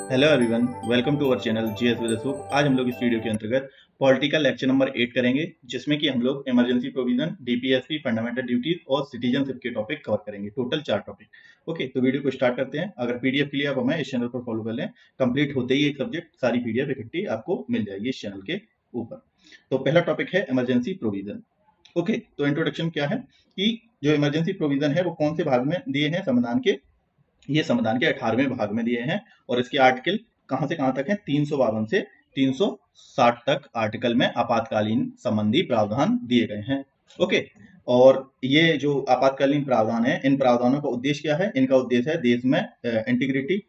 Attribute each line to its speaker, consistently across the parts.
Speaker 1: Hello everyone, welcome to our channel GS with Ashok. आज हम लोग इस वीडियो के अंतर्गत पॉलिटिकल लेक्चर नंबर 8 करेंगे, जिसमें कि हम लोग emergency provision, DPSP, fundamental duties और सिटीजनशिप के टॉपिक कवर करेंगे। Total 4 topic. ओके, तो वीडियो को स्टार्ट करते हैं। अगर पीडीएफ के लिए आप हमें इस चैनल पर फॉलो कर लें, कंप्लीट होते ही एक सब्जेक्ट सारी पीडीएफ इकट्ठी आपको मिल जाएगी इस चैनल के ऊपर। तो पहला टॉपिक है इमरजेंसी प्रोविजन। ओके, तो इंट्रोडक्शन क्या है कि जो इमरजेंसी प्रोविजन है वो कौन से भाग में दिए हैं संविधान के। ये संविधान के 18वें भाग में दिए हैं और इसके आर्टिकल कहां से कहां तक है, 352 से 360 तक आर्टिकल में आपातकालीन संबंधी प्रावधान दिए गए हैं। ओके, और ये जो आपातकालीन प्रावधान है, इन प्रावधानों का उद्देश्य क्या है? इनका उद्देश्य है देश में इंटीग्रिटी,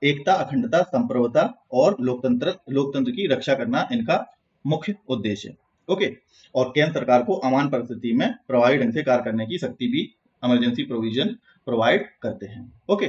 Speaker 1: एकता, अखंडता, संप्रभुता और लोकतंत्र की रक्षा करना इनका मुख्य उद्देश्य है। ओके, और केंद्र सरकार को अमान परिस्थिति में प्रभावी ढंग से कार्य करने की शक्ति भी इमरजेंसी प्रोविजन प्रोवाइड करते हैं। ओके,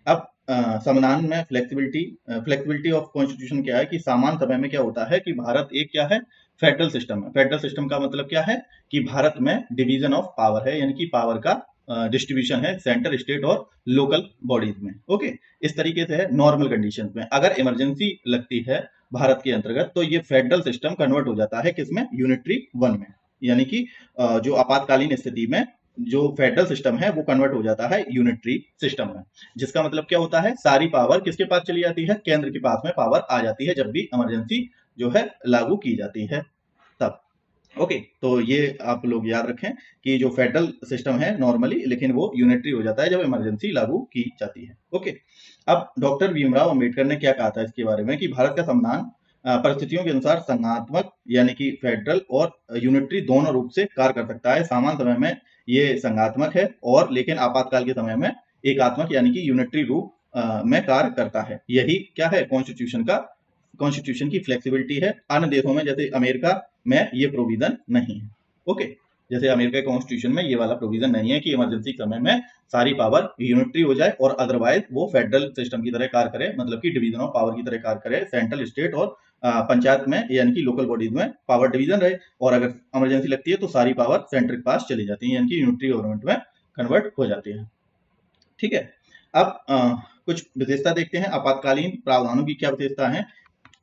Speaker 1: अब संविधान में फ्लेक्सिबिलिटी ऑफ कॉन्स्टिट्यूशन क्या है कि सामान्य समय में क्या होता है कि भारत एक क्या है, फेडरल सिस्टम है। फेडरल सिस्टम का मतलब क्या है कि भारत में डिवीजन ऑफ पावर है, यानी कि पावर का डिस्ट्रीब्यूशन है सेंटर, स्टेट और लोकल बॉडीज में। ओके, इस तरीके से है नॉर्मल कंडीशन में। अगर इमरजेंसी लगती है भारत के अंतर्गत तो ये फेडरल सिस्टम कन्वर्ट हो जाता है किसमें, यूनिटरी वन में, यानी कि जो आपातकालीन स्थिति में जो फेडरल सिस्टम है वो कन्वर्ट हो जाता है यूनिटरी सिस्टम में। जिसका मतलब क्या होता है, सारी पावर किसके पास चली जाती है, केंद्र के पास में पावर आ जाती है जब भी इमरजेंसी जो है लागू की जाती है तब। ओके, तो ये आप लोग याद रखें कि जो फेडरल सिस्टम है नॉर्मली, लेकिन वो यूनिटरी हो जाता है जब इमरजेंसी लागू की जाती है। ओके, अब डॉक्टर भीमराव अंबेडकर ने क्या कहा था इसके बारे में कि भारत का संविधान परिस्थितियों के अनुसार संघात्मक यानी कि फेडरल और यूनिटरी दोनों रूप से कार्य कर सकता है। सामान्य समय में ये संघात्मक है और लेकिन आपातकाल के समय में एकात्मक यानी कि यूनिटरी रूप में कार्य करता है। यही क्या है, कॉन्स्टिट्यूशन की फ्लेक्सिबिलिटी है। अन्य देशों में जैसे अमेरिका में ये प्रोविजन नहीं है। ओके, जैसे अमेरिका के कॉन्स्टिट्यूशन में ये वाला प्रोविजन नहीं है कि इमरजेंसी समय में सारी पावर यूनिटरी हो जाए और अदरवाइज वो फेडरल सिस्टम की तरह कार्य करे, मतलब कि डिवीजन ऑफ पावर की तरह कार्य करे। सेंट्रल, स्टेट और पंचायत में यानी कि लोकल बॉडीज में पावर डिवीजन रहे, और अगर इमरजेंसी लगती है तो सारी पावर सेंटर के पास चली जाती है, यानी कि यूनिटरी गवर्नमेंट में कन्वर्ट हो जाती है। ठीक है, अब कुछ विशेषता देखते हैं, आपातकालीन प्रावधानों की क्या विशेषता है।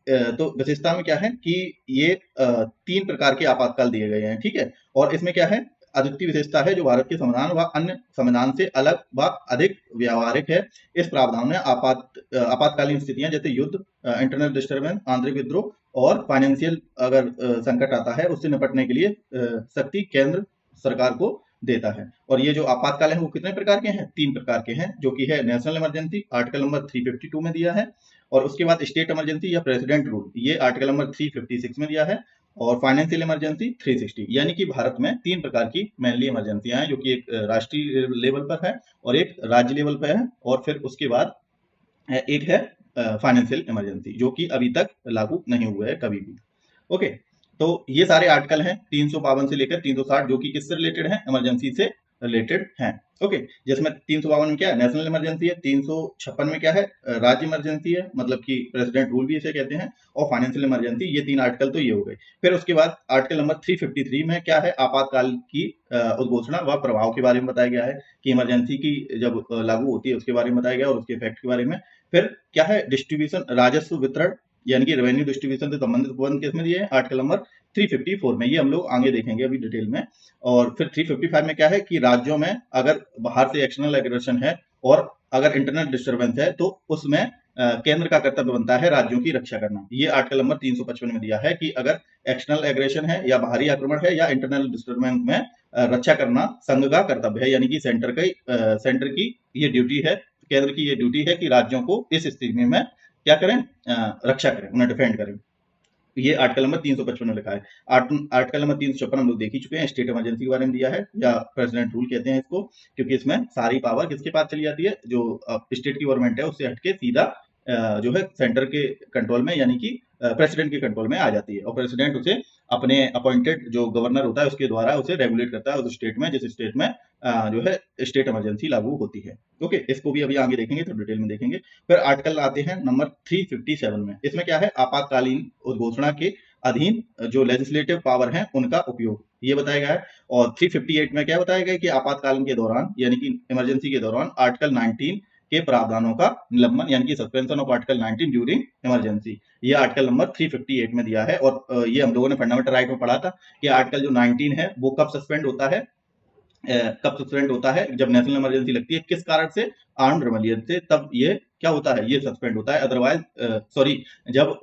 Speaker 1: तो विशेषता में क्या है कि ये 3 प्रकार के आपातकाल दिए गए हैं। ठीक है, और इसमें क्या है, अद्वितीय विशेषता है जो भारत के संविधान व अन्य संविधान से अलग व अधिक व्यावहारिक है। इस प्रावधान में आपातकालीन स्थितियां जैसे युद्ध, इंटरनल डिस्टर्बेंस, आंतरिक विद्रोह और फाइनेंशियल अगर संकट आता है उससे निपटने के लिए शक्ति केंद्र सरकार को देता है। और ये जो आपातकाल है वो कितने प्रकार के हैं, 3 प्रकार के हैं, जो कि है नेशनल इमरजेंसी, आर्टिकल नंबर 352 में दिया है, और उसके बाद स्टेट इमरजेंसी या प्रेसिडेंट रूल, ये आर्टिकल नंबर 356 में दिया है, और फाइनेंशियल इमरजेंसी 360। यानी कि भारत में 3 प्रकार की मेनली इमरजेंसियां हैं, जो कि एक राष्ट्रीय लेवल पर है और एक राज्य लेवल पर है, और फिर उसके बाद एक है फाइनेंशियल इमरजेंसी, जो कि अभी तक लागू नहीं हुआ है कभी भी। ओके, तो ये सारे आर्टिकल हैं 352 से लेकर 360, जो कि किससे रिलेटेड हैं, इमरजेंसी से रिलेटेड हैं। ओके, जिसमें 352 में क्या है, नेशनल इमरजेंसी है, 356 में क्या है, राज्य इमरजेंसी है, मतलब कि प्रेसिडेंट रूल भी इसे कहते हैं, और फाइनेंशियल इमरजेंसी। ये 3 आर्टिकल तो ये हो गए। फिर उसके बाद आर्टिकल नंबर 353 में क्या है, आपातकाल की उद्घोषणा व प्रभाव के बारे में बताया गया है कि इमरजेंसी की जब लागू होती है उसके बारे में बताया गया और उसके इफेक्ट के बारे में। फिर क्या है, डिस्ट्रीब्यूशन, राजस्व वितरण, यानी कि रेवेन्यू डिस्ट्रीब्यूशन से संबंधित प्रबंध किसमें दिए हैं, आर्टिकल नंबर 354 में। ये हम लोग आगे देखेंगे अभी डिटेल में। और फिर 355 में क्या है कि राज्यों में अगर बाहर से एक्सटर्नल एग्रेशन है और अगर इंटरनल डिस्टर्बेंस है तो उसमें केंद्र का कर्तव्य बनता है राज्यों की रक्षा करना। ये आर्टिकल नंबर 355 में दिया है कि अगर एक्सटर्नल एग्रेशन है या बाहरी आक्रमण है या इंटरनल डिस्टर्बेंस में रक्षा करना संघ का कर्तव्य है, यानी कि सेंटर की ये ड्यूटी है, केंद्र की ये ड्यूटी है कि राज्यों को इस स्थिति में क्या करें, रक्षा करें, उन्हें डिफेंड करें। ये आर्टिकल नंबर 355 में लिखा है। आर्टिकल नंबर 356 हम लोग देख ही चुके हैं, स्टेट इमरजेंसी के बारे में दिया है, या प्रेसिडेंट रूल कहते हैं इसको, क्योंकि इसमें सारी पावर किसके पास चली जाती है, जो स्टेट की गवर्नमेंट है उससे हटके सीधा जो है सेंटर के कंट्रोल में, यानी कि प्रेसिडेंट के कंट्रोल में आ जाती है, और प्रेसिडेंट उसे अपने अपॉइंटेड जो गवर्नर होता है उसके द्वारा उसे रेगुलेट करता है उस स्टेट में जिस स्टेट में जो है स्टेट इमरजेंसी लागू होती है। ओके, इसको भी अभी आगे देखेंगे तो डिटेल में देखेंगे। फिर आर्टिकल आते हैं नंबर 357 में। इसमें क्या है, आपातकालीन उद्घोषणा के अधीन जो लेजिस्लेटिव पावर है उनका उपयोग ये बताया गया है। और 358 में क्या बताया गया कि आपातकालीन के दौरान, यानी कि इमरजेंसी के दौरान, आर्टिकल 19 के प्रावधानों का निलंबन यानी कि suspension of article 19 during emergency, ये आर्टिकल नंबर 358 में दिया है। और ये हम लोगों ने फंडामेंटल राइट में पढ़ा था कि आर्टिकल जो 19 है वो कब सस्पेंड होता है, कब सस्पेंड होता है, जब नेशनल इमरजेंसी लगती है, किस कारण से, आर्म्ड रिबेलियन से, तब ये क्या होता है, ये सस्पेंड होता है। अदरवाइज सॉरी, जब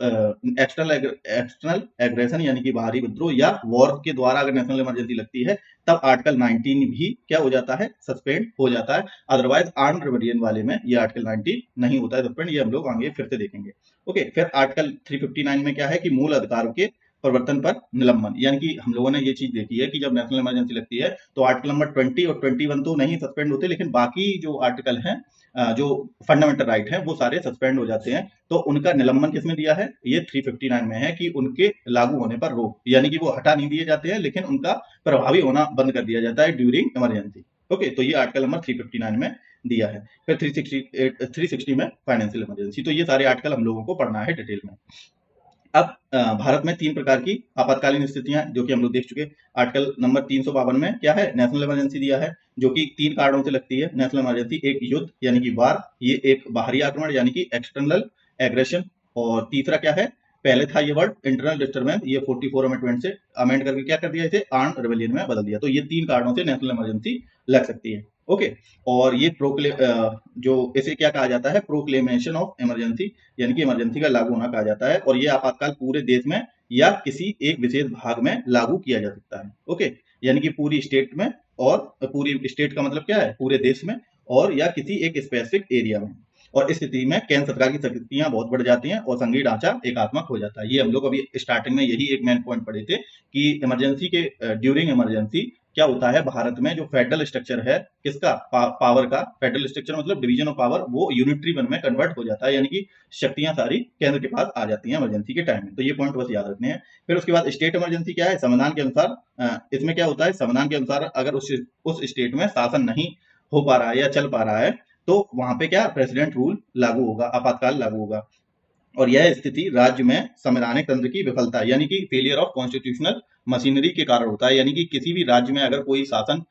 Speaker 1: एक्सटर्नल एग्रेशन यानी कि बाहरी विद्रोह या वॉर के द्वारा अगर नेशनल इमरजेंसी लगती है तब आर्टिकल 19 भी क्या हो जाता है, सस्पेंड हो जाता है। अदरवाइज आर्म्ड रिबेलियन वाले में ये आर्टिकल 19 नहीं होता है सस्पेंड, ये हम लोग आगे फिर से देखेंगे। ओके, फिर आर्टिकल 359 में क्या है कि मूल अधिकारों के परिवर्तन पर निलंबन, यानी कि हम लोगों ने ये चीज देखी है कि जब नेशनल इमरजेंसी लगती है तो आर्टिकल नंबर 20 और 21 तो नहीं सस्पेंड होते, लेकिन बाकी जो आर्टिकल हैं जो फंडामेंटल राइट है वो सारे सस्पेंड हो जाते हैं। तो उनका निलंबन किसमें दिया है, ये 359 में है कि उनके लागू होने पर रोक, यानी कि वो हटा नहीं दिए जाते हैं लेकिन उनका प्रभावी होना बंद कर दिया जाता है ड्यूरिंग इमरजेंसी। ओके, तो ये आर्टिकल नंबर 359 में दिया है। फिर 360 में फाइनेंशियल इमरजेंसी। तो ये सारे आर्टिकल हम लोगों को पढ़ना है डिटेल में। अब भारत में 3 प्रकार की आपातकालीन स्थितियां जो कि हम लोग देख चुके। आर्टिकल नंबर 352 में क्या है, नेशनल इमरजेंसी दिया है, जो कि 3 कारणों से लगती है नेशनल इमरजेंसी। एक युद्ध यानी कि वार, ये एक बाहरी आक्रमण यानी कि एक्सटर्नल एग्रेशन, और तीसरा क्या है, पहले था ये वर्ड इंटरनल डिस्टर्बेंस, ये 44 अमेंडमेंट से अमेंड करके क्या कर दिया, इसे आर्म्ड रिबेलियन में बदल दिया। तो ये 3 कारणों से नेशनल इमरजेंसी लग सकती है। ओके, और ये जो इसे क्या कहा जाता है, प्रोक्लेमेशन ऑफ इमरजेंसी, यानी कि इमरजेंसी का लागू होना कहा जाता है। और ये आपातकाल पूरे देश में या किसी एक विशेष भाग में लागू किया जा सकता है। ओके, यानी कि पूरी स्टेट में, और पूरी स्टेट का मतलब क्या है, पूरे देश में, और या किसी एक स्पेसिफिक एरिया में। और इस स्थिति में केंद्र सरकार की शक्तियां बहुत बढ़ जाती हैं और संघीय ढांचा एकात्मक हो जाता है। ये हम लोग अभी स्टार्टिंग में यही एक मेन पॉइंट पढ़े थे कि इमरजेंसी के ड्यूरिंग इमरजेंसी क्या होता है, भारत में जो फेडरल स्ट्रक्चर है किसका, पावर का, फेडरल स्ट्रक्चर मतलब डिवीजन ऑफ पावर, वो यूनिटरी वन में कन्वर्ट हो जाता है, यानी कि शक्तियां सारी केंद्र के पास आ जाती हैं इमरजेंसी के टाइम में। तो ये पॉइंट बस याद रखने हैं। फिर उसके बाद स्टेट इमरजेंसी क्या है, संविधान के अनुसार इसमें क्या होता है, संविधान के अनुसार अगर उस स्टेट में शासन नहीं हो पा रहा है या चल पा रहा है तो वहां पे क्या, प्रेसिडेंट रूल लागू होगा, आपातकाल लागू होगा। और यह स्थिति राज्य में संवैधानिक तंत्र की विफलता यानी कि फेलियर ऑफ कॉन्स्टिट्यूशनल मशीनरी के कारण होता है। यानी कि किसी भी राज्य में अगर कोई शासन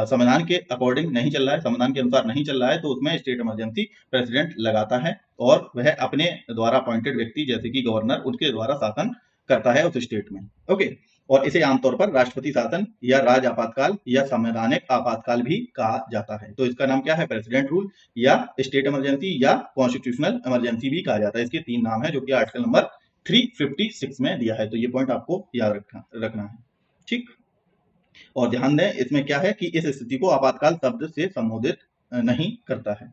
Speaker 1: संविधान के अकॉर्डिंग नहीं चल रहा है, संविधान के अनुसार नहीं चल रहा है, तो उसमें स्टेट इमरजेंसी प्रेसिडेंट लगाता है और वह अपने द्वारा अपॉइंटेड व्यक्ति जैसे कि गवर्नर, उनके द्वारा शासन करता है उस स्टेट में। ओके, और इसे आमतौर पर राष्ट्रपति शासन या राज आपातकाल या संवैधानिक आपातकाल भी कहा जाता है। तो इसका नाम क्या है, प्रेसिडेंट रूल या स्टेट इमरजेंसी या कॉन्स्टिट्यूशनल इमरजेंसी भी कहा जाता है। इसके 3 नाम है जो कि आर्टिकल नंबर 356 में दिया है। तो ये पॉइंट आपको याद रखना है, ठीक। और ध्यान दें इसमें क्या है कि इस स्थिति को आपातकाल शब्द से संबोधित नहीं करता है।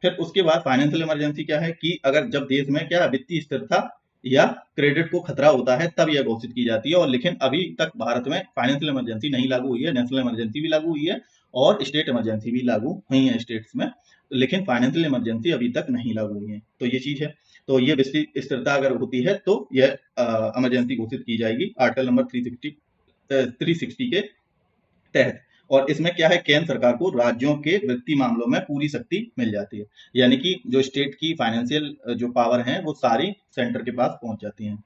Speaker 1: फिर उसके बाद फाइनेंशियल इमरजेंसी क्या है कि अगर जब देश में क्या वित्तीय स्थिरता या क्रेडिट को खतरा होता है तब यह घोषित की जाती है। और लेकिन अभी तक भारत में फाइनेंशियल इमरजेंसी नहीं लागू हुई है, नेशनल इमरजेंसी भी लागू हुई है और स्टेट इमरजेंसी भी लागू हुई है स्टेट्स में, लेकिन फाइनेंशियल इमरजेंसी अभी तक नहीं लागू हुई है। तो ये चीज है। तो ये वित्तीय स्थिरता अगर होती है तो यह इमरजेंसी घोषित की जाएगी आर्टिकल नंबर 360 के तहत। और इसमें क्या है, केंद्र सरकार को राज्यों के वित्तीय मामलों में पूरी शक्ति मिल जाती है, यानी कि जो स्टेट की फाइनेंशियल जो पावर है वो सारी सेंटर के पास पहुंच जाती है।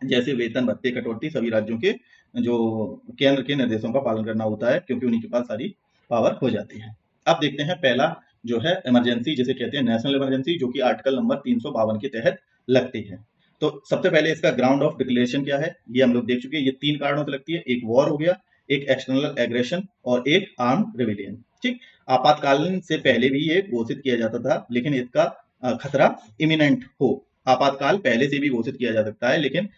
Speaker 1: जैसे वेतन भत्ते कटौती सभी राज्यों के जो केंद्र के निर्देशों का पालन करना होता है, क्योंकि उन्हीं के पास सारी पावर हो जाती है। अब देखते हैं पहला जो है इमरजेंसी जिसे कहते हैं नेशनल इमरजेंसी, जो कि आर्टिकल नंबर 352 के तहत लगती है। तो सबसे पहले इसका ग्राउंड ऑफ डिक्लेरेशन क्या है, ये हम लोग देख चुके हैं। ये 3 कारणों से लगती है, एक वॉर हो गया, एक एक्सटर्नल एग्रेशन और एक आर्म्ड रिबेलियन, ठीक। आपातकालीन से पहले भी ये घोषित किया जाता था, लेकिन इसका खतरा इमिनेंट हो, आपातकाल पहले से भी घोषित किया जा सकता है, लेकिन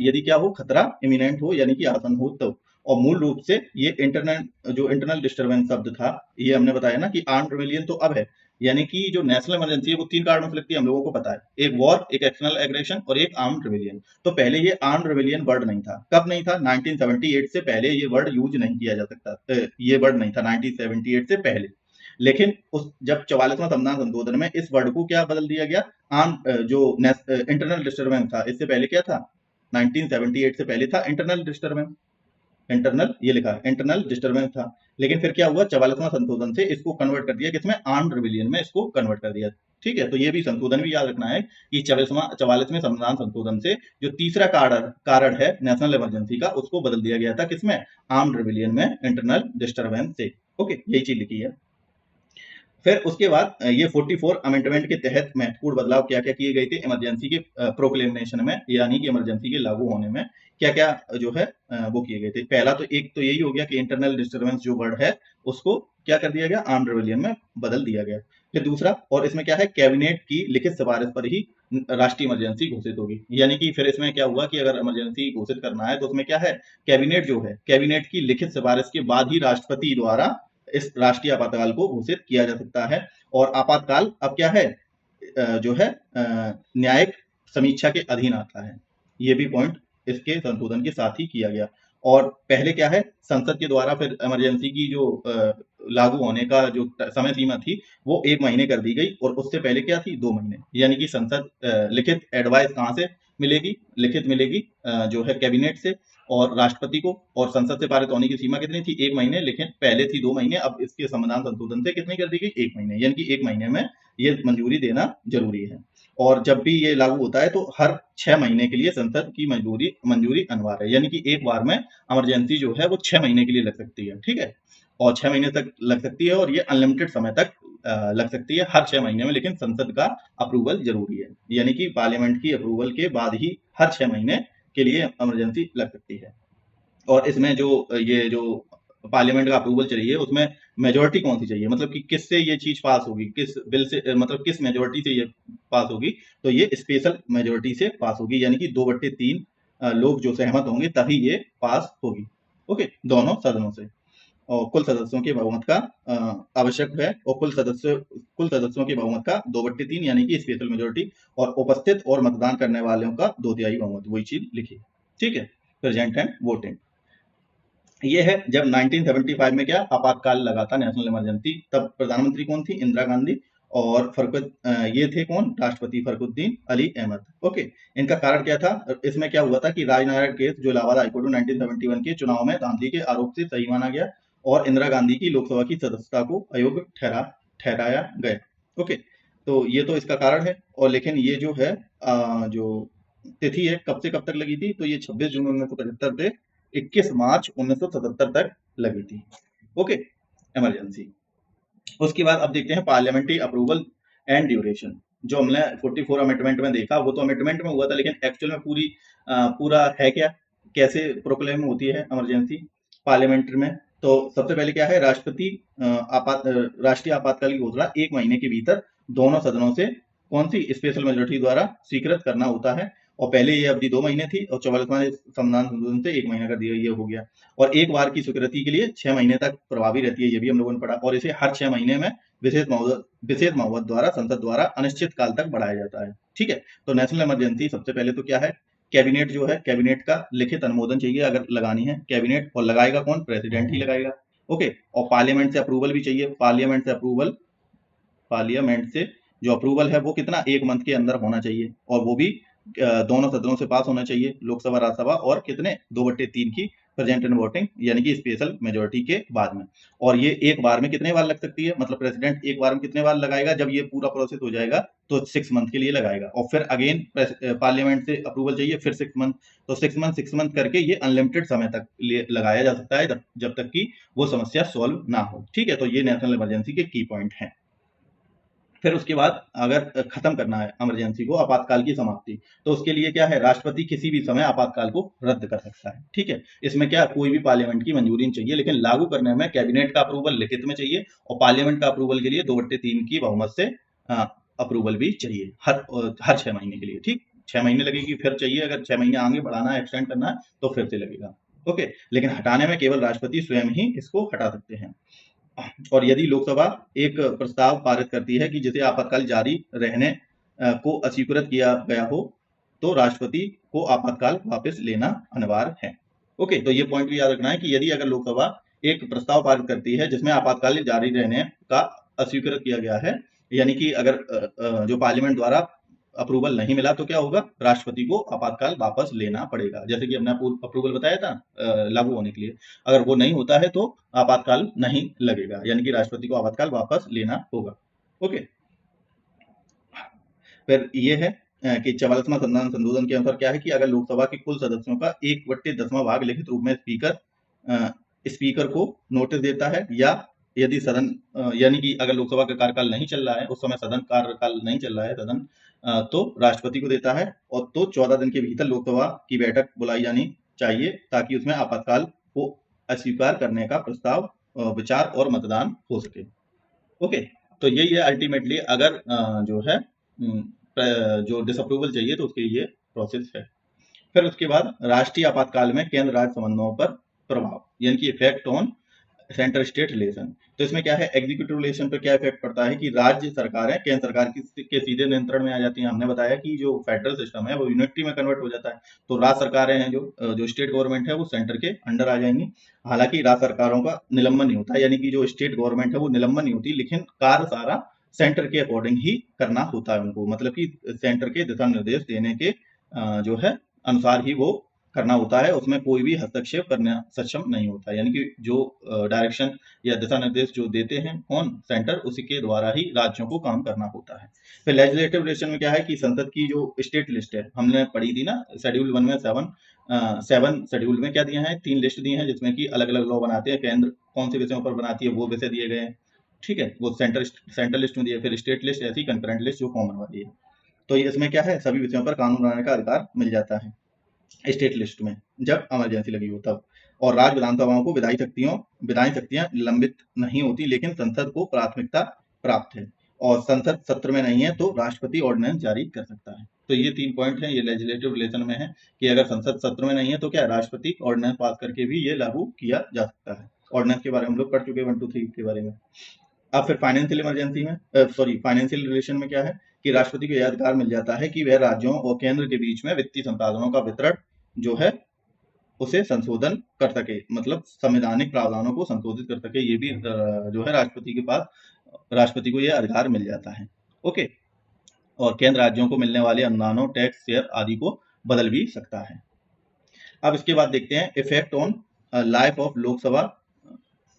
Speaker 1: यदि क्या हो, खतरा इमिनेंट हो यानी कि आसन हो तो। और मूल रूप से ये इंटरनल डिस्टर्बेंस शब्द था, ये हमने बताया ना कि आर्म्ड रिबेलियन तो अब है, यानी कि जो नेशनल इमरजेंसी है वो 3 कारणों से लगती है, हम लोगों को पता है, एक वॉर, एक एक्सटर्नल एग्रेशन और एक आर्म्ड रिबेलियन। तो पहले ये आर्म्ड रिबेलियन वर्ड नहीं था। कब नहीं था, 1978 से पहले ये वर्ड यूज नहीं किया जा सकता, ये वर्ड नहीं था 1978 से पहले। लेकिन उस जब 44वां संविधान संशोधन में इस वर्ड को क्या बदल दिया गया, जो इंटरनल डिस्टर्बेंस था, इससे पहले क्या था, 1978 से पहले था इंटरनल डिस्टर्बेंस, इंटरनल ये लिखा है, इंटरनल डिस्टर्बेंस था। लेकिन फिर क्या हुआ, 44वां संशोधन से इसको कन्वर्ट कर दिया किसमें, आर्म्ड रिबेलियन में इसको कन्वर्ट कर दिया, ठीक है। तो ये भी संशोधन भी याद रखना है कि 44वें संविधान संशोधन से जो तीसरा कारण है नेशनल इमरजेंसी का, उसको बदल दिया गया था किसमें, आर्म्ड रिबेलियन में, इंटरनल डिस्टर्बेंस से। ओके, यही चीज लिखी है। फिर उसके बाद ये 44 अमेंडमेंट के तहत महत्वपूर्ण बदलाव क्या क्या किए गए थे इमरजेंसी के प्रोक्लेमेशन में, यानी कि इमरजेंसी के लागू होने में क्या क्या जो है वो किए गए थे। पहला तो एक तो यही हो गया कि इंटरनल डिस्टर्बेंस जो वर्ड है उसको क्या कर दिया गया, आर्म्ड रिबेलियन में बदल दिया गया। फिर दूसरा, और इसमें क्या है, कैबिनेट की लिखित सिफारिश पर ही राष्ट्रीय इमरजेंसी घोषित होगी, यानी कि फिर इसमें क्या हुआ कि अगर इमरजेंसी घोषित करना है तो उसमें क्या है, कैबिनेट जो है, कैबिनेट की लिखित सिफारिश के बाद ही राष्ट्रपति द्वारा इस राष्ट्रीय आपातकाल को घोषित किया जा सकता है। और आपातकाल अब क्या है, जो है न्यायिक समीक्षा के अधीन आता है। ये भी पॉइंट इसके संशोधन के साथ ही किया गया। और पहले क्या है, संसद के द्वारा फिर इमरजेंसी की जो लागू होने का जो समय सीमा थी वो 1 महीने कर दी गई, और उससे पहले क्या थी, 2 महीने। यानी कि संसद लिखित एडवाइस कहाँ से मिलेगी, लिखित मिलेगी जो है कैबिनेट से और राष्ट्रपति को। और संसद से पारित होने की सीमा कितनी थी, 1 महीने, लेकिन पहले थी 2 महीने, अब इसके संविधान संशोधन से कितनी कर दी गई, 1 महीने। यानी कि 1 महीने में ये मंजूरी देना जरूरी है। और जब भी ये लागू होता है तो हर 6 महीने के लिए संसद की मंजूरी अनिवार्य है। यानी कि एक बार में इमरजेंसी जो है वो 6 महीने के लिए लग सकती है, ठीक है। और 6 महीने तक लग सकती है, और ये अनलिमिटेड समय तक लग सकती है, हर 6 महीने में, लेकिन संसद का अप्रूवल जरूरी है। यानी कि पार्लियामेंट की अप्रूवल के बाद ही हर 6 महीने के लिए इमरजेंसी लग सकती है। और इसमें जो ये जो पार्लियामेंट का अप्रूवल चाहिए उसमें मेजोरिटी कौन सी चाहिए, मतलब कि किससे ये चीज पास होगी, किस बिल से, मतलब किस मेजोरिटी से ये पास होगी, तो ये स्पेशल मेजोरिटी से पास होगी। यानी कि 2/3 लोग जो सहमत होंगे तभी ये पास होगी, ओके, दोनों सदनों से। और कुल सदस्यों के बहुमत का आवश्यक है, और कुल सदस्यों के बहुमत का 2/3 यानी कि स्पेशल मेजोरिटी, और उपस्थित और मतदान करने वालों का 2/3 बहुमत, वही चीज लिखी, ठीक है, प्रेजेंट एंड वोटिंग। ये है जब 1975 में क्या आपातकाल लगा था, नेशनल इमरजेंसी, तब प्रधानमंत्री कौन थी, इंदिरा गांधी। और ये थे कौन, राष्ट्रपति फरकुद्दीन अली अहमद, ओके। इनका कारण क्या था, इसमें क्या हुआ था कि राजनारायण केस जो इलाहाबाद हाईकोर्ट में 1971 के चुनाव में धांधली के आरोप से सही माना गया, और इंदिरा गांधी की लोकसभा की सदस्यता को अयोग्य ठहराया गया, ओके। तो ये तो इसका कारण है। और लेकिन ये जो है जो तिथि है कब से कब तक लगी थी, तो ये 26 जून 1975 से 21 मार्च 1977 तक लगी थी, ओके, इमरजेंसी। उसके बाद अब देखते हैं पार्लियामेंट्री अप्रूवल एंड ड्यूरेशन। जो हमने 44 अमेंडमेंट में देखा वो तो अमेंडमेंट में हुआ था, लेकिन एक्चुअल में पूरा है क्या, कैसे प्रोक्लेम होती है इमरजेंसी पार्लियामेंट्री में। तो सबसे पहले क्या है, राष्ट्रीय आपातकाल की घोषणा 1 महीने के भीतर दोनों सदनों से कौन सी स्पेशल मेजोरिटी द्वारा स्वीकृत करना होता है। और पहले ये अवधि 2 महीने थी, और 44वां संविधान संशोधन से 1 महीना कर दिया, ये हो गया। और एक बार की स्वीकृति के लिए 6 महीने तक प्रभावी रहती है, ये भी हम लोगों ने पढ़ा। और इसे हर 6 महीने में विशेष महोदय द्वारा, संसद द्वारा अनिश्चित काल तक बढ़ाया जाता है, ठीक है। तो नेशनल इमरजेंसी सबसे पहले तो क्या है, कैबिनेट जो है, कैबिनेट का लिखित अनुमोदन चाहिए अगर लगानी है कैबिनेट, और लगाएगा कौन, प्रेसिडेंट ही लगाएगा, ओके। और पार्लियामेंट से अप्रूवल भी चाहिए, पार्लियामेंट से जो अप्रूवल है वो कितना, 1 मंथ के अंदर होना चाहिए, और वो भी दोनों सदनों से पास होना चाहिए, लोकसभा राज्यसभा, और कितने, 2/3 की प्रेजेंट एंड वोटिंग यानी कि स्पेशल मेजोरिटी के बाद में। और ये एक बार में कितने बार लग सकती है, मतलब प्रेसिडेंट एक बार में कितने बार लगाएगा, जब ये पूरा प्रोसेस हो जाएगा तो 6 मंथ के लिए लगाएगा, और फिर अगेन पार्लियामेंट से अप्रूवल चाहिए, फिर 6 मंथ। तो 6 मंथ करके ये अनलिमिटेड समय तक लगाया जा सकता है, जब तक कि वो समस्या सॉल्व ना हो, ठीक है। तो ये नेशनल इमरजेंसी के की पॉइंट हैं। फिर उसके बाद अगर खत्म करना है इमरजेंसी को, आपातकाल की समाप्ति, तो उसके लिए क्या है, राष्ट्रपति किसी भी समय आपातकाल को रद्द कर सकता है, ठीक है। इसमें क्या, कोई भी पार्लियामेंट की मंजूरी नहीं चाहिए, लेकिन लागू करने में कैबिनेट का अप्रूवल लिखित में चाहिए, और पार्लियामेंट का अप्रूवल के लिए 2/3 की बहुमत से अप्रूवल भी चाहिए, हर 6 महीने के लिए, ठीक। 6 महीने लगेगी, फिर चाहिए, अगर 6 महीने आगे बढ़ाना है, एक्सटेंड करना है, तो फिर से लगेगा, ओके। लेकिन हटाने में केवल राष्ट्रपति स्वयं ही इसको हटा सकते हैं। और यदि लोकसभा एक प्रस्ताव पारित करती है कि जिसे आपातकाल जारी रहने को अस्वीकृत किया गया हो, तो राष्ट्रपति को आपातकाल वापस लेना अनिवार्य है, ओके। तो ये पॉइंट भी याद रखना है कि यदि अगर लोकसभा एक प्रस्ताव पारित करती है जिसमें आपातकाल जारी रहने का अस्वीकृत किया गया है, यानी कि अगर जो पार्लियामेंट द्वारा अप्रूवल नहीं मिला, तो क्या होगा, राष्ट्रपति को आपातकाल वापस लेना पड़ेगा, जैसे कि हमने अप्रूवल बताया था लागू होने के लिए। अगर वो नहीं होता है तो आपातकाल नहीं लगेगा, यानी कि राष्ट्रपति को आपातकाल वापस लेना होगा, ओके। फिर ये है कि 44वां संविधान संशोधन के अनुसार क्या है कि अगर लोकसभा के कुल सदस्यों का 1/10वां भाग लिखित रूप में स्पीकर को नोटिस देता है, या यदि सदन यानी कि अगर लोकसभा का कार्यकाल नहीं चल रहा है, उस समय सदन कार्यकाल नहीं चल रहा है सदन, तो राष्ट्रपति को देता है, और तो 14 दिन के भीतर लोकसभा की बैठक बुलाई जानी चाहिए ताकि उसमें आपातकाल को अस्वीकार करने का प्रस्ताव, विचार और मतदान हो सके। ओके, तो यही है अल्टीमेटली, अगर जो है जो डिसअप्रूवल चाहिए तो उसके लिए प्रोसेस है। फिर उसके बाद राष्ट्रीय आपातकाल में केंद्र राज्य संबंधों पर प्रभाव, यानी कि effect on centre state relation. तो इसमें क्या है, एग्जीक्यूटिव रिलेशन पर क्या इफेक्ट पड़ता है कि राज्य सरकार है केंद्र सरकार के सीधे नियंत्रण में आ जाती है। हमने बताया कि जो फेडरल सिस्टम है वो यूनिटी में कन्वर्ट हो जाता है, तो राज्य सरकारें हैं जो स्टेट गवर्नमेंट है वो सेंटर के अंडर आ जाएंगी। हालांकि राज्य सरकारों का निलंबन नहीं होता, यानी कि जो स्टेट गवर्नमेंट है वो निलंबन नहीं होती, लेकिन कार्य सारा सेंटर के अकॉर्डिंग ही करना होता है उनको, मतलब कि सेंटर के दिशा निर्देश देने के जो है अनुसार ही वो करना होता है, उसमें कोई भी हस्तक्षेप करना सक्षम नहीं होता। यानी कि जो डायरेक्शन या दिशा निर्देश जो देते हैं कौन, सेंटर, उसी के द्वारा ही राज्यों को काम करना होता है। फिर लेजिस्लेटिव रिलेशन में क्या है कि संसद की जो स्टेट लिस्ट है हमने पढ़ी थी ना, शेड्यूल 1 में 7 शेड्यूल में क्या दिए हैं, 3 लिस्ट दी हैं जिसमें कि अलग अलग लॉ बनाते हैं। केंद्र कौन से विषयों पर बनाती है वो विषय दिए गए हैं, ठीक है, वो सेंट्रल लिस्ट में दिए। फिर स्टेट लिस्ट ऐसी कंकरेंट लिस्ट जो कॉमन वाली है। तो इसमें क्या है, सभी विषयों पर कानून बनाने का अधिकार मिल जाता है स्टेट लिस्ट में, जब इमरजेंसी लगी हो तब। और राज्य विधानसभाओं को विधायी शक्तियां लंबित नहीं होती, लेकिन संसद को प्राथमिकता प्राप्त है, और संसद सत्र में नहीं है तो राष्ट्रपति ऑर्डिनेंस जारी कर सकता है। तो ये 3 पॉइंट हैं, ये लेजिस्लेटिव रिलेशन में है कि अगर संसद सत्र में नहीं है तो क्या राष्ट्रपति ऑर्डिनेंस पास करके भी ये लागू किया जा सकता है। ऑर्डिनेंस के बारे में हम लोग पढ़ चुके हैं 1 2 3 के बारे में। अब फिर फाइनेंशियल इमरजेंसी में, फाइनेंशियल रिलेशन में क्या है कि राष्ट्रपति को यह अधिकार मिल जाता है कि वह राज्यों और केंद्र के बीच में वित्तीय संसाधनों का वितरण जो है उसे संशोधन कर सके, मतलब संवैधानिक प्रावधानों को संशोधित कर सके। ये भी जो है राष्ट्रपति के पास, राष्ट्रपति को यह अधिकार मिल जाता है। ओके, और केंद्र राज्यों को मिलने वाले अनुदानों, टैक्स, शेयर आदि को बदल भी सकता है। अब इसके बाद देखते हैं effect on life of Lok Sabha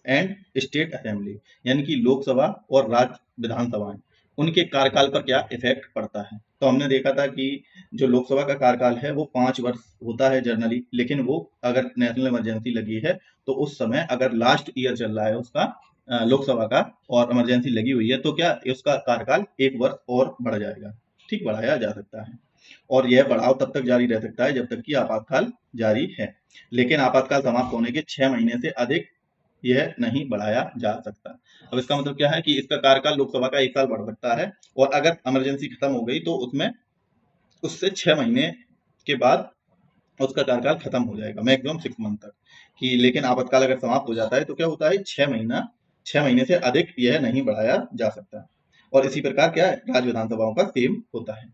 Speaker 1: and state assembly, यानी कि लोकसभा और राज्य विधानसभाएं, उनके कार्यकाल पर क्या इफेक्ट पड़ता है। तो हमने देखा था कि जो लोकसभा का कार्यकाल है वो 5 वर्ष होता है जनरली, लेकिन वो अगर नेशनल इमरजेंसी लगी है तो उस समय अगर लास्ट ईयर चल रहा है उसका लोकसभा का और इमरजेंसी लगी हुई है तो क्या उसका कार्यकाल 1 वर्ष और बढ़ जाएगा, ठीक, बढ़ाया जा सकता है। और यह बढ़ाव तब तक जारी रह सकता है जब तक कि आपातकाल जारी है, लेकिन आपातकाल समाप्त होने के 6 महीने से अधिक यह नहीं बढ़ाया जा सकता। अब इसका मतलब क्या है कि इसका कार्यकाल लोकसभा का 1 साल बढ़ सकता है, और अगर इमरजेंसी खत्म हो गई तो उसमें उससे 6 महीने के बाद उसका कार्यकाल खत्म हो जाएगा, मैक्सिमम 6 मंथ तक कि। लेकिन आपातकाल अगर समाप्त हो जाता है तो क्या होता है, 6 महीने से अधिक यह नहीं बढ़ाया जा सकता। और इसी प्रकार क्या है, राज्य विधानसभाओं का सेम होता है।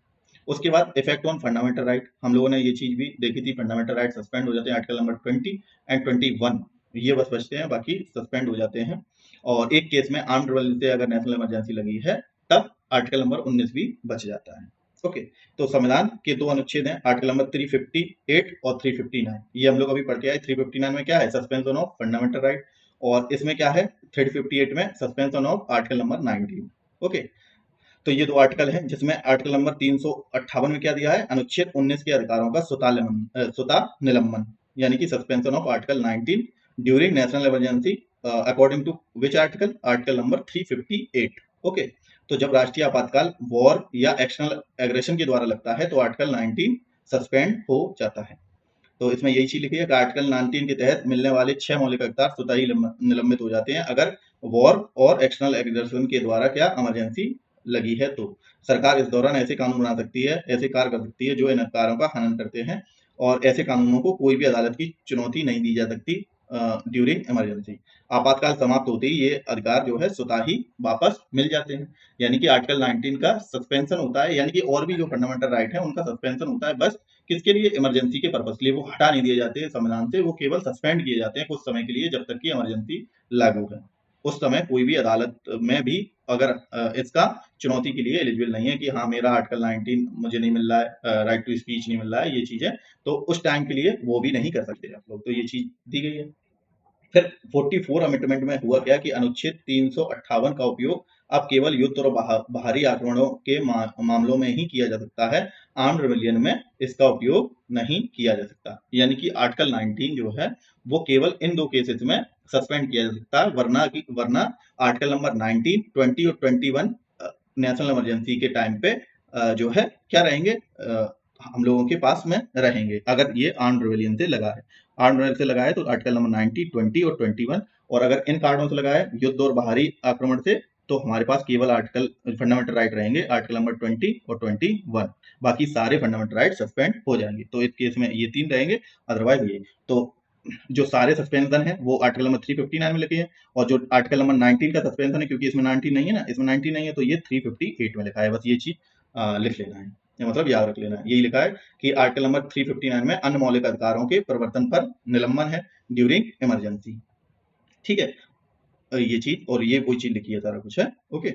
Speaker 1: उसके बाद इफेक्ट ऑन फंडामेंटल राइट, हम लोगों ने ये चीज भी देखी थी, फंडामेंटल राइट सस्पेंड हो जाते हैं, आर्टिकल नंबर 20 एंड 21 ये बस बचते हैं, बाकी सस्पेंड हो जाते हैं। और एक केस में आर्म्ड रिबेलियन से अगर नेशनल इमरजेंसी लगी है तब आर्टिकल नंबर 19 भी बच जाता है। ओके, तो संविधान के 2 अनुच्छेद हैं, आर्टिकल नंबर 358 और 359, ये हम लोग अभी पढ़ के आए। 359 में क्या है, सस्पेंशन ऑफ फंडामेंटल राइट, और इसमें क्या है 358 में suspension of article number 19। Okay, तो ये 2 आर्टिकल हैं, जिसमें आर्टिकल नंबर 358 में क्या दिया है, अनुच्छेद 19 के अधिकारों का स्वतः निलंबन, यानी कि suspension of article 19 during national emergency according to which article, article number 358। Okay, तो जब राष्ट्रीय आपातकाल वॉर या एक्सटर्नल एग्रेशन के द्वारा लगता है तो आर्टिकल 19 सस्पेंड हो जाता है। तो इसमें यही चीज लिखी है कि आर्टिकल 19 के तहत मिलने वाले 6 मौलिक अधिकार स्वतः ही निलंबित हो जाते हैं अगर वॉर और एक्सटर्नल एग्रेशन के द्वारा क्या इमरजेंसी लगी है। तो सरकार इस दौरान ऐसे कानून बना सकती है, ऐसे कार्य कर सकती है जो इन अधिकारों का हनन करते हैं, और ऐसे कानूनों को कोई भी अदालत की चुनौती नहीं दी जा सकती ड्यूरिंग इमरजेंसी। आपातकाल समाप्त होते ही ये अधिकार जो है स्वतः ही वापस मिल जाते हैं, यानी कि आर्टिकल 19 का सस्पेंशन होता है, यानी कि और भी जो फंडामेंटल राइट है उनका सस्पेंशन होता है, बस किसके लिए, इमरजेंसी के पर्पस के लिए। वो हटा नहीं दिए जाते हैं संविधान से, वो केवल सस्पेंड किए जाते हैं कुछ समय के लिए, जब तक कि इमरजेंसी लागू है। उस समय कोई भी अदालत में भी अगर इसका चुनौती के लिए एलिजिबल नहीं है कि हाँ मेरा आर्टिकल 19 मुझे नहीं मिल रहा है, राइट टू स्पीच नहीं मिल रहा है, ये चीजें, तो उस टाइम के लिए वो भी नहीं कर सकते आप लोग। तो ये चीज दी गई है। फिर 44 अमेंडमेंट में हुआ क्या कि अनुच्छेद 358 का उपयोग अब केवल युद्ध और बाहरी आक्रमणों के मामलों में ही किया जा सकता है, आर्म्ड रिबेलियन में इसका उपयोग नहीं किया जा सकता। यानी कि आर्टिकल 19 जो है वो केवल इन 2 केसेस में सस्पेंड किया जा सकता है, वरना आर्टिकल नंबर 19, 20 और 21 नेशनल इमरजेंसी के टाइम पे जो है क्या रहेंगे, हम लोगों के पास में रहेंगे अगर ये आर्म्ड रिबेलियन से लगा है। आर्म्ड रिबेलियन से लगा है तो आर्टिकल नंबर 90, 20 और 21, और अगर इन कारणों से लगा है युद्ध और बाहरी आक्रमण से, तो हमारे पास केवल आर्टिकल फंडामेंटल राइट रहेंगे आर्टिकल नंबर 20 और 21, बाकी सारे फंडामेंटल राइट सस्पेंड हो जाएंगे। तो इस केस में ये 3 रहेंगे, अदरवाइज ये। तो जो सारे सस्पेंशन है वो आर्टिकल नंबर 359 में लिखे हैं, और जो आर्टिकल नंबर 19 का सस्पेंशन है, क्योंकि इसमें 19 नहीं है ना, इसमें 19 नहीं है, तो ये 358 में लिखा है। बस ये चीज लिख लेना है, या मतलब याद रख लेना है। यही लिखा है कि आर्टिकल नंबर 359 में अन्य मौलिक अधिकारों के प्रवर्तन पर निलंबन है ड्यूरिंग इमरजेंसी। ठीक है, ये चीज, और ये कोई चीज लिखी है, सारा कुछ है। ओके,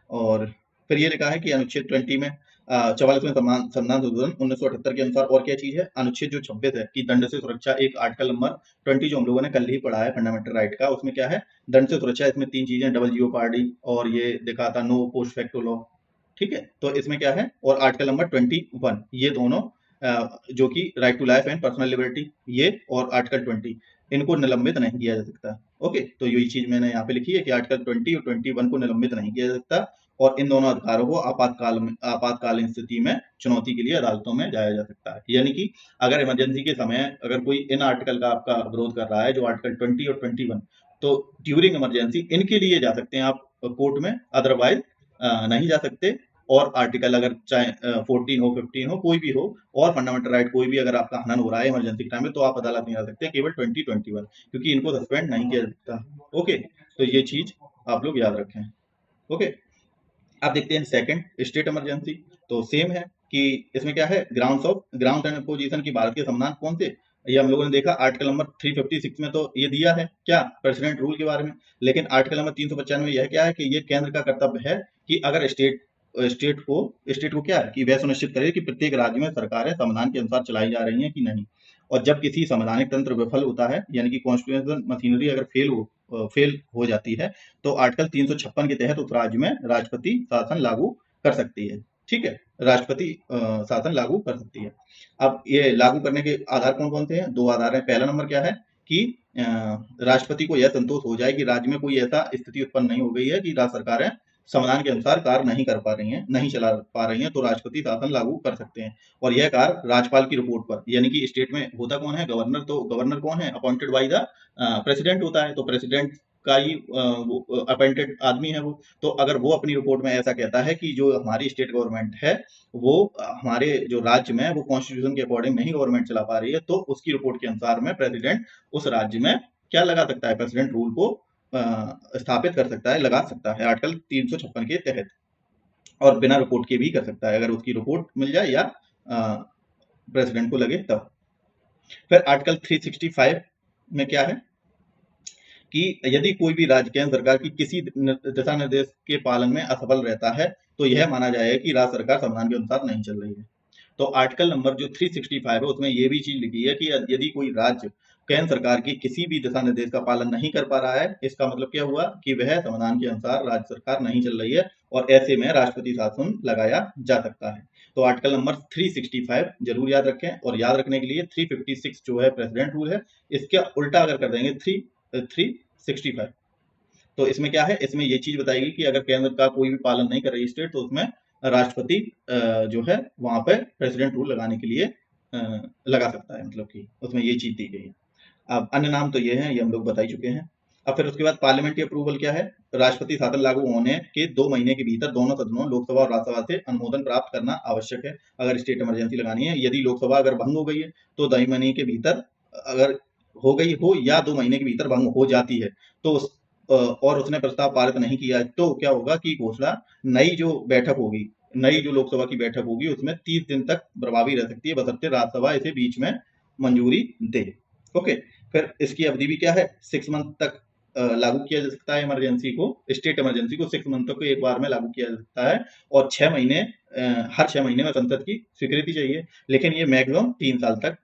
Speaker 1: और फिर ये लिखा है कि अनुच्छेद 20 में 44वें संविधान संशोधन 1978 के अनुसार और क्या चीज है, अनुच्छेद जो 26 है कि दंड से सुरक्षा, एक आर्टिकल नंबर 20 जो हम लोगों ने कल ही पढ़ा है फंडामेंटल राइट का, उसमें क्या है, दंड से सुरक्षा। इसमें 3 चीजें, डबल जीओपार्डी, और ये देखा था नो पोस्ट फैक्टो लॉ। ठीक है, तो इसमें क्या है, और आर्टिकल नंबर 21, ये दोनों जो कि right to life and personal liberty, ये और आर्टिकल 20, इनको निलंबित नहीं किया जा सकता। ओके, तो यही चीज मैंने यहाँ पे लिखी है कि आर्टिकल 20 और 21 को निलंबित नहीं किया जा सकता, और इन दोनों अधिकारों को आपातकालीन स्थिति में चुनौती के लिए अदालतों में जाया जा सकता है। यानी कि अगर इमरजेंसी के समय अगर कोई इन आर्टिकल का आपका विरोध कर रहा है, जो आर्टिकल 20 और 21, तो ड्यूरिंग इमरजेंसी इनके लिए जा सकते हैं आप कोर्ट में, अदरवाइज नहीं जा सकते। और आर्टिकल अगर चाहे 14 हो, 15 हो, कोई भी हो, और फंडामेंटल राइट कोई भी अगर आपका हनन हो रहा है इमरजेंसी के टाइम में, तो आप अदालत नहीं जा सकते, केवल 20, 21, क्योंकि इनको सस्पेंड नहीं किया जा सकता। ओके, तो ये चीज आप लोग याद रखें। ओके, अब देखते हैं सेकंड, स्टेट इमरजेंसी। तो सेम है कि इसमें क्या है, ग्राउंड एंड पोजीशन की भारत के संविधान कौन से, ये हम लोगों ने देखा आर्टिकल नंबर 356 में, तो ये दिया है क्या, प्रेसिडेंट रूल के बारे में। लेकिन आर्टिकल नंबर 395 में यह क्या है कि ये केंद्र का कर्तव्य है कि अगर स्टेट को क्या है कि वह सुनिश्चित करे कि प्रत्येक राज्य में सरकारें संविधान के अनुसार चलाई जा रही हैं कि नहीं। और जब किसी संवैधानिक तंत्र विफल होता है, यानी कि कॉन्स्टिट्यूशनल मशीनरी अगर फेल हो जाती है, तो आर्टिकल 356 के तहत उस राज्य में राष्ट्रपति शासन लागू कर सकती है। ठीक है, राष्ट्रपति शासन लागू कर सकती है। अब ये लागू करने के आधार कौन कौन से हैं, 2 आधार हैं। पहला नंबर क्या है कि राष्ट्रपति को यह संतोष हो जाए कि राज्य में कोई ऐसा स्थिति उत्पन्न नहीं हो गई है कि राज्य सरकारें संविधान के अनुसार कार्य नहीं कर पा रही हैं, नहीं चला पा रही हैं, तो राष्ट्रपति शासन लागू कर सकते हैं। और यह कार्य राज्यपाल की रिपोर्ट पर, यानी कि स्टेट में होता कौन है, गवर्नर। तो गवर्नर कौन है, अपॉइंटेड बाई द प्रेसिडेंट होता है, तो प्रेसिडेंट का ही अपॉइंटेड आदमी है वो। तो अगर वो अपनी रिपोर्ट में ऐसा कहता है कि जो हमारी स्टेट गवर्नमेंट है, वो हमारे जो राज्य में वो कॉन्स्टिट्यूशन के अकॉर्डिंग नहीं गवर्नमेंट चला पा रही है, तो उसकी रिपोर्ट के अनुसार में प्रेसिडेंट उस राज्य में क्या लगा सकता है, प्रेसिडेंट रूल को स्थापित कर सकता है, लगा सकता है आर्टिकल 356 के तहत। और बिना रिपोर्ट के भी कर सकता है, अगर उसकी रिपोर्ट मिल जाए या प्रेसिडेंट को लगे तब। फिर आर्टिकल 365 में क्या है कि यदि कोई भी राज्य केंद्र सरकार की किसी दिशा निर्देश के पालन में असफल रहता है, तो यह माना जाएगा कि राज्य सरकार संविधान के अनुसार नहीं चल रही है। तो आर्टिकल नंबर जो 365 है, उसमें ये भी चीज लिखी है कि यदि कोई राज्य केंद्र सरकार की किसी भी दिशा निर्देश का पालन नहीं कर पा रहा है, इसका मतलब क्या हुआ कि वह संविधान के अनुसार राज्य सरकार नहीं चल रही है, और ऐसे में राष्ट्रपति शासन लगाया जा सकता है। तो आर्टिकल नंबर 365 जरूर याद रखें, और याद रखने के लिए 356 जो है प्रेसिडेंट रूल है, इसके उल्टा अगर कर देंगे 365, तो इसमें क्या है, इसमें ये चीज बताएगी कि अगर केंद्र का कोई भी पालन नहीं कर रही स्टेट, तो उसमें राष्ट्रपति जो है वहां पे प्रेसिडेंट रूल लगाने के लिए लगा सकता है, मतलब कि उसमें ये चीज दी गई है। अब अन्य नाम तो ये हैं, ये हम लोग बता ही चुके हैं। अब फिर उसके बाद पार्लियामेंट्री अप्रूवल क्या है, राष्ट्रपति शासन लागू होने के 2 महीने के भीतर दोनों सदनों लोकसभा और राज्यसभा से अनुमोदन प्राप्त करना आवश्यक है, अगर स्टेट इमरजेंसी लगानी है। यदि लोकसभा अगर भंग हो गई है, तो 2 महीने के भीतर अगर हो गई हो, या 2 महीने के भीतर भंग हो जाती है, तो और उसने प्रस्ताव पारित नहीं किया, तो क्या होगा कि घोषणा, नई जो बैठक होगी, नई जो लोकसभा की बैठक होगी, उसमें 30 दिन तक प्रभावी रह सकती है, बशर्ते राज्यसभा इसे बीच में मंजूरी दे। ओके, फिर इसकी अवधि भी क्या है, 6 मंथ तक लागू किया जा सकता है इमरजेंसी को, स्टेट इमरजेंसी को 6 मंथ तक एक बार में लागू किया जा सकता है, और 6 महीने हर 6 महीने में संसद की स्वीकृति चाहिए। लेकिन ये मैक्सिमम 3 साल तक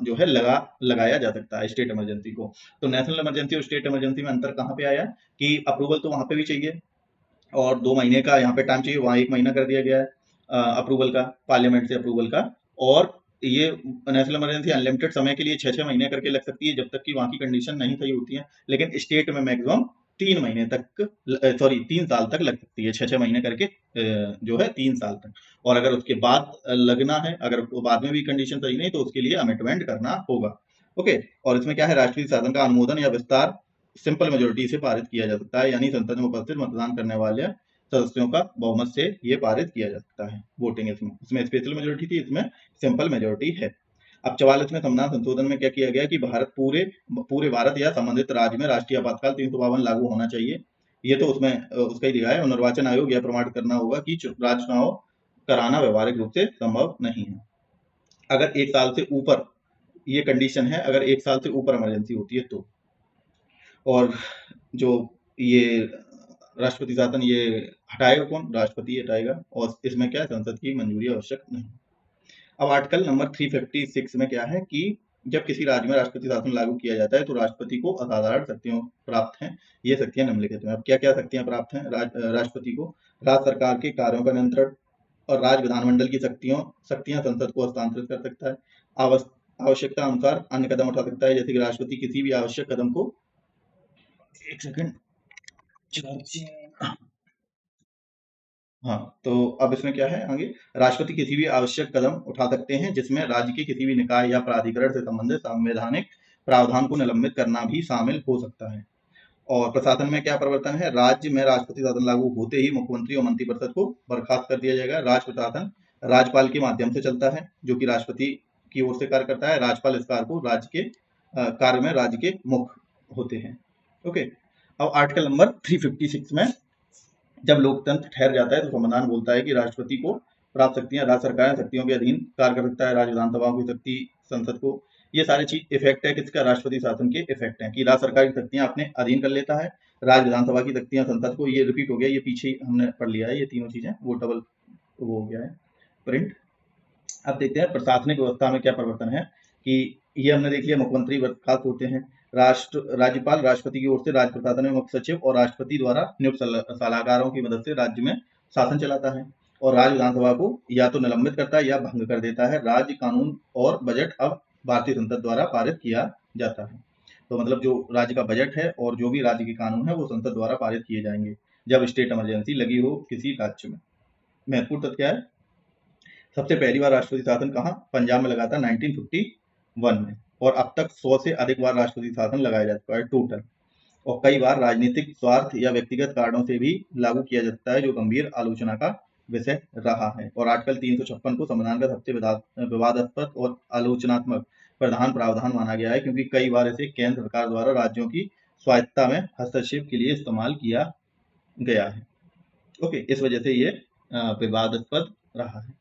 Speaker 1: जो है लगाया जा सकता है स्टेट इमरजेंसी को। तो नेशनल इमरजेंसी और स्टेट इमरजेंसी में अंतर कहाँ पे आया कि अप्रूवल तो वहां पे भी चाहिए, और 2 महीने का यहाँ पे टाइम चाहिए, वहां 1 महीना कर दिया गया है अप्रूवल का, पार्लियामेंट से अप्रूवल का। और ये नेशनल इमरजेंसी अनलिमिटेड समय के लिए 6-6 महीने करके लग सकती है, जब तक कि वहाँ की कंडीशन नहीं सही होती है। लेकिन स्टेट में मैक्सिमम 3 महीने तक, सॉरी 3 साल तक लग सकती है, 6-6 महीने करके जो है 3 साल तक। और अगर उसके बाद लगना है, अगर वो बाद में भी कंडीशन सही नहीं, तो उसके लिए अमेंडमेंट करना होगा। ओके। और इसमें क्या है, राष्ट्रीय शासन का अनुमोदन या विस्तार सिंपल मेजोरिटी से पारित किया जा सकता है, यानी संसद में उपस्थित मतदान करने वाले सदस्यों का बहुमत से ये पारित किया जा सकता है। वोटिंग इसमें स्पेशल मेजोरिटी थी, इसमें सिंपल मेजोरिटी है। अब 44वें संविधान संशोधन में क्या किया गया कि भारत पूरे पूरे भारत या संबंधित राज्य में राष्ट्रीय आपातकाल 352 लागू होना चाहिए। ये तो उसमें उसका ही दिया है, और निर्वाचन आयोग यह प्रमाणित करना होगा कि राज्य चुनाव कराना व्यवहारिक रूप से संभव नहीं है। अगर 1 साल से ऊपर, ये कंडीशन है, अगर 1 साल से ऊपर इमरजेंसी होती है तो। और जो ये राष्ट्रपति शासन, ये हटाएगा कौन? राष्ट्रपति हटाएगा, और इसमें क्या है, संसद की मंजूरी आवश्यक नहीं। अब आर्टिकल नंबर 356 में क्या है कि जब किसी राज्य में राष्ट्रपति शासन लागू किया जाता है तो राष्ट्रपति को असाधारण शक्तियों प्राप्त हैं। ये शक्तियां निम्नलिखित हैं। अब क्या क्या शक्तियां प्राप्त हैं राष्ट्रपति को? राज्य सरकार के कार्यों का नियंत्रण, और राज्य विधानमंडल की शक्तियां संसद को हस्तांतरित कर सकता है। आवश्यकता अनुसार अन्य कदम उठा सकता है, जैसे कि राष्ट्रपति किसी भी आवश्यक कदम को, एक सेकंड, हाँ, तो अब इसमें क्या है आगे, राष्ट्रपति किसी भी आवश्यक कदम उठा सकते हैं जिसमें राज्य के किसी भी निकाय या प्राधिकरण से संबंधित संवैधानिक प्रावधान को निलंबित करना भी शामिल हो सकता है। और प्रशासन में क्या परिवर्तन है? राज्य में राष्ट्रपति शासन लागू होते ही मुख्यमंत्री और मंत्रिपरिषद को बर्खास्त कर दिया जाएगा। राज्य प्रशासन राज्यपाल के माध्यम से चलता है, जो कि राष्ट्रपति की ओर से कार्य करता है। राज्यपाल इस कार्य को राज्य के कार्य में राज्य के मुख्य होते हैं। ओके। अब आर्टिकल नंबर 356 में जब लोकतंत्र ठहर जाता है तो संविधान बोलता है कि राष्ट्रपति को प्राप्त शक्तियां राज्य सरकार शक्तियों के अधीन कार्य कर सकता है। राज्य विधानसभाओं की शक्ति संसद को, ये सारी चीज इफेक्ट है किसका? राष्ट्रपति शासन के इफेक्ट है कि राज्य सरकार की शक्तियां अपने अधीन कर लेता है, राज्य विधानसभा की शक्तियां संसद को। ये रिपीट हो गया, ये पीछे हमने पढ़ लिया है, ये तीनों चीजें वो डबल वो हो गया है प्रिंट। अब देखते हैं प्रशासनिक व्यवस्था में क्या परिवर्तन है कि ये हमने देख लिया, मुख्यमंत्री बर्खास्त होते हैं। राज्यपाल राष्ट्रपति की ओर से राज्य प्रशासन में मुख्य सचिव और राष्ट्रपति द्वारा नियुक्त सलाहकारों की मदद से राज्य में शासन चलाता है, और राज्य विधानसभा को या तो निलंबित करता है या भंग कर देता है। राज्य कानून और बजट अब भारतीय संसद द्वारा पारित किया जाता है। तो मतलब जो राज्य का बजट है और जो भी राज्य के कानून है वो संसद द्वारा पारित किए जाएंगे जब स्टेट इमरजेंसी लगी हो किसी राज्य में। महत्वपूर्ण तथ्य क्या है? सबसे पहली बार राष्ट्रपति शासन कहाँ? पंजाब में लगा था 1951 में, और अब तक 100 से अधिक बार राष्ट्रपति शासन लगाया जा चुका है टोटल। और कई बार राजनीतिक स्वार्थ या व्यक्तिगत कारणों से भी लागू किया जा सकता है, जो गंभीर आलोचना का विषय रहा है। और आर्टिकल 356 को संविधान का सबसे विवादास्पद और आलोचनात्मक प्रधान प्रावधान माना गया है, क्योंकि कई बार इसे केंद्र सरकार द्वारा राज्यों की स्वायत्तता में हस्तक्षेप के लिए इस्तेमाल किया गया है। ओके, इस वजह से ये विवादास्पद रहा है।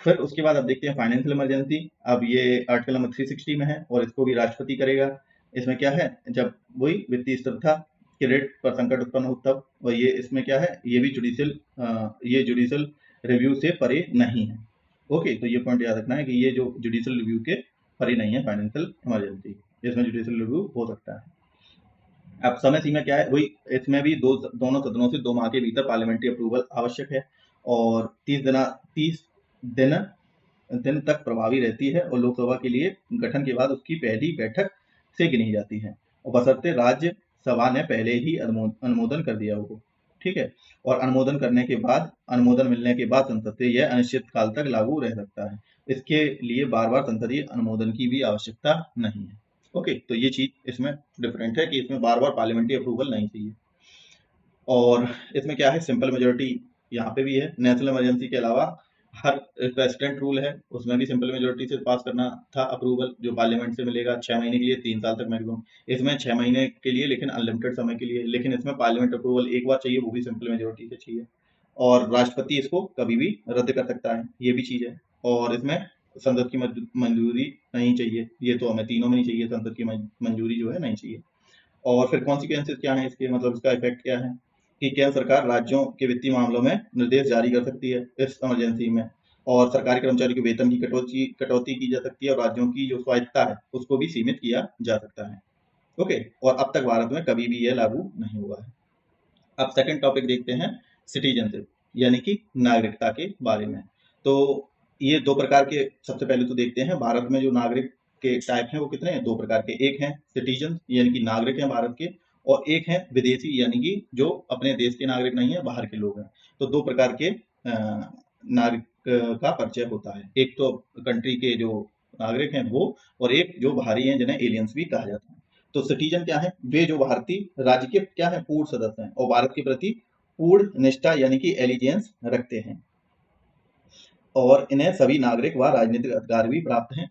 Speaker 1: फिर उसके बाद अब देखते हैं फाइनेंशियल इमरजेंसी। अब ये आर्टिकल नंबर 360 में है और इसको भी राष्ट्रपति करेगा। इसमें क्या है, जब वही वित्तीय स्थिरता के रेट पर संकट उत्पन्न हो तब, और ये इसमें क्या है, ये भी जुडिशियल रिव्यू से परे नहीं है। ओके, तो ये पॉइंट याद रखना है कि ये जो जुडिशियल रिव्यू के परे नहीं है फाइनेंशियल इमरजेंसी, इसमें जुडिशियल रिव्यू हो सकता है। अब समय सीमा क्या है, वही इसमें भी दोनों सदनों से 2 माह के भीतर पार्लियामेंट्री अप्रूवल आवश्यक है, और 30 दिन तक प्रभावी रहती है, और लोकसभा के लिए गठन के बाद उसकी पहली बैठक से गिनी जाती है, और बशर्ते राज्य सभा ने पहले ही अनुमोदन कर दिया हो। ठीक है। और अनुमोदन मिलने के बाद संसद से यह अनिश्चित काल तक लागू रह सकता है। इसके लिए बार बार संसदीय अनुमोदन की भी आवश्यकता नहीं है। ओके, तो ये चीज इसमें डिफरेंट है कि इसमें बार बार पार्लियामेंट्री अप्रूवल नहीं चाहिए। और इसमें क्या है, सिंपल मेजोरिटी यहाँ पे भी है। नेशनल इमरजेंसी के अलावा हर प्रेसिडेंट रूल है, उसमें भी सिंपल मेजोरिटी से पास करना था अप्रूवल, जो पार्लियामेंट से मिलेगा 6 महीने के लिए, 3 साल तक मैक्सिमम। इसमें 6 महीने के लिए, लेकिन अनलिमिटेड समय के लिए, लेकिन इसमें पार्लियामेंट अप्रूवल एक बार चाहिए, वो भी सिंपल मेजोरिटी से चाहिए। और राष्ट्रपति इसको कभी भी रद्द कर सकता है, ये भी चीज है। और इसमें संसद की मंजूरी नहीं चाहिए, ये तो हमें तीनों में नहीं चाहिए, संसद की मंजूरी जो है नहीं चाहिए। और फिर कॉन्सिक्वेंसेस क्या है इसके, मतलब इसका इफेक्ट क्या है कि केंद्र सरकार राज्यों के वित्तीय मामलों में निर्देश जारी कर सकती है इस इमरजेंसी में, और सरकारी कर्मचारी के वेतन की कटौती की जा सकती है, और राज्यों की जो स्वायत्तता है उसको भी सीमित किया जा सकता है। ओके, और अब तक भारत में कभी भी यह लागू नहीं हुआ है। अब सेकंड टॉपिक देखते हैं, सिटीजनशिप यानी कि नागरिकता के बारे में। तो ये दो प्रकार के सबसे पहले तो देखते हैं भारत में जो नागरिक के टाइप हैं वो कितने हैं, दो प्रकार के। एक हैं सिटीजन यानी कि नागरिक हैं भारत के, और एक हैं विदेशी यानी कि जो अपने देश के नागरिक नहीं है, बाहर के लोग हैं। तो दो प्रकार के नागरिक का परिचय होता है, एक तो कंट्री के जो नागरिक हैं वो, और एक जो बाहरी हैं जिन्हें एलियंस भी कहा जाता है। तो सिटीजन क्या है, वे जो भारतीय राज्य के क्या है, पूर्ण सदस्य हैं और भारत के प्रति पूर्ण निष्ठा यानी कि एलिजेंस रखते हैं, और इन्हें सभी नागरिक व राजनीतिक अधिकार भी प्राप्त हैं।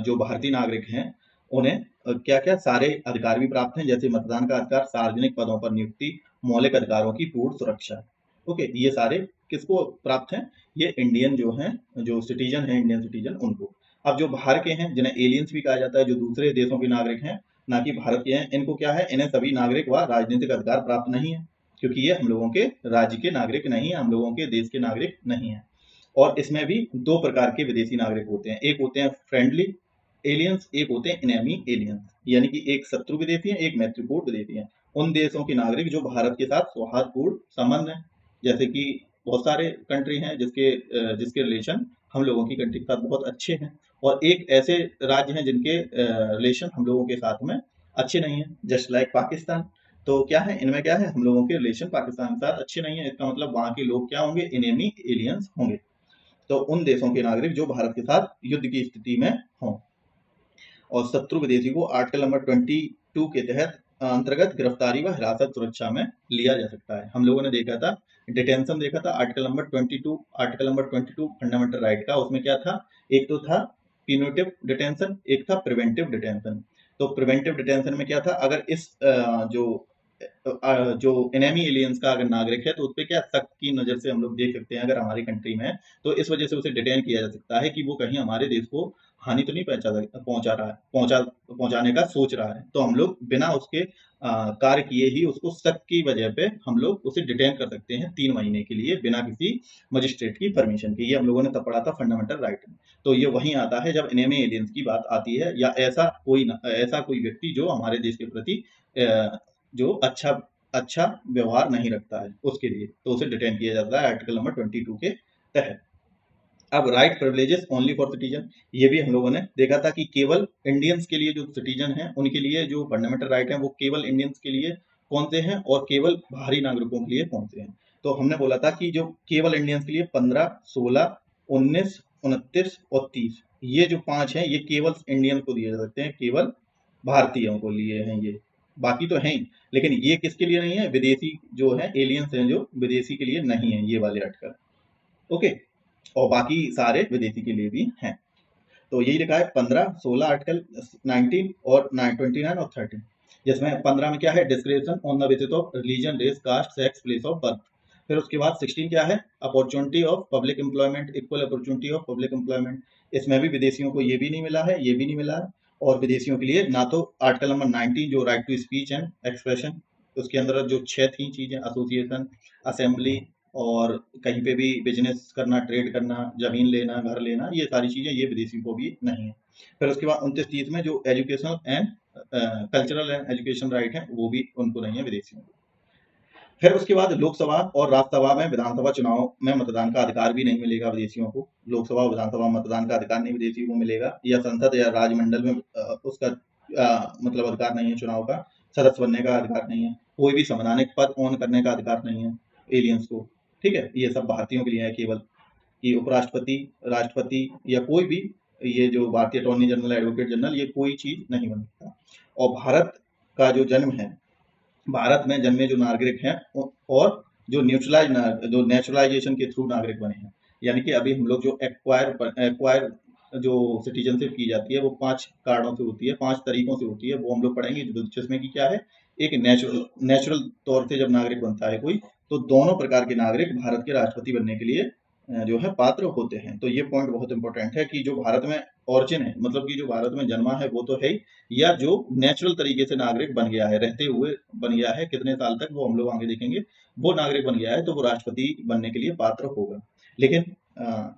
Speaker 1: जो भारतीय नागरिक हैं उन्हें क्या क्या सारे अधिकार भी प्राप्त हैं, जैसे मतदान का अधिकार, सार्वजनिक पदों पर नियुक्ति, मौलिक अधिकारों की पूर्ण सुरक्षा। ओके, ये सारे किसको प्राप्त हैं, ये इंडियन जो हैं, जो सिटीजन हैं, इंडियन सिटीजन उनको। अब जो बाहर के हैं जिन्हें एलियंस भी कहा जाता है, जो दूसरे देशों के नागरिक हैं ना कि भारत के हैं, इनको क्या है, इन्हें सभी नागरिक व राजनीतिक अधिकार प्राप्त नहीं है, क्योंकि ये हम लोगों के राज्य के नागरिक नहीं है, हम लोगों के देश के नागरिक नहीं है। और इसमें भी दो प्रकार के विदेशी नागरिक होते हैं, एक होते हैं फ्रेंडली एलियंस, एक होते हैं इनेमी एलियंस, यानी कि एक शत्रु विदेशी है, एक मैत्रीपूर्ण विदेशी है। उन देशों के नागरिक जो भारत के साथ सौहार्दपूर्ण संबंध है, जैसे कि बहुत सारे कंट्री हैं जिसके रिलेशन हम लोगों की कंट्री के साथ बहुत अच्छे हैं, और एक ऐसे राज्य हैं जिनके रिलेशन हम लोगों के साथ में अच्छे नहीं है, जस्ट लाइक पाकिस्तान। तो क्या है, इनमें क्या है, हम लोगों के रिलेशन पाकिस्तान के साथ अच्छे नहीं है, इसका मतलब वहां के लोग क्या होंगे, इनेमी एलियंस होंगे। तो उन देशों के नागरिक जो भारत के साथ युद्ध की स्थिति में हों, और शत्रु विदेशी को आर्टिकल नंबर 22 के तहत अंतर्गत गिरफ्तारी व हिरासत सुरक्षा में लिया जा सकता है। हम लोगों ने देखा था, डिटेंशन देखा था, आर्टिकल नंबर 22 फंडामेंटल राइट का, उसमें क्या था, एक तो था पिन्यूटिव डिटेंशन, एक था प्रिवेंटिव डिटेंशन। तो प्रिवेंटिव डिटेंशन में क्या था, अगर इस जो एनेमी एलियंस का अगर नागरिक है तो उस पर क्या शक की नजर से हम लोग देख सकते हैं, अगर हमारी कंट्री में है तो इस वजह से उसे डिटेन किया जा सकता है कि वो कहीं हमारे देश को हानि तो नहीं पहुंचाने का सोच रहा है। तो हम लोग बिना उसके कार्य किए ही उसको शक की वजह पे हम लोग उसे डिटेन कर सकते हैं 3 महीने के लिए, बिना किसी मजिस्ट्रेट की परमिशन के। ये हम लोगों ने तब पढ़ा था फंडामेंटल राइट में। तो ये वहीं आता है जब एनिमी एलियंस की बात आती है, या ऐसा कोई व्यक्ति जो हमारे देश के प्रति जो अच्छा अच्छा व्यवहार नहीं रखता है, उसके लिए तो उसे डिटेन किया जाता है आर्टिकल नंबर 22 के तहत। अब right privileges only for citizen, ये भी हम लोगों ने देखा था कि केवल इंडियंस के लिए, जो सिटीजन हैं उनके लिए जो फंडामेंटल राइट हैं वो केवल इंडियंस के लिए कौन से हैं, और केवल बाहरी नागरिकों के लिए कौन से हैं। तो हमने बोला था कि जो केवल इंडियंस के लिए 15, 16, 19, 29 और 30, ये जो 5 हैं ये केवल इंडियन को दिए जा सकते हैं, केवल भारतीयों को लिए हैं ये, बाकी तो हैं ही। लेकिन ये किसके लिए नहीं है, विदेशी जो है एलियंस हैं जो विदेशी के लिए नहीं है ये वाले आर्टिकल। ओके, और बाकी सारे विदेशी के लिए भी हैं। तो यही लिखा है 15, 16 आर्टिकल, 19 और 29 और 30, जिसमें 15 में क्या है, description on the basis of religion, race, caste, sex, place of birth. फिर उसके बाद 16 क्या है, opportunity of public employment, equal opportunity of public employment. इसमें भी विदेशियों को ये भी नहीं मिला है, ये भी नहीं मिला है। और विदेशियों के लिए ना तो आर्टिकल नंबर 19 जो right to speech and expression, उसके अंदर जो 6 थी चीजें, एसोसिएशन, असेंबली, और कहीं पे भी बिजनेस करना, ट्रेड करना, जमीन लेना, घर लेना, ये सारी चीजें ये विदेशी को भी नहीं है। फिर उसके बाद 29-30 में जो educational and cultural and education right है वो भी उनको नहीं है, विदेशियों को। फिर उसके बाद लोकसभा और राज्यसभा में विधानसभा चुनाव में मतदान का अधिकार भी नहीं मिलेगा विदेशियों को। लोकसभा और विधानसभा में मतदान का अधिकार नहीं विदेशियों को मिलेगा, या संसद या राजमंडल में उसका मतलब अधिकार नहीं है, चुनाव का सदस्य बनने का अधिकार नहीं है, कोई भी संवैधानिक पद ऑन करने का अधिकार नहीं है एलियंस को। ठीक है, ये सब भारतीयों के लिए है केवल, कि उपराष्ट्रपति, राष्ट्रपति या कोई भी, ये जो भारतीय अटॉर्नी जनरल, एडवोकेट जनरल, ये कोई चीज नहीं बन सकता। और भारत का जो जन्म है, भारत में जन्मे जो नागरिक हैं और जो नेचुरलाइजेशन के थ्रू नागरिक बने हैं, यानी कि अभी हम लोग जो एक्वायर जो सिटीजनशिप की जाती है वो 5 कारणों से होती है, 5 तरीकों से होती है, वो हम लोग पढ़ेंगे, जिसमें कि क्या है, एक नेचुरल तौर से जब नागरिक बनता है कोई, तो दोनों प्रकार के नागरिक भारत के राष्ट्रपति बनने के लिए जो है पात्र होते हैं। तो ये पॉइंट बहुत इंपॉर्टेंट है कि जो भारत में ऑरिजिन है, मतलब कि जो भारत में जन्मा है वो तो है ही, या जो नेचुरल तरीके से नागरिक बन गया है, रहते हुए बन गया है, कितने साल तक वो हम लोग आगे देखेंगे, वो नागरिक बन गया है तो वो राष्ट्रपति बनने के लिए पात्र होगा। लेकिन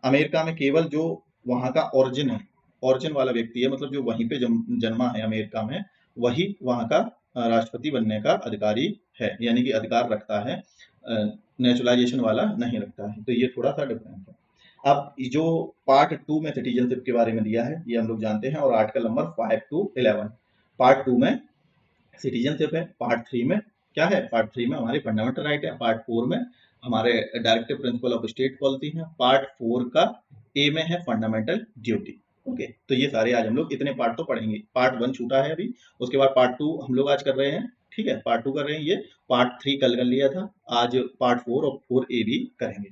Speaker 1: अमेरिका में केवल जो वहाँ का ऑरिजिन है, ऑरिजिन वाला व्यक्ति है, मतलब जो वहीं पे जन्मा है अमेरिका में, वही वहाँ का राष्ट्रपति बनने का अधिकारी है, यानी कि अधिकार रखता है, नेचुरलाइजेशन वाला नहीं रखता है। तो ये थोड़ा सा डिफरेंस है। अब जो पार्ट 2 में सिटीजनशिप के बारे में दिया है ये हम लोग जानते हैं, और आर्टिकल नंबर 5 to 11। पार्ट 2 में सिटीजनशिप है, पार्ट 3 में क्या है, पार्ट 3 में हमारे फंडामेंटल राइट है, पार्ट 4 में हमारे directive principle of state policy है, पार्ट 4 का ए में है फंडामेंटल ड्यूटी। ओके, तो ये सारे आज हम लोग इतने पार्ट तो पढ़ेंगे। पार्ट 1 छूटा है अभी, उसके बाद पार्ट 2 हम लोग आज कर रहे हैं। ठीक है, पार्ट 2 कर रहे हैं, ये पार्ट 3 कल कर लिया था, आज पार्ट 4 और 4A भी करेंगे।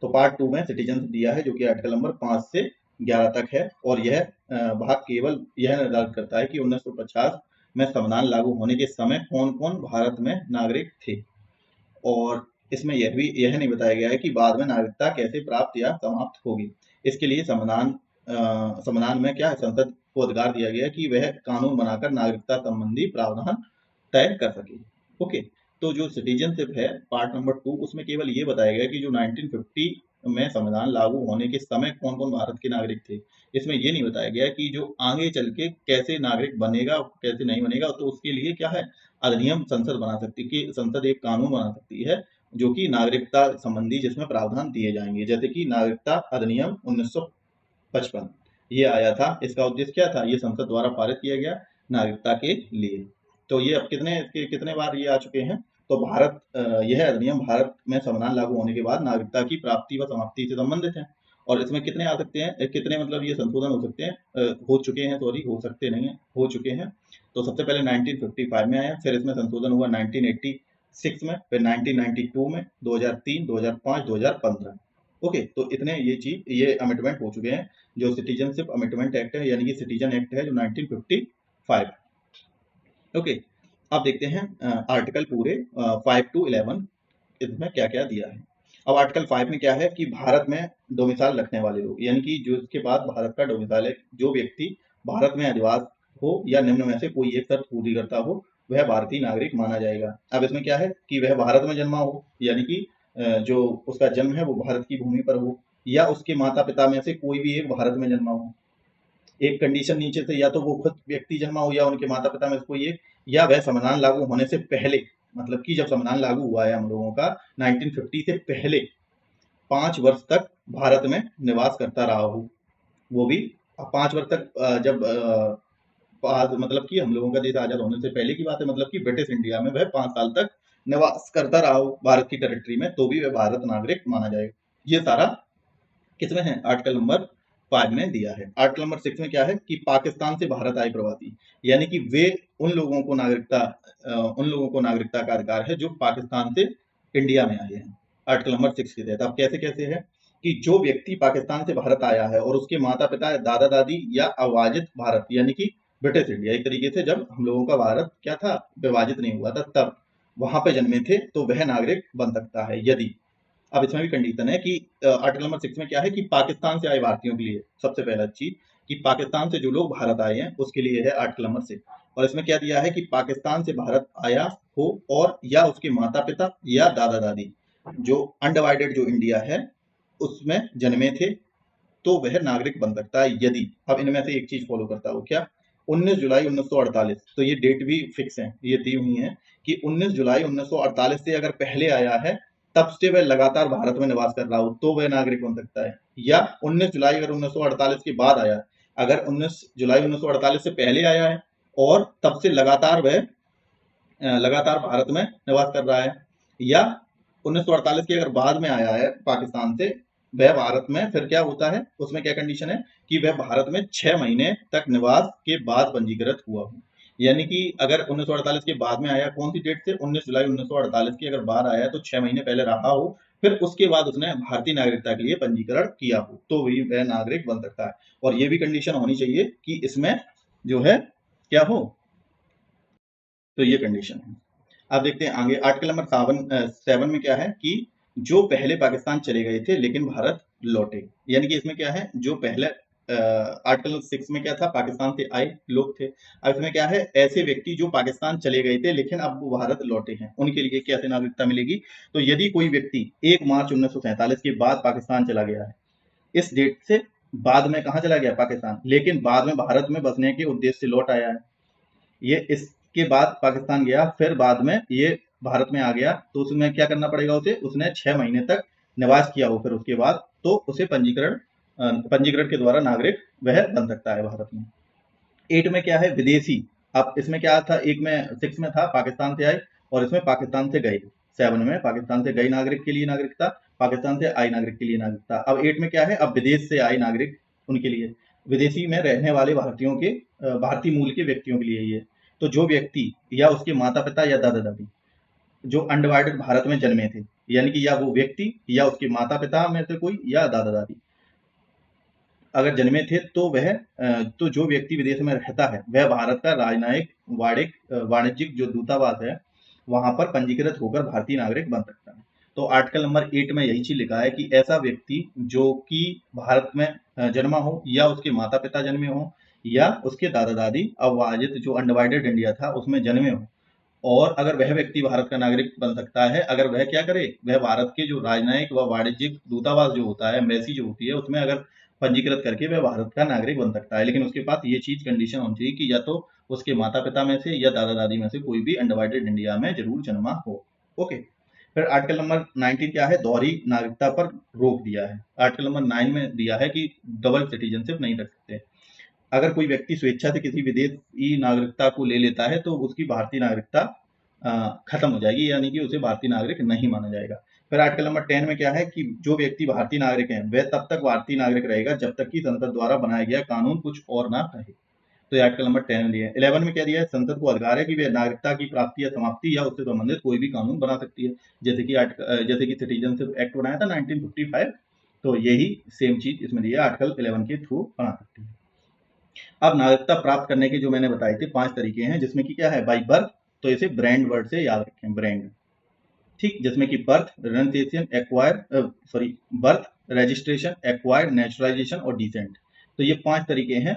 Speaker 1: तो पार्ट 2 में सिटीजन दिया है जो कि आर्टिकल नंबर 5 से 11 तक है, और यह भाग केवल यह निर्धारित करता है कि 1950 में संविधान लागू होने के समय कौन कौन भारत में नागरिक थे, और इसमें यह नहीं बताया गया है कि बाद में नागरिकता कैसे प्राप्त या समाप्त होगी। इसके लिए संविधान में क्या है, संसद को अधिकार दिया गया है कि वह कानून बनाकर नागरिकता संबंधी प्रावधान तय कर सके। ओके, तो जो सिटीजनशिप है पार्ट नंबर 2, उसमें केवल ये बताया गया कि जो 1950 में संविधान लागू होने के समय कौन कौन भारत के नागरिक थे। इसमें ये नहीं बताया गया कि जो आगे चल के कैसे नागरिक बनेगा कैसे नहीं बनेगा, तो उसके लिए क्या है, अधिनियम संसद बना सकती है, कि संसद एक कानून बना सकती है जो कि नागरिकता संबंधी जिसमें प्रावधान दिए जाएंगे, जैसे कि नागरिकता अधिनियम 1955 ये आया था। इसका उद्देश्य क्या था, ये संसद द्वारा पारित किया गया नागरिकता के लिए। तो ये अब कितने बार ये आ चुके हैं। तो यह अधिनियम भारत में संविधान लागू होने के बाद नागरिकता की प्राप्ति व समाप्ति से संबंधित है। और इसमें कितने आ सकते हैं, कितने मतलब ये संशोधन हो सकते हैं, हो चुके हैं, सॉरी, हो सकते नहीं है, हो चुके हैं। तो सबसे पहले 1955 में आया, फिर इसमें संशोधन हुआ 1986 में, फिर 1992 में, 2003, 2005, 2015। ओके, तो इतने ये अमेंडमेंट हो चुके हैं जो सिटीजनशिप अमेंडमेंट एक्ट है, यानी कि सिटीजन एक्ट है जो 1955। ओके, अब देखते हैं आर्टिकल पूरे 5 to 11 इसमें क्या क्या दिया है। अब आर्टिकल 5 में क्या है कि भारत में डोमिसाइल रखने वाले लोग, यानी कि जो इसके बाद भारत का डोमिसाइल है, जो व्यक्ति भारत में अधिवास हो या निम्न में से कोई एक शर्त पूरी करता हो, वह भारतीय नागरिक माना जाएगा। अब इसमें क्या है कि वह भारत में जन्मा हो, यानी कि जो उसका जन्म है वो भारत की भूमि पर हो, या उसके माता पिता में से कोई भी एक भारत में जन्मा हो। एक कंडीशन नीचे से, या तो वो खुद व्यक्ति जन्मा हो या उनके माता पिता में से कोई एक, या वह संविधान लागू होने से पहले, मतलब कि जब संविधान लागू हुआ है हम लोगों का 1950 से पहले 5 वर्ष तक भारत में निवास करता रहा हो। वो भी 5 वर्ष तक जब मतलब कि हम लोगों का देश आजाद होने से पहले की बात है, मतलब कि ब्रिटिश इंडिया में वह 5 साल तक निवास करता रहा हो भारत की टेरिटरी में, तो भी वह भारत नागरिक माना जाएगा। ये सारा किसमें है, आर्टिकल नंबर 5 में दिया है। आर्टिकल नंबर 6 में क्या है कि पाकिस्तान से भारत आए प्रवासी, यानी कि वे उन लोगों को नागरिकता का अधिकार है जो पाकिस्तान से इंडिया में आए हैं, आर्टिकल नंबर 6 के तहत। अब कैसे कैसे है कि जो व्यक्ति पाकिस्तान से भारत आया है और उसके माता पिता दादा दादी या अविभाजित भारत, यानी कि ब्रिटिश इंडिया, एक तरीके से जब हम लोगों का भारत क्या था, विभाजित नहीं हुआ था, तब वहां पे जन्मे थे, तो वह नागरिक बन सकता है। यदि अब इसमें भी कंडीशन है कि आर्टिकल नंबर 6 में क्या है कि पाकिस्तान से आए भारतीयों के लिए सबसे पहला चीज कि पाकिस्तान से जो लोग भारत आए हैं उसके लिए है आर्टिकल नंबर 6। और इसमें क्या दिया है कि पाकिस्तान से भारत आया हो और या उसके माता पिता या दादा दादी जो अनडिवाइडेड जो इंडिया है उसमें जन्मे थे, तो वह नागरिक बन सकता है। यदि अब इनमें से एक चीज फॉलो करता हो, क्या, 19 जुलाई 1948, तो ये डेट भी फिक्स है, ये दी हुई है कि 19 जुलाई 1948 से अगर पहले आया है, तब से वह लगातार भारत में निवास कर रहा हो, तो वह नागरिक बन सकता है। या 19 जुलाई अगर 1948 के बाद आया, अगर 19 जुलाई 1948 से पहले आया है और तब से लगातार भारत में निवास कर रहा है, या 1948 के अगर बाद में आया है पाकिस्तान से, वह भारत में फिर क्या होता है, उसमें क्या कंडीशन है कि वह भारत में 6 महीने तक निवास के बाद पंजीकृत हुआ हो। यानी कि अगर 1948 के बाद में आया, कौन सी डेट से, 19 जुलाई 1948 की अगर बाद आया तो 6 महीने पहले रहा हो, फिर उसके बाद उसने भारतीय नागरिकता के लिए पंजीकरण किया हो, तो वही वह नागरिक बन सकता है। और ये भी कंडीशन होनी चाहिए कि इसमें जो है क्या हो, तो ये कंडीशन है। अब देखते हैं आगे आर्टिकल नंबर 7 में क्या है कि जो पहले पाकिस्तान चले गए थे लेकिन भारत लौटे, यानी कि इसमें क्या है, जो पहले आर्टिकल 6 में क्या था, पाकिस्तान से आए लोग थे। अब इसमें क्या है, ऐसे व्यक्ति जो पाकिस्तान चले गए थे लेकिन अब वो भारत लौटे हैं, उनके लिए कैसे नागरिकता मिलेगी। तो यदि कोई व्यक्ति 1 मार्च 1947 के बाद पाकिस्तान चला गया है, इस डेट से बाद में कहाँ चला गया, पाकिस्तान, लेकिन बाद में भारत में बसने के उद्देश्य से लौट आया है, ये इसके बाद पाकिस्तान गया, फिर बाद में ये भारत में आ गया, तो उसमें क्या करना पड़ेगा उसे, उसने 6 महीने तक निवास किया हो, फिर उसके बाद तो उसे पंजीकरण के द्वारा नागरिक वह बन सकता है भारत में। 8 में क्या है, विदेशी। अब इसमें क्या था, एक में 6 में था पाकिस्तान से आए और इसमें पाकिस्तान से गए। 7 में पाकिस्तान से गए नागरिक के लिए नागरिकता, पाकिस्तान से आए नागरिक के लिए नागरिकता। अब 8 में क्या है, अब विदेश से आए नागरिक उनके लिए, विदेशी में रहने वाले भारतीयों के भारतीय मूल के व्यक्तियों के लिए ये। तो जो व्यक्ति या उसके माता पिता या दादा दादी जो अनडिवाइडेड भारत में जन्मे थे, यानी कि या वो व्यक्ति या उसके माता पिता में से कोई या दादा दादी अगर जन्मे थे, तो वह तो जो व्यक्ति विदेश में रहता है वह भारत का राजनयिक वाणिज्यिक जो दूतावास है वहां पर पंजीकृत होकर भारतीय नागरिक बन सकता है। तो आर्टिकल नंबर 8 में यही चीज लिखा है कि ऐसा व्यक्ति जो कि भारत में जन्मा हो या उसके माता पिता जन्मे हो या उसके दादा दादी अविभाजित जो अनडिवाइडेड इंडिया था उसमें जन्मे हो, और अगर वह व्यक्ति भारत का नागरिक बन सकता है अगर वह क्या करे, वह भारत के जो राजनयिक व वाणिज्यिक दूतावास जो होता है, एम्बेसी जो होती है, उसमें अगर पंजीकृत करके वह भारत का नागरिक बन सकता है। लेकिन उसके पास ये चीज कंडीशन होनी चाहिए कि या तो उसके माता पिता में से या दादा दादी में से कोई भी अनडिवाइडेड इंडिया में जरूर जन्मा हो। ओके, फिर आर्टिकल नंबर 19 क्या है, दोहरी नागरिकता पर रोक दिया है। आर्टिकल नंबर 9 में दिया है कि डबल सिटीजनशिप नहीं रख सकते। अगर कोई व्यक्ति स्वेच्छा से किसी विदेशी नागरिकता को ले लेता है तो उसकी भारतीय नागरिकता खत्म हो जाएगी, यानी कि उसे भारतीय नागरिक नहीं माना जाएगा। फिर आर्टिकल नंबर 10 में क्या है कि जो व्यक्ति भारतीय नागरिक है वह तब तक भारतीय नागरिक रहेगा जब तक कि संसद द्वारा बनाया गया कानून कुछ और ना कहे। तो ये आर्टिकल नंबर 10 में दिया है। 11 में क्या दिया है, संसद को अधिकार है कि वह नागरिकता की प्राप्ति या समाप्ति या उससे संबंधित कोई भी कानून बना सकती है। जैसे कि सिटीजनशिप एक्ट बनाया था 1955, तो यही सेम चीज इसमें दिया है, आर्टिकल 11 के थ्रू बना सकती है। अब नागरिकता प्राप्त करने के जो मैंने बताए थे 5 तरीके हैं, जिसमें कि क्या है, बाई बर्थ, तो इसे ब्रांड वर्ड से याद रखें, ब्रांड, ठीक, जिसमें कि birth, registration, acquire birth, registration, acquire, naturalisation और डिसेंट। तो ये 5 तरीके हैं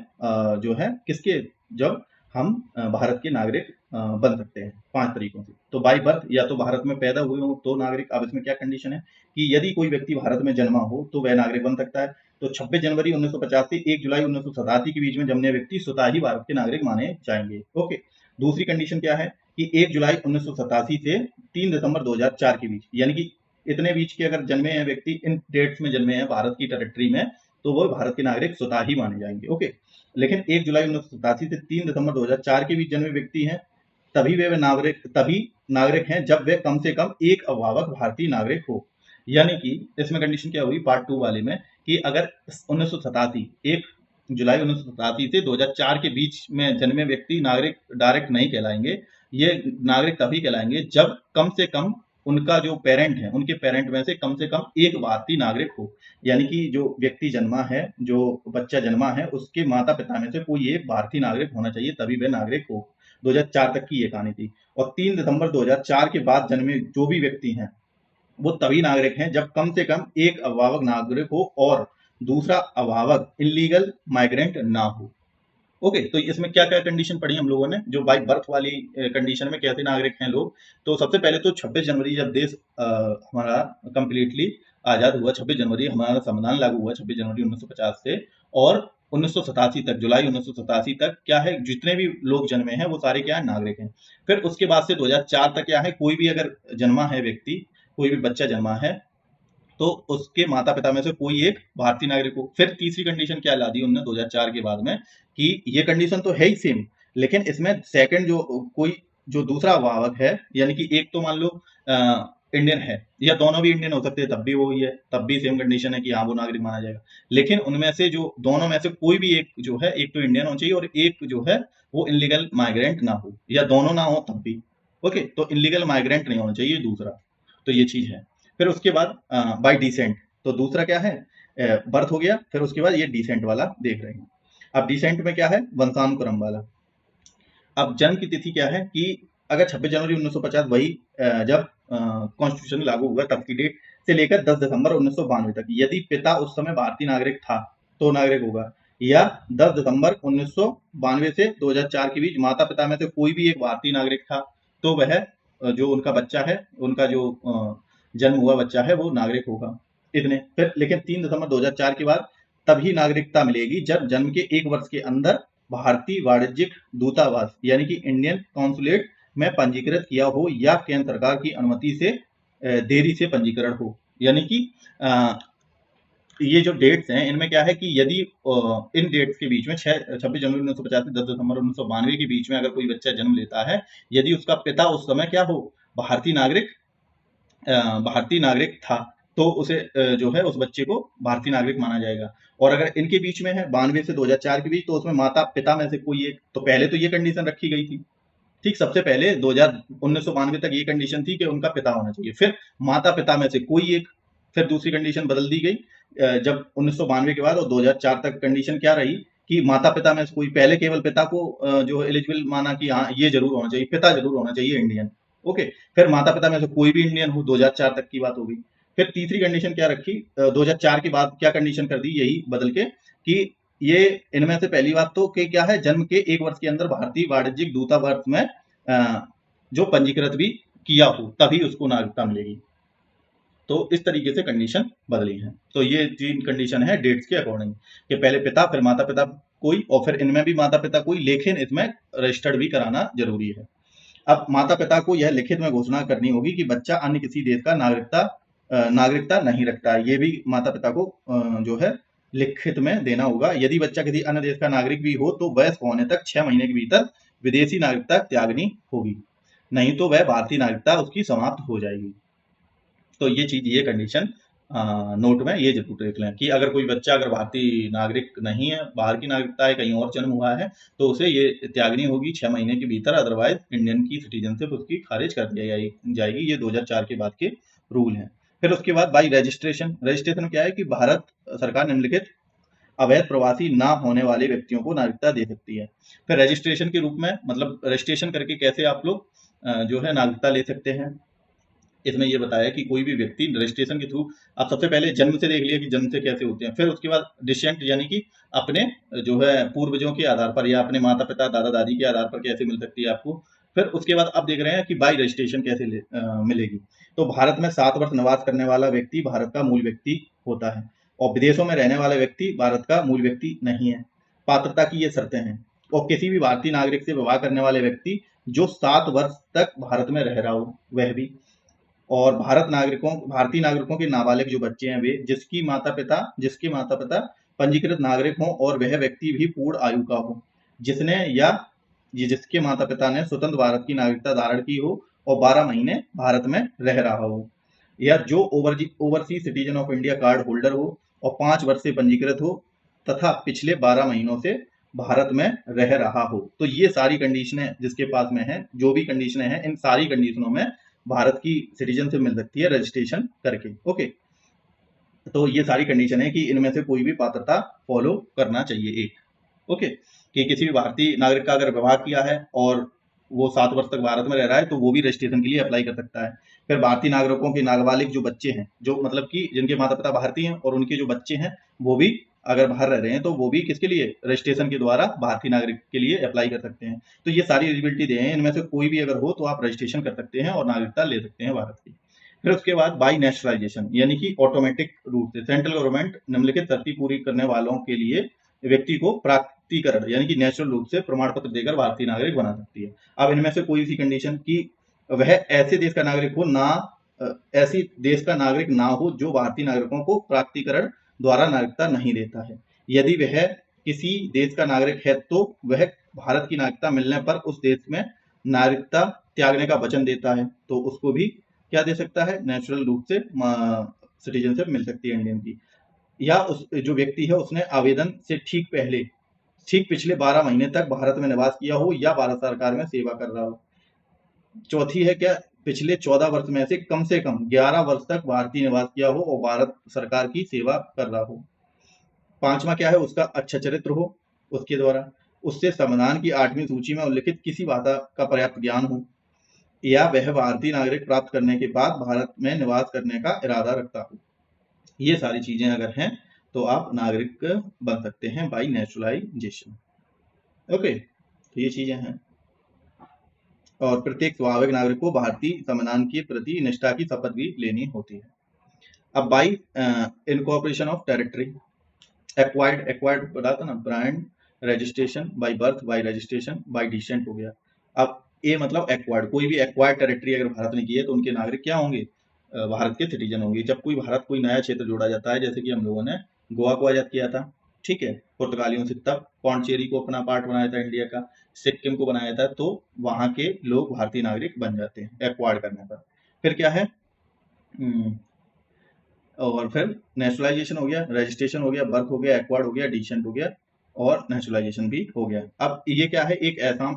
Speaker 1: जो है किसके, जब हम भारत के नागरिक बन सकते हैं 5 तरीकों से। तो बाई बर्थ, या तो भारत में पैदा हुए हो तो नागरिक। अब इसमें क्या कंडीशन है कि यदि कोई व्यक्ति भारत में जन्मा हो तो वह नागरिक बन सकता है। तो 26 जनवरी 1950 से 1 जुलाई 1987 के बीच में जन्मे व्यक्ति स्वतः ही भारत के नागरिक माने जाएंगे। ओके, दूसरी कंडीशन क्या है कि 1 जुलाई 1987 से 3 दिसंबर 2004 के बीच, यानी कि इतने बीच के अगर जन्मे हैं व्यक्ति, इन डेट्स में जन्मे हैं भारत की टेरिटरी में, तो वो भारत के नागरिक स्वतः ही माने जाएंगे। ओके, लेकिन 1 जुलाई 1987 से 3 दिसंबर 2004 के बीच जन्मे व्यक्ति हैं तभी नागरिक हैं जब वे कम से कम एक अभिभावक भारतीय नागरिक हो। यानी कि इसमें कंडीशन क्या हुई पार्ट 2 वाले में कि अगर 1987 1 जुलाई 1987 से 2004 के बीच में जन्मे व्यक्ति नागरिक डायरेक्ट नहीं कहलाएंगे। ये नागरिक तभी कहलाएंगे जब कम से कम उनका जो पेरेंट है, उनके पेरेंट में से कम एक भारतीय नागरिक हो। यानी कि जो व्यक्ति जन्मा है, जो बच्चा जन्मा है, उसके माता पिता में से कोई एक भारतीय नागरिक होना चाहिए, तभी वह नागरिक हो। 2004 तक की ये कहानी थी। और 3 दिसंबर 2004 के बाद जन्मे जो भी व्यक्ति हैं वो तभी नागरिक हैं जब कम से कम एक अभिभावक नागरिक हो और दूसरा अभिभावक इलीगल माइग्रेंट ना हो। ओके, तो इसमें क्या क्या कंडीशन पढ़ी हम लोगों ने, जो बाई बर्थ वाली कंडीशन में कैसे नागरिक हैं लोग। तो सबसे पहले तो 26 जनवरी जब देश हमारा कंप्लीटली आजाद हुआ, 26 जनवरी हमारा संविधान लागू हुआ 26 जनवरी 1950 से, और 1987 तक, जुलाई 1987 तक क्या है, जितने भी लोग जन्मे हैं वो सारे क्या है, नागरिक हैं। फिर उसके बाद से 2004 तक क्या है, कोई भी अगर जन्मा है व्यक्ति, कोई भी बच्चा जन्मा है तो उसके माता पिता में से कोई एक भारतीय नागरिक हो। फिर तीसरी कंडीशन क्या ला दी उन्होंने 2004 के बाद में कि ये कंडीशन तो है ही सेम, लेकिन इसमें सेकंड जो दूसरा अभिभावक है, यानी कि एक तो मान लो इंडियन है या दोनों भी इंडियन हो सकते हैं, तब भी वो ही है, तब भी सेम कंडीशन है कि हाँ वो नागरिक माना जाएगा। लेकिन उनमें से जो दोनों में से कोई भी एक जो है, एक तो इंडियन होना चाहिए और एक जो है वो इलीगल माइग्रेंट ना हो, या दोनों ना हो तब भी। ओके, तो इलीगल माइग्रेंट नहीं होना चाहिए दूसरा, तो ये चीज है। फिर उसके बाद बाय डिसेंट, तो दूसरा क्या है, बर्थ हो गया। फिर उसके बाद ये डिसेंट वाला देख रहे हैं। अब डिसेंट में क्या है, वंशानुक्रम वाला। अब जन्म की तिथि क्या है कि अगर 26 जनवरी 1950 वही जब कॉन्स्टिट्यूशन लागू हुआ तब की डेट से लेकर 10 दिसंबर 1992 तक, यदि पिता उस समय भारतीय नागरिक था तो नागरिक होगा, या 10 दिसंबर 1992 से 2004 के बीच माता पिता में से कोई भी एक भारतीय नागरिक था तो वह जो उनका बच्चा है, उनका जो जन्म हुआ बच्चा है वो नागरिक होगा। इतने। फिर लेकिन 3 दिसंबर 2004 के बाद तभी नागरिकता मिलेगी जब जन्म के 1 वर्ष के अंदर भारतीय वाणिज्यिक दूतावास यानी कि इंडियन कॉन्सुलेट में पंजीकृत किया हो या केंद्र सरकार की अनुमति से देरी से पंजीकरण हो। यानी कि ये जो डेट्स हैं इनमें क्या है कि यदि इन डेट्स के बीच में 26 जनवरी 1950 से 10 दिसंबर 1992 के बीच में अगर कोई बच्चा जन्म लेता है, यदि उसका पिता उस समय क्या हो, भारतीय नागरिक भारतीय नागरिक था, तो उसे जो है उस बच्चे को भारतीय नागरिक माना जाएगा। और अगर इनके बीच में है 92 से 2004 के बीच, तो उसमें माता पिता में से कोई एक, तो पहले तो ये कंडीशन रखी गई थी, ठीक, सबसे पहले 1992 तक ये कंडीशन थी कि उनका पिता होना चाहिए, फिर माता पिता में से कोई एक, फिर दूसरी कंडीशन बदल दी गई जब 1992 के बाद, और 2004 तक कंडीशन क्या रही कि माता पिता में से कोई, पहले केवल पिता को जो एलिजिबल माना कि हाँ ये जरूर होना चाहिए, पिता जरूर होना चाहिए इंडियन, ओके, फिर माता पिता में से कोई भी इंडियन हो, 2004 तक की बात हो गई। फिर तीसरी कंडीशन क्या रखी 2004 के बाद, क्या कंडीशन कर दी यही बदल के कि ये इनमें से पहली बात तो कि क्या है, जन्म के 1 वर्ष के अंदर भारतीय वाणिज्यिक दूतावास में जो पंजीकृत भी किया हो तभी उसको नागरिकता मिलेगी। तो इस तरीके से कंडीशन बदली है। तो ये 3 कंडीशन है डेट्स के अकॉर्डिंग, कि पहले पिता, फिर माता पिता कोई, और फिर इनमें भी माता पिता कोई, लेकिन इसमें रजिस्टर्ड भी कराना जरूरी है। अब माता पिता को यह लिखित में घोषणा करनी होगी कि बच्चा अन्य किसी देश का नागरिकता नहीं रखता है, ये भी माता पिता को जो है लिखित में देना होगा। यदि बच्चा किसी अन्य देश का नागरिक भी हो तो वयस्क होने तक 6 महीने के भीतर विदेशी नागरिकता त्यागनी होगी, नहीं तो वह भारतीय नागरिकता उसकी समाप्त हो जाएगी। तो ये चीज, ये कंडीशन नोट में ये जरूर देख लें कि अगर कोई बच्चा अगर भारतीय नागरिक नहीं है, बाहर की नागरिकता है, कहीं और जन्म हुआ है, तो उसे ये त्यागनी होगी 6 महीने के भीतर, अदरवाइज इंडियन की सिटीजनशिप उसकी खारिज कर दी जाएगी। ये 2004 के बाद के रूल हैं। फिर उसके बाद बाई रजिस्ट्रेशन, रजिस्ट्रेशन क्या है कि भारत सरकार निम्नलिखित अवैध प्रवासी ना होने वाले व्यक्तियों को नागरिकता दे सकती है। फिर रजिस्ट्रेशन के रूप में, मतलब रजिस्ट्रेशन करके कैसे आप लोग जो है नागरिकता ले सकते हैं, इसमें ये बताया कि कोई भी व्यक्ति रजिस्ट्रेशन के थ्रू, आप सबसे पहले जन्म से देख लिया कि जन्म से कैसे होते हैं, फिर उसके बाद डिसेंट यानी कि अपने जो है पूर्वजों के आधार पर या अपने माता पिता दादा दादी के आधार पर कैसे मिल सकती है आपको। फिर उसके बाद आप देख रहे हैं कि बाई रजिस्ट्रेशन कैसे मिलेगी। तो भारत में 7 वर्ष निवास करने वाला व्यक्ति भारत का मूल व्यक्ति होता है, और विदेशों में रहने वाला व्यक्ति भारत का मूल व्यक्ति नहीं है। पात्रता की ये शर्तें हैं, और किसी भी भारतीय नागरिक से विवाह करने वाले व्यक्ति जो 7 वर्ष तक भारत में रह रहा हो वह भी, और भारतीय नागरिकों के नाबालिग जो बच्चे हैं वे, जिसके माता पिता पंजीकृत नागरिक हों और वह व्यक्ति भी पूर्ण आयु का हो, जिसने या जिसके माता पिता ने स्वतंत्र भारत की नागरिकता धारण की हो और 12 महीने भारत में रह रहा हो, या जो overseas citizen of India card holder हो और 5 वर्ष से पंजीकृत हो तथा पिछले 12 महीनों से भारत में रह रहा हो। तो ये सारी कंडीशनें जिसके पास में है, जो भी कंडीशनें हैं, इन सारी कंडीशनों में भारत की सिटीजनशिप मिल सकती है रजिस्ट्रेशन करके, ओके। तो ये सारी कंडीशन है कि इनमें से कोई भी पात्रता फॉलो करना चाहिए एक, ओके, कि किसी भी भारतीय नागरिक का अगर विवाह किया है और वो 7 वर्ष तक भारत में रह रहा है तो वो भी रजिस्ट्रेशन के लिए अप्लाई कर सकता है। फिर भारतीय नागरिकों के नाबालिग जो बच्चे हैं, जो मतलब कि जिनके माता पिता भारतीय हैं और उनके जो बच्चे हैं वो भी अगर बाहर रह रहे हैं, तो वो भी किसके लिए रजिस्ट्रेशन के द्वारा भारतीय नागरिक के लिए अप्लाई कर सकते हैं। तो ये सारी एलिजिबिलिटी दे हैं, इनमें से कोई भी अगर हो तो आप रजिस्ट्रेशन कर सकते हैं और नागरिकता ले सकते हैं भारत की। फिर उसके बाद बाई नेशनलाइजेशन, यानी कि ऑटोमेटिक रूप से सेंट्रल गवर्नमेंट निम्नलिखित शर्तें पूरी करने वालों के लिए व्यक्ति को प्राप्तिकरण यानी कि नेचुरल रूप से प्रमाण पत्र देकर भारतीय नागरिक बना सकती है। अब इनमें से कोई सी कंडीशन कि वह ऐसे देश का नागरिक हो ना ऐसी देश का नागरिक ना हो जो भारतीय नागरिकों को प्राप्तिकरण द्वारा नागरिकता नहीं देता है। यदि वह किसी देश का नागरिक है तो वह भारत की नागरिकता मिलने पर उस देश में नागरिकता त्यागने का वचन देता है, तो उसको भी क्या दे सकता है, नेचुरल रूप से सिटीजनशिप मिल सकती है इंडियन की। या उस जो व्यक्ति है उसने आवेदन से ठीक पिछले 12 महीने तक भारत में निवास किया हो या भारत सरकार में सेवा कर रहा हो। चौथी है क्या, पिछले 14 वर्ष में से कम 11 वर्ष तक भारतीय निवास किया हो और भारत सरकार की सेवा कर रहा हो। पांचवा क्या है, उसका अच्छा चरित्र हो, उसके द्वारा उससे संविधान की 8वीं सूची में उल्लिखित किसी भाषा का पर्याप्त ज्ञान हो, या वह भारतीय नागरिक प्राप्त करने के बाद भारत में निवास करने का इरादा रखता हो। ये सारी चीजें अगर हैं तो आप नागरिक बन सकते हैं बाई नेचुरलाइजेशन, ओके। तो ये चीजें हैं, और प्रत्येक स्वाभाविक नागरिक को भारतीय संविधान के प्रति निष्ठा की शपथ भी लेनी होती है। अब by incorporation of territory, acquired बताता ना, brand registration, by birth, by registration, by descent हो गया। अब ए मतलब एक्वायर्ड, कोई भी एक्वायर्ड टेरिटरी अगर भारत ने की है तो उनके नागरिक क्या होंगे, भारत के सिटीजन होंगे। जब कोई नया क्षेत्र जोड़ा जाता है, जैसे कि हम लोगों ने गोवा को आजाद किया था, ठीक है, पुर्तगालियों से, तब पौंडचेरी को अपना पार्ट बनाया था इंडिया का, सिक्किम को बनाया था, तो वहां के लोग भारतीय नागरिक बन जाते हैं एक्वायर्ड करने पर। फिर क्या है, और फिर नेशनलाइजेशन हो गया, रजिस्ट्रेशन हो गया, बर्थ हो गया, एक्वायर्ड हो गया, डिसेंट हो गया, और नेशनलाइजेशन भी हो गया। अब ये क्या है, एक आसाम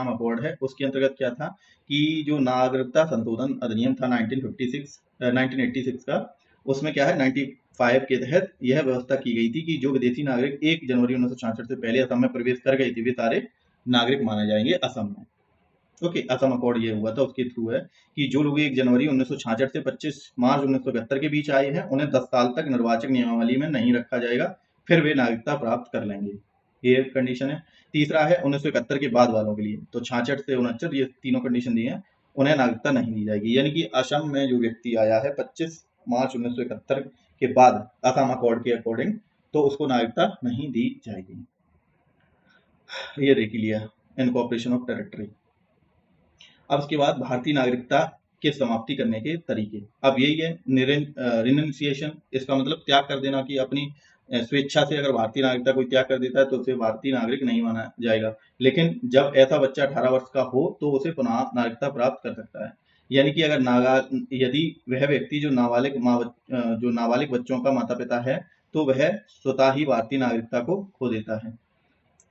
Speaker 1: अकॉर्ड है। उसके अंतर्गत क्या था कि जो नागरिकता संशोधन अधिनियम था 1986 का, उसमें क्या है 95 के तहत यह व्यवस्था की गई थी कि जो विदेशी नागरिक 1 जनवरी 1966 से पहले असम में प्रवेश कर गए थे, वे सारे नागरिक माने जाएंगे असम में। ओके, असम अकॉर्ड ये हुआ था, उसके थ्रू है कि जो लोग 1 जनवरी 1966 से 25 मार्च 1971 के बीच आए हैं, उन्हें 10 साल तक निर्वाचक नियमावली में नहीं रखा जाएगा, फिर वे नागरिकता प्राप्त कर लेंगे। ये कंडीशन है। तीसरा है 1971 के बाद वालों के लिए, तो 66 से 69 ये तीनों कंडीशन दी हैं, उन्हें नागरिकता नहीं दी जाएगी। यानी कि असम में जो व्यक्ति आया है 25 मार्च 1971 के बाद असम अकॉर्ड के अकॉर्डिंग, तो उसको नागरिकता नहीं दी जाएगी। ये देख लिया इनकॉर्पोरेशन ऑफ टेरिटरी। अब उसके बाद भारतीय नागरिकता के समाप्ति करने के तरीके, अब यही है रिनंसिएशन। इसका मतलब त्याग कर देना, कि अपनी स्वेच्छा से अगर भारतीय नागरिकता कोई त्याग कर देता है तो उसे भारतीय नागरिक नहीं माना जाएगा। लेकिन जब ऐसा बच्चा 18 वर्ष का हो तो उसे पुनः नागरिकता प्राप्त कर सकता है। यानी कि यदि वह व्यक्ति जो नाबालिग बच्चों का माता पिता है, तो वह स्वतः ही भारतीय नागरिकता को खो देता है,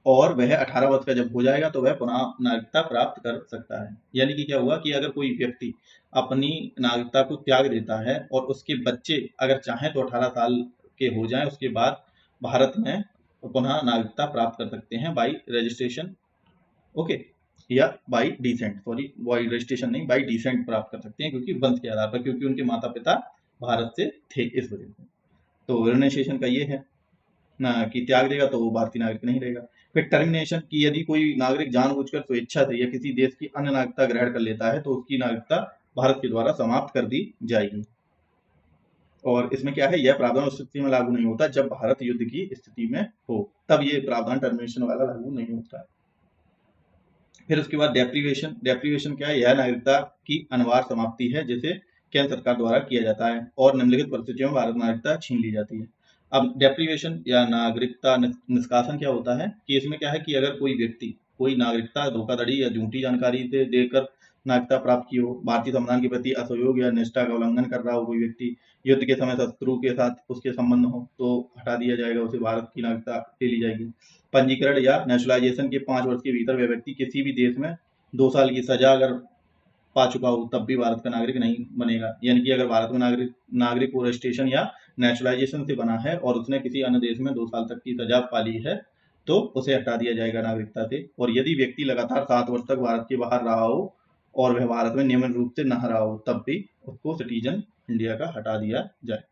Speaker 1: और वह 18 वर्ष का जब हो जाएगा तो वह पुनः नागरिकता प्राप्त कर सकता है। यानी कि क्या हुआ कि अगर कोई व्यक्ति अपनी नागरिकता को त्याग देता है और उसके बच्चे अगर चाहें तो 18 साल के हो जाएं, उसके बाद भारत में पुनः नागरिकता प्राप्त कर सकते हैं बाई रजिस्ट्रेशन, ओके, या by descent, sorry by registration नहीं, बाई डिसेंट प्राप्त कर सकते हैं, क्योंकि वंश के आधार पर, क्योंकि उनके माता पिता भारत से थे, इस वजह से। तो रिनंसिएशन का ये है ना कि त्याग देगा तो वो भारतीय नागरिक नहीं रहेगा। फिर टर्मिनेशन, की यदि कोई नागरिक जानबूझकर स्वेच्छा से या किसी देश की अन्य नागरिकता ग्रहण कर लेता है तो उसकी नागरिकता भारत के द्वारा समाप्त कर दी जाएगी। और इसमें क्या है, यह प्रावधान उस स्थिति में लागू नहीं होता जब भारत युद्ध की स्थिति में हो, तब ये प्रावधान टर्मिनेशन वाला लागू नहीं होता है। फिर उसके बाद डेप्रीवेशन क्या है, यह नागरिकता की अनिवार्य समाप्ति है जिसे केंद्र सरकार द्वारा किया जाता है, और निम्नलिखित परिस्थितियों में भारत नागरिकता छीन ली जाती है। अब डेप्रीवेशन या नागरिकता निष्कासन क्या होता है कि इसमें क्या है कि अगर कोई व्यक्ति कोई नागरिकता धोखाधड़ी या झूठी जानकारी से देकर नागरिकता प्राप्त की हो, भारतीय संविधान के प्रति असहयोग या निष्ठा का उल्लंघन कर रहा हो कोई व्यक्ति, युद्ध के समय शत्रु के साथ उसके संबंध हो, तो हटा दिया जाएगा, उसे भारत की नागरिकता ले ली जाएगी। पंजीकरण या नेशनलाइजेशन के 5 वर्ष के भीतर वह व्यक्ति किसी भी देश में 2 साल की सजा अगर पा चुका हो तब भी भारत का नागरिक नहीं बनेगा। यानी कि अगर भारत में नागरिक को रजिस्ट्रेशन या नेशनलाइजेशन से बना है और उसने किसी अन्य देश में 2 साल तक की सजा पाली है, तो उसे हटा दिया जाएगा नागरिकता से। और यदि व्यक्ति लगातार 7 वर्ष तक भारत के बाहर रहा हो और वह भारत में नियमित रूप से न रहा हो, तब भी उसको सिटीजन इंडिया का हटा दिया जाए।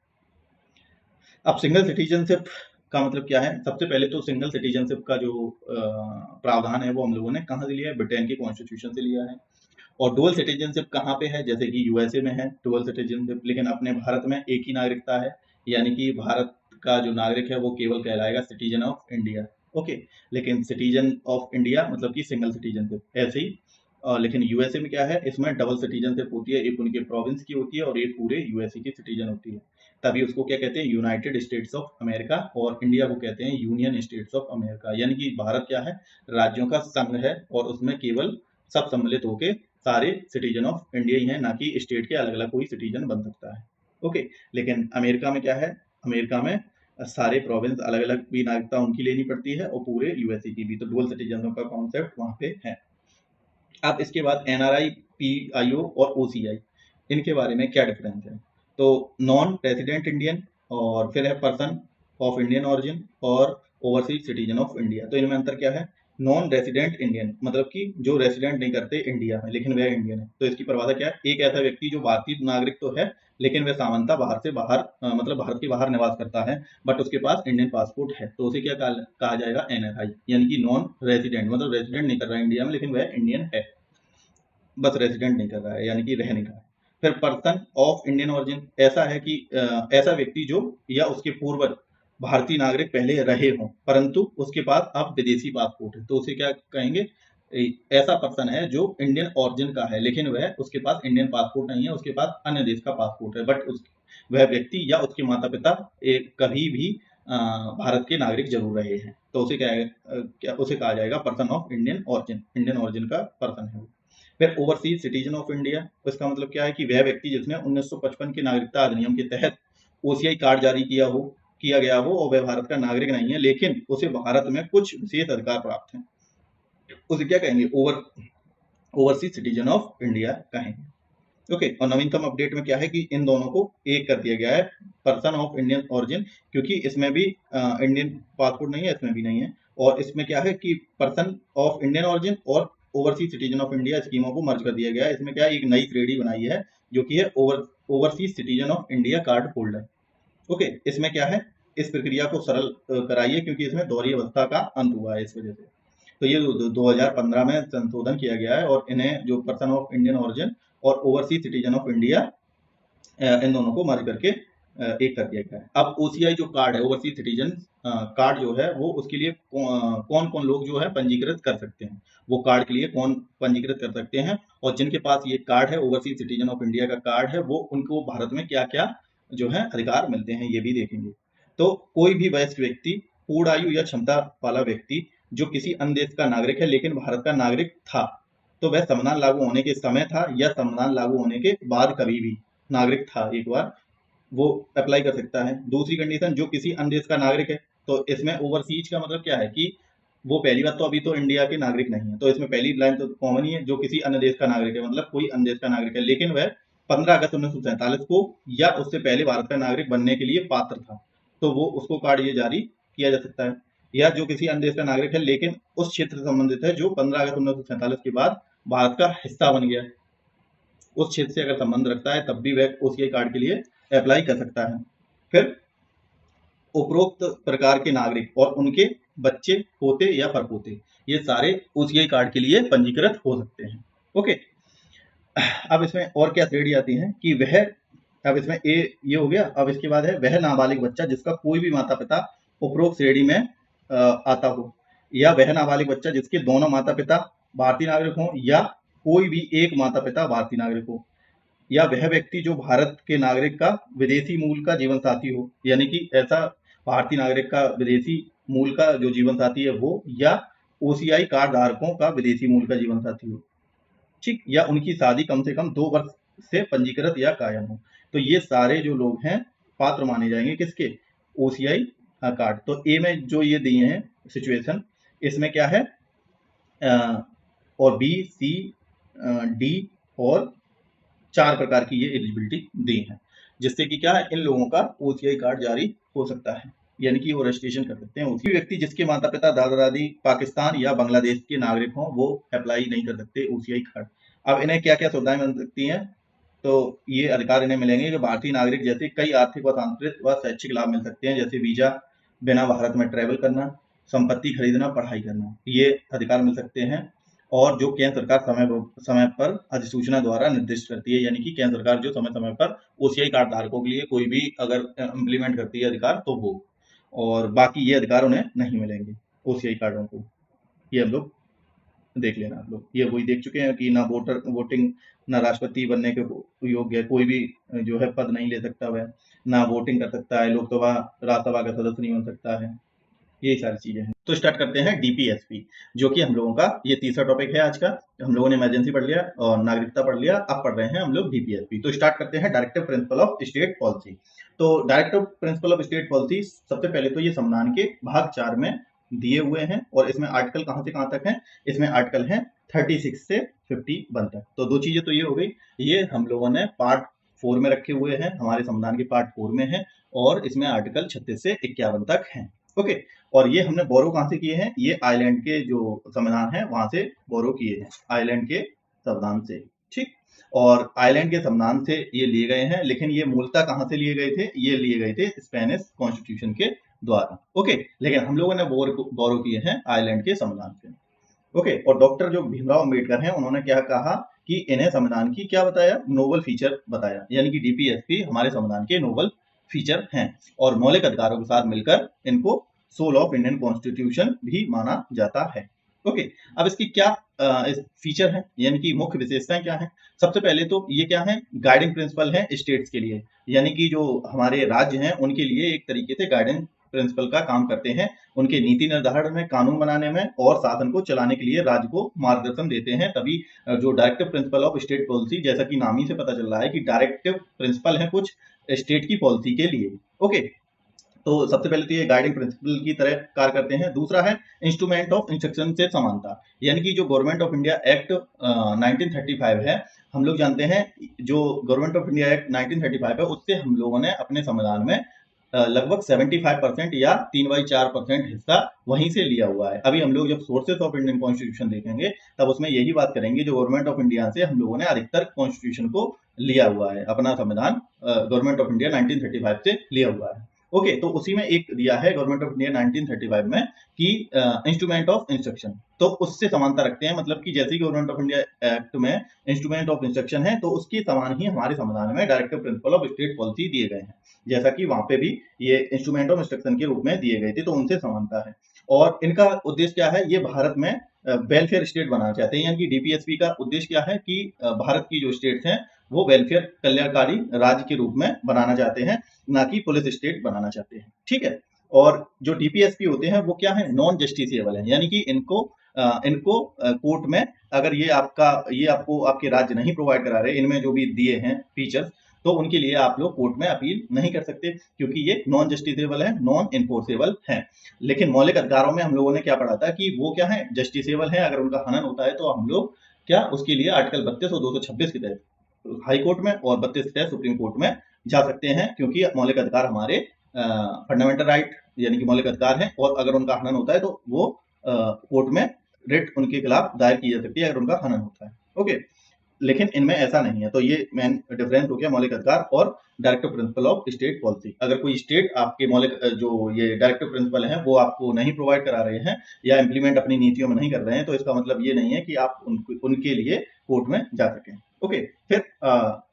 Speaker 1: अब सिंगल सिटीजनशिप का मतलब क्या है, सबसे पहले तो सिंगल सिटीजनशिप का जो प्रावधान है वो हम लोगों ने कहाँ से लिया है, ब्रिटेन के कॉन्स्टिट्यूशन से लिया है। और डुअल सिटीजनशिप कहाँ पे है, जैसे कि यूएसए में है डुअल सिटीजनशिप, लेकिन अपने भारत में एक ही नागरिकता है। यानी कि भारत का जो नागरिक है वो केवल कहलाएगा सिटीजन ऑफ इंडिया, ओके। लेकिन सिटीजन ऑफ इंडिया मतलब कि सिंगल सिटीजनशिप ऐसे ही। लेकिन यूएसए में क्या है, इसमें डबल सिटीजनशिप होती है, एक उनके प्रोविंस की होती है और एक पूरे यूएसए की सिटीजन होती है। तभी उसको क्या कहते हैं, यूनाइटेड स्टेट्स ऑफ अमेरिका, और इंडिया को कहते हैं यूनियन स्टेट्स ऑफ अमेरिका। यानी कि भारत क्या है, राज्यों का संघ है, और उसमें केवल सब सम्मिलित होकर सारे सिटीजन ऑफ इंडिया ही हैं, ना कि स्टेट के अलग अलग कोई सिटीजन बन सकता है, ओके। लेकिन अमेरिका में क्या है, अमेरिका में सारे प्रोविंस अलग अलग भी नागरिकता उनकी लेनी पड़ती है और पूरे यूएसए की भी, तो डुअल सिटीजन का कॉन्सेप्ट वहां पे है। अब इसके बाद एनआरआई, पीआईओ और ओसीआई, इनके बारे में क्या डिफरेंस है। तो नॉन रेसिडेंट इंडियन, और फिर है पर्सन ऑफ इंडियन ऑरिजिन, और ओवरसीज सिटीजन ऑफ इंडिया। तो इनमें अंतर क्या है, नॉन रेसिडेंट इंडियन मतलब कि जो रेसिडेंट नहीं करते इंडिया में लेकिन वह इंडियन है, तो इसकी परिभाषा क्या है, एक ऐसा व्यक्ति जो भारतीय नागरिक तो है लेकिन वह सामान्यतः मतलब भारत के बाहर निवास करता है, बट उसके पास इंडियन पासपोर्ट है, तो उसे क्या कहा जाएगा, एनआरआई। यानी कि नॉन रेसिडेंट मतलब रेसिडेंट नहीं कर रहा है इंडिया में लेकिन वह इंडियन है, बस रेसिडेंट नहीं कर रहा है, यानी कि रह नहीं रहा है। फिर पर्सन ऑफ इंडियन ओरिजिन, ऐसा है कि ऐसा व्यक्ति जो या उसके पूर्वज भारतीय नागरिक पहले रहे हों परंतु उसके पास अब विदेशी पासपोर्ट है, तो उसे क्या कहेंगे, ऐसा पर्सन है जो इंडियन ओरिजिन का है, लेकिन वह उसके पास इंडियन पासपोर्ट नहीं है, उसके पास अन्य देश का पासपोर्ट है, बट वह व्यक्ति या उसके माता पिता कभी भी भारत के नागरिक जरूर रहे हैं, तो उसे उसे कहा जाएगा पर्सन ऑफ इंडियन ओरिजिन का पर्सन है वो। फिर ओवरसीज सिटीजन ऑफ इंडिया, इसका मतलब क्या है कि वह व्यक्ति जिसने 1955 के नागरिकता अधिनियम के तहत ओसीआई कार्ड जारी किया गया हो और वह भारत का नागरिक नहीं है, लेकिन उसे भारत में कुछ विशेष अधिकार प्राप्त हैं, उसे क्या कहेंगे? ओवरसीज सिटीजन ऑफ इंडिया कहेंगे। ओके, और नवीनतम अपडेट में क्या है कि इन दोनों को एक कर दिया गया है, पर्सन ऑफ इंडियन ओरिजिन, क्योंकि इसमें भी इंडियन पासपोर्ट नहीं है, इसमें भी नहीं है, और इसमें क्या है कि पर्सन ऑफ इंडियन ओरिजिन और ओवरसीज सिटीजन ऑफ इंडिया स्कीमों को मर्ज कर दिया गया है। इसमें क्या है, एक नई श्रेणी बनाई है जो कि है overseas citizen of India card holder. Okay, इसमें क्या है, इस प्रक्रिया को सरल कराइए, क्योंकि इसमें दोहरी अवस्था का अंत हुआ है इस वजह से। तो ये 2015 में संशोधन किया गया है, और इन्हें जो पर्सन ऑफ इंडियन ओरिजिन और ओवरसीज सिटीजन ऑफ इंडिया, इन दोनों को मर्ज करके एक कर दिया गया है। अब ओसीआई जो कार्ड है, ओवरसीज सिटीजन कार्ड जो है, वो उसके लिए कौन कौन लोग जो है पंजीकृत कर सकते हैं, वो कार्ड के लिए कौन पंजीकृत कर सकते हैं, और जिनके पास ये कार्ड है, ओवरसीज सिटीजन ऑफ इंडिया का कार्ड है, वो उनको भारत में क्या क्या जो है अधिकार मिलते हैं, ये भी देखेंगे। तो कोई भी वयस्क व्यक्ति, पूर्ण आयु या क्षमता वाला व्यक्ति जो किसी अन्य देश का नागरिक है लेकिन भारत का नागरिक था, तो वह संविधान लागू होने के समय था या संविधान लागू होने के बाद कभी भी नागरिक था एक बार, वो अप्लाई कर सकता है। दूसरी कंडीशन, जो किसी अन्य देश का नागरिक है, तो इसमें ओवरसीज का मतलब क्या है कि वो पहली बात तो अभी तो इंडिया के नागरिक नहीं है, तो इसमें पहली लाइन तो कॉमन ही है, जो किसी अन्य देश का नागरिक है, मतलब कोई अन्य देश का नागरिक है, लेकिन वह 15 अगस्त 1947 को या उससे पहले भारत का नागरिक बनने के लिए पात्र था, तो वो उसको कार्ड ये जारी किया जा सकता है। या जो किसी अन्य देश का नागरिक है लेकिन उस क्षेत्र से संबंधित है जो 15 अगस्त 1947 के बाद भारत का हिस्सा बन गया, उस क्षेत्र से अगर संबंध रखता है, तब भी वह ओसीआई कार्ड के लिए अप्लाई कर सकता है। फिर उपरोक्त प्रकार के नागरिक और उनके बच्चे, पोते या परपोते, ये सारे ओसीआई कार्ड के लिए पंजीकृत हो सकते हैं। ओके, अब इसमें और क्या श्रेणी आती है कि वह, अब इसमें ये हो गया। अब इसके बाद है वह नाबालिग बच्चा जिसका कोई भी माता पिता उपरोक्त श्रेणी में आता हो, या वह नाबालिग बच्चा जिसके दोनों माता पिता भारतीय नागरिक हो या कोई भी एक माता पिता भारतीय नागरिक हो, या वह व्यक्ति जो भारत के नागरिक का विदेशी मूल का जीवन साथी हो, यानी कि ऐसा भारतीय नागरिक का विदेशी मूल का जो जीवन साथी है वो, या ओसीआई कार्ड धारकों का विदेशी मूल का जीवन साथी हो, ठीक, या उनकी शादी कम से कम 2 वर्ष से पंजीकृत या कायम हो। तो ये सारे जो लोग हैं पात्र माने जाएंगे किसके? OCI card. तो ए में जो ये दिए हैं सिचुएशन, इसमें क्या है, और बी, सी, डी और 4 प्रकार की ये एलिजिबिलिटी दी है, जिससे कि क्या है, इन लोगों का ओसीआई कार्ड जारी हो सकता है, यानी कि वो रजिस्ट्रेशन कर सकते हैं। उसी व्यक्ति जिसके माता पिता दादा दादी पाकिस्तान या बांग्लादेश के नागरिक हों, वो अप्लाई नहीं कर सकते ओसीआई कार्ड। अब इन्हें क्या क्या सुविधाएं मिल सकती हैं? तो ये अधिकार इन्हें मिलेंगे कि भारतीय नागरिक जैसे कई आर्थिक व सांस्कृतिक व शैक्षिक लाभ मिल सकते हैं, जैसे वीजा, बिना भारत में ट्रेवल करना, संपत्ति खरीदना, पढ़ाई करना, ये अधिकार मिल सकते हैं। और जो केंद्र सरकार समय पर अधिसूचना द्वारा निर्दिष्ट करती है, यानी कि केंद्र सरकार जो समय समय पर ओसीआई कार्ड धारकों के लिए कोई भी अगर इम्प्लीमेंट करती है अधिकार, तो वो, और बाकी ये अधिकार उन्हें नहीं मिलेंगे ओसीआई कार्डों को। ये हम लोग देख लेना, आप लोग ये वही देख चुके हैं कि ना वोटिंग, ना राष्ट्रपति बनने के योग्य, कोई भी जो है पद नहीं ले सकता वह, ना वोटिंग कर सकता है, लोकसभा राज्यसभा का सदस्य नहीं बन सकता है, ये सारी चीजें हैं। तो स्टार्ट करते हैं डीपीएसपी, जो कि हम लोगों का ये तीसरा टॉपिक है आज का। हम लोगों ने इमरजेंसी पढ़ लिया और नागरिकता पढ़ लिया, अब पढ़ रहे हैं हम लोग डीपीएसपी। तो स्टार्ट करते हैं directive principle of state policy. तो directive principle of state policy, सबसे पहले तो ये संविधान के भाग 4 में दिए हुए हैं, और इसमें आर्टिकल कहां से कहां तक है? इसमें आर्टिकल है 36 से 51 तक। तो दो चीजें तो ये हो गई, ये हम लोगों ने पार्ट 4 में रखे हुए हैं, हमारे संविधान के पार्ट 4 में है, और इसमें आर्टिकल 36 से 51 तक है। ओके, और ये हमने बोरो कहां से किए हैं? ये आयरलैंड के जो संविधान है वहां से बोरो किए हैं, आयरलैंड के संविधान से, ठीक। और आयरलैंड के संविधान से ये लिए गए हैं, लेकिन ये मूलतः कहां से लिए गए थे? ये लिए गए थे स्पेनिश कॉन्स्टिट्यूशन के द्वारा। ओके, लेकिन हम लोगों ने बोरो किए हैं आयरलैंड के संविधान से। ओके, और डॉक्टर जो भीमराव अम्बेडकर हैं, उन्होंने क्या कहा कि इन्हें संविधान की क्या बताया? नोबल फीचर बताया, यानी कि डीपीएसपी हमारे संविधान के नोबल फीचर हैं, और मौलिक अधिकारों के साथ मिलकर इनको सोल ऑफ इंडियन कॉन्स्टिट्यूशन भी माना जाता है। ओके। अब इसकी क्या फीचर है, यानी कि मुख्य विशेषताएं क्या हैं? सबसे पहले तो ये क्या है, गाइडिंग प्रिंसिपल है स्टेट्स के लिए, यानी कि जो हमारे राज्य हैं उनके लिए एक तरीके से गाइडिंग प्रिंसिपल का काम करते हैं। उनके नीति निर्धारण में, कानून बनाने में और शासन को चलाने के लिए राज्य को मार्गदर्शन देते हैं। तभी जो directive principle of state policy, जैसा कि नाम ही से पता चल रहा है कि डायरेक्टिव प्रिंसिपल है कुछ स्टेट की पॉलिसी के लिए। ओके, तो सबसे पहले तो ये गाइडिंग प्रिंसिपल की तरह कार्य करते हैं। दूसरा है इंस्ट्रूमेंट ऑफ इंस्ट्रक्शन से समानता, यानी कि जो गवर्नमेंट ऑफ इंडिया एक्ट 1935 है, हम लोग जानते हैं जो गवर्नमेंट ऑफ इंडिया एक्ट 1935 है उससे हम लोगों ने अपने संविधान में लगभग 75% या 3/4% हिस्सा वहीं से लिया हुआ है। अभी हम लोग जब सोर्सेस ऑफ इंडियन कॉन्स्टिट्यूशन देखेंगे तब उसमें यही बात करेंगे, जो गवर्नमेंट ऑफ इंडिया से हम लोगों ने अधिकतर कॉन्स्टिट्यूशन को लिया हुआ है, अपना संविधान गवर्नमेंट ऑफ इंडिया 1935 से लिया हुआ है। ओके, तो उसी में एक दिया है गवर्नमेंट ऑफ इंडिया 1935 में कि इंस्ट्रूमेंट ऑफ इंस्ट्रक्शन, तो उससे समानता रखते हैं। मतलब कि जैसे ही गवर्नमेंट ऑफ इंडिया एक्ट में इंस्ट्रूमेंट ऑफ इंस्ट्रक्शन है, तो उसके समान ही हमारे संविधान में directive principle of state policy दिए गए हैं, जैसा कि वहां पे भी ये इंस्ट्रूमेंट ऑफ इंस्ट्रक्शन के रूप में दिए गए थे, तो उनसे समानता है। और इनका उद्देश्य क्या है, ये भारत में वेलफेयर स्टेट बनाना चाहते हैं, यानी कि डीपीएसपी का उद्देश्य क्या है कि भारत की जो स्टेट्स हैं वो वेलफेयर कल्याणकारी राज्य के रूप में बनाना चाहते हैं, ना कि पुलिस स्टेट बनाना चाहते हैं। ठीक है। और जो डीपीएसपी होते हैं वो क्या है, नॉन जस्टिसेबल है, यानी कि इनको कोर्ट में अगर ये आपको आपके राज्य नहीं प्रोवाइड करा रहे, इनमें जो भी दिए हैं फीचर्स, तो उनके लिए आप लोग कोर्ट में अपील नहीं कर सकते, क्योंकि ये नॉन जस्टिसेबल है, नॉन इन्फोर्सेबल है। लेकिन मौलिक अधिकारों में हम लोगों ने क्या पढ़ा था कि वो क्या है, जस्टिसेबल है। अगर उनका हनन होता है तो हम लोग क्या उसके लिए आर्टिकल 32 और 226 के तहत हाई कोर्ट में और 32 के तहत सुप्रीम कोर्ट में जा सकते हैं, क्योंकि मौलिक अधिकार हमारे फंडामेंटल राइट यानी कि मौलिक अधिकार है, और अगर उनका हनन होता है तो वो कोर्ट में रिट उनके खिलाफ दायर की जा सकती है अगर उनका हनन होता है। ओके, लेकिन इनमें ऐसा नहीं है। तो ये मेन डिफरेंस हो गया मौलिक अधिकार और directive principle of state policy. अगर कोई स्टेट आपके मौलिक जो ये डायरेक्टिव प्रिंसिपल है वो आपको नहीं प्रोवाइड करा रहे हैं या इंप्लीमेंट अपनी नीतियों में नहीं कर रहे हैं, तो इसका मतलब ये नहीं है कि आप उनके लिए कोर्ट में जा सकें। ओके, फिर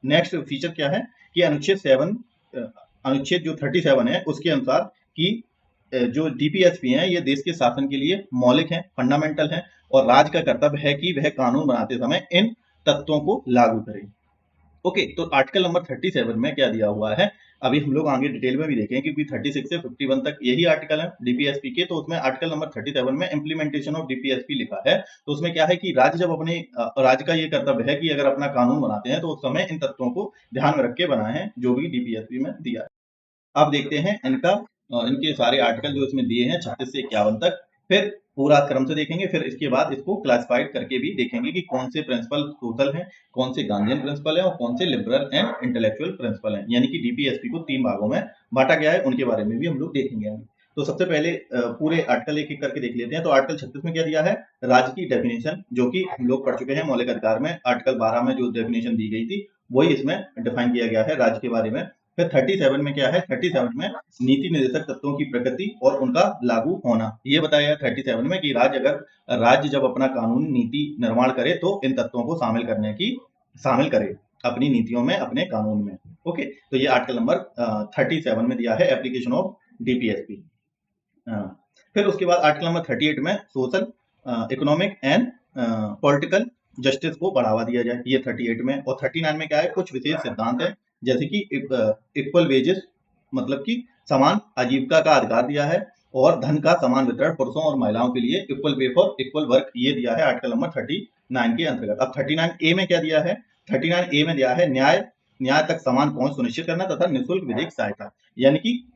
Speaker 1: नेक्स्ट फीचर क्या है कि अनुच्छेद जो 37 है उसके अनुसार कि जो डीपीएसपी हैं ये देश के शासन के लिए मौलिक हैं, फंडामेंटल हैं, और राज्य का कर्तव्य है कि वह कानून बनाते समय इन तत्वों को लागू करें। ओके, तो आर्टिकल नंबर 37 में क्या दिया हुआ है, अभी हम लोग आगे डिटेल में भी देखें, क्योंकि 36 से 51 तक यही आर्टिकल है डीपीएसपी के। तो उसमें आर्टिकल नंबर 37 में इम्प्लीमेंटेशन ऑफ डीपीएसपी लिखा है। तो उसमें क्या है कि राज्य जब अपने राज्य का ये कर्तव्य है कि अगर अपना कानून बनाते हैं तो उस समय इन तत्वों को ध्यान में रख के बनाए हैं, जो भी डीपीएसपी में दिया है। अब देखते हैं इनके सारे आर्टिकल जो इसमें दिए हैं 36 से 51 तक, फिर पूरा क्रम से देखेंगे, फिर इसके बाद इसको क्लासिफाइड करके भी देखेंगे कि कौन से प्रिंसिपल सोशल हैं, कौन से गांधीयन प्रिंसिपल हैं और कौन से लिबरल एंड इंटेलेक्चुअल प्रिंसिपल हैं। यानी कि डीपीएसपी को 3 भागों में बांटा गया है, उनके बारे में भी हम लोग देखेंगे। तो सबसे पहले पूरे आर्टिकल एक एक करके देख लेते हैं। तो आर्टिकल 36 में क्या दिया है, राज्य की डेफिनेशन, जो कि हम लोग पढ़ चुके हैं मौलिक अधिकार में। आर्टिकल 12 में जो डेफिनेशन दी गई थी वही इसमें डिफाइन किया गया है राज्य के बारे में। फिर 37 में क्या है, 37 में नीति निर्देशक तत्वों की प्रकृति और उनका लागू होना, ये बताया है 37 में कि राज्य जब अपना कानून नीति निर्माण करे तो इन तत्वों को शामिल करे अपनी नीतियों में, अपने कानून में। ओके, तो ये आर्टिकल नंबर 37 में दिया है एप्लीकेशन ऑफ डीपीएसपी। फिर उसके बाद आर्टिकल नंबर 38 में social, economic and political justice को बढ़ावा दिया जाए, ये 38 में। और 39 में क्या है, कुछ विशेष सिद्धांत है, जैसे कि इक्वल वेजेस, मतलब कि समान आजीविका का अधिकार दिया है, और धन का समान वितरण पुरुषों और महिलाओं के लिए equal pay for equal work, ये दिया है आर्टिकल नंबर 39 के अंतर्गत। अब 39A में क्या दिया है, 39A में दिया है न्याय तक समान पहुंच सुनिश्चित करना तथा निःशुल्क विधिक सहायता, यानी कि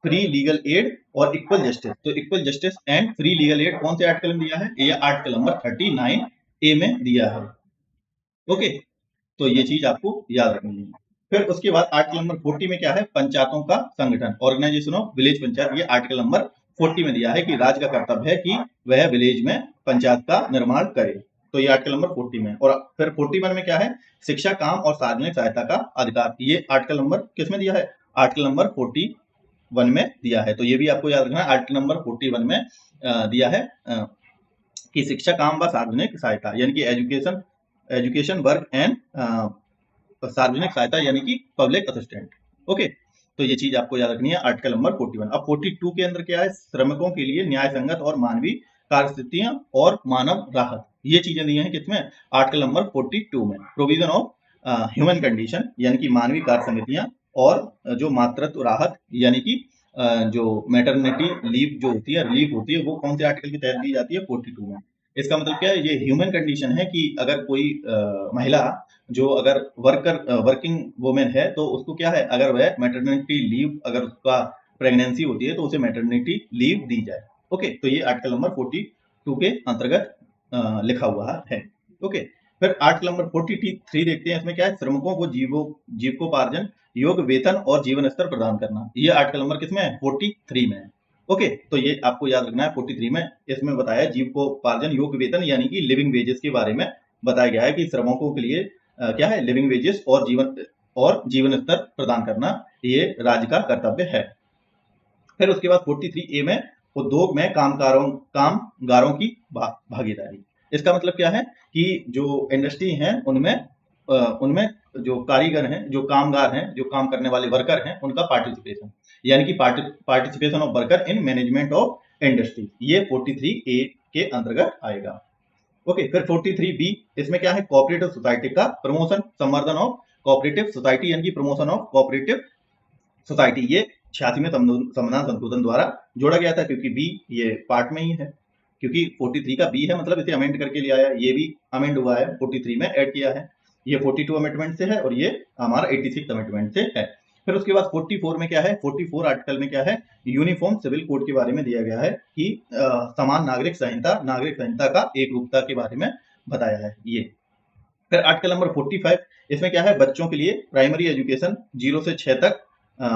Speaker 1: फ्री लीगल एड और इक्वल जस्टिस। तो equal justice and free legal aid कौन से आर्टिकल में दिया है, ये आर्टिकल नंबर 39A में दिया है। ओके, तो ये चीज आपको याद रखनी है। फिर उसके बाद आर्टिकल नंबर 40 में क्या है, पंचायतों का संगठन, ऑर्गेनाइजेशन ऑफ विलेज पंचायत, ये आर्टिकल नंबर 40 में दिया है कि राज्य का कर्तव्य है कि वह विलेज में पंचायत का निर्माण करे। तो ये आर्टिकल नंबर 40 में। और फिर 41 में क्या है, शिक्षा, काम और सार्वजनिक सहायता का अधिकार, ये आर्टिकल नंबर किस में दिया है, आर्टिकल नंबर 41 में दिया है। तो ये भी आपको याद रखना है, आर्टिकल नंबर 41 में दिया है कि शिक्षा, काम व सार्वजनिक सहायता, यानी कि एजुकेशन वर्क एंड सार्वजनिक सहायता, यानी कि पब्लिक असिस्टेंट। ओके, तो ये चीज आपको याद रखनी है, आर्टिकल नंबर 41। अब 42 के अंदर क्या है, श्रमिकों के लिए न्याय संगत और मानवीय कार्यस्थितियां और मानव राहत, ये चीजें दी हैं किसमें, आर्टिकल नंबर 42 में। प्रोविजन ऑफ ह्यूमन कंडीशन यानी कि मानवीय कार्य संगतियां, और जो मातृत्व राहत यानी कि जो मैटरनिटी लीव जो होती है, रिलीफ होती है, वो कौन से आर्टिकल के तहत दी जाती है, 42 में। इसका मतलब क्या है, ये ह्यूमन कंडीशन है कि अगर कोई महिला जो अगर वर्किंग वुमेन है तो उसको क्या है, अगर वह मैटरनिटी लीव, अगर उसका प्रेगनेंसी होती है तो उसे मैटरनिटी लीव दी जाए। ओके, तो ये आर्टिकल नंबर 42 के अंतर्गत लिखा हुआ है। ओके, फिर आर्टिकल नंबर 43 देखते हैं। इसमें क्या है, श्रमिकों को जीविकोपार्जन योग्य वेतन और जीवन स्तर प्रदान करना। ये आर्टिकल नंबर किसमें है, 43 में है। ओके, तो ये आपको याद रखना है 43 में। इसमें बताया जीविकोपार्जन योग्य वेतन यानी कि लिविंग वेजेस के बारे में बताया गया है कि श्रमिकों के लिए क्या है, लिविंग वेजेस और जीवन स्तर प्रदान करना ये राज्य का कर्तव्य है। फिर उसके बाद 43A में उद्योग में कामगारों की भागीदारी। इसका मतलब क्या है कि जो इंडस्ट्री है उनमें जो कारीगर हैं, जो कामगार हैं, जो काम करने वाले वर्कर हैं, उनका पार्टिसिपेशन यानी कि participation of worker in management of industry, ये 43A के अंतर्गत आएगा। ओके, फिर 43B, इसमें क्या है, कोऑपरेटिव सोसाइटी का प्रमोशन, संवर्धन ऑफ कोऑपरेटिव सोसाइटी यानी कि प्रमोशन ऑफ कोऑपरेटिव सोसाइटी। ये 86 में संविधान संशोधन द्वारा जोड़ा गया था, क्योंकि बी ये पार्ट में ही है, क्योंकि 43 का बी है, मतलब इसे अमेंड करके लिया है, ये भी अमेंड हुआ है, 43 में ऐड किया है। ये 42 अमेंडमेंट से है और ये हमारा 86 अमेंडमेंट से है। फिर उसके बाद 44 में क्या है, 44 आर्टिकल में क्या है, यूनिफॉर्म सिविल कोड के बारे में दिया गया है कि समान नागरिक संहिता का एक रूपता के बारे में बताया है ये। फिर आर्टिकल नंबर 45, इसमें क्या है, बच्चों के लिए प्राइमरी एजुकेशन 0 से 6 तक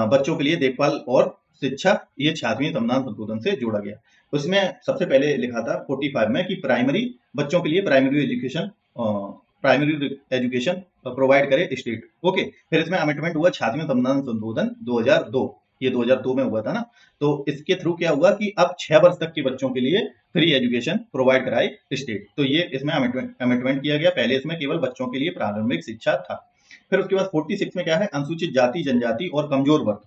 Speaker 1: बच्चों के लिए देखभाल और शिक्षा, ये 86वें संविधान संशोधन से जोड़ा गया। उसमें सबसे पहले लिखा था 45 में कि बच्चों के लिए प्राइमरी एजुकेशन प्रोवाइड करे स्टेट। ओके, फिर इसमें अमेंडमेंट हुआ 86वें संविधान संशोधन 2002, ये 2002 में हुआ था ना। तो इसके थ्रू क्या हुआ कि अब 6 वर्ष तक के बच्चों के लिए फ्री एजुकेशन प्रोवाइड कराए स्टेट। तो ये इसमें अमेंडमेंट किया गया। पहले इसमें केवल बच्चों के लिए प्रारंभिक शिक्षा था। फिर उसके बाद 46 में क्या है, अनुसूचित जाति जनजाति और कमजोर वर्ग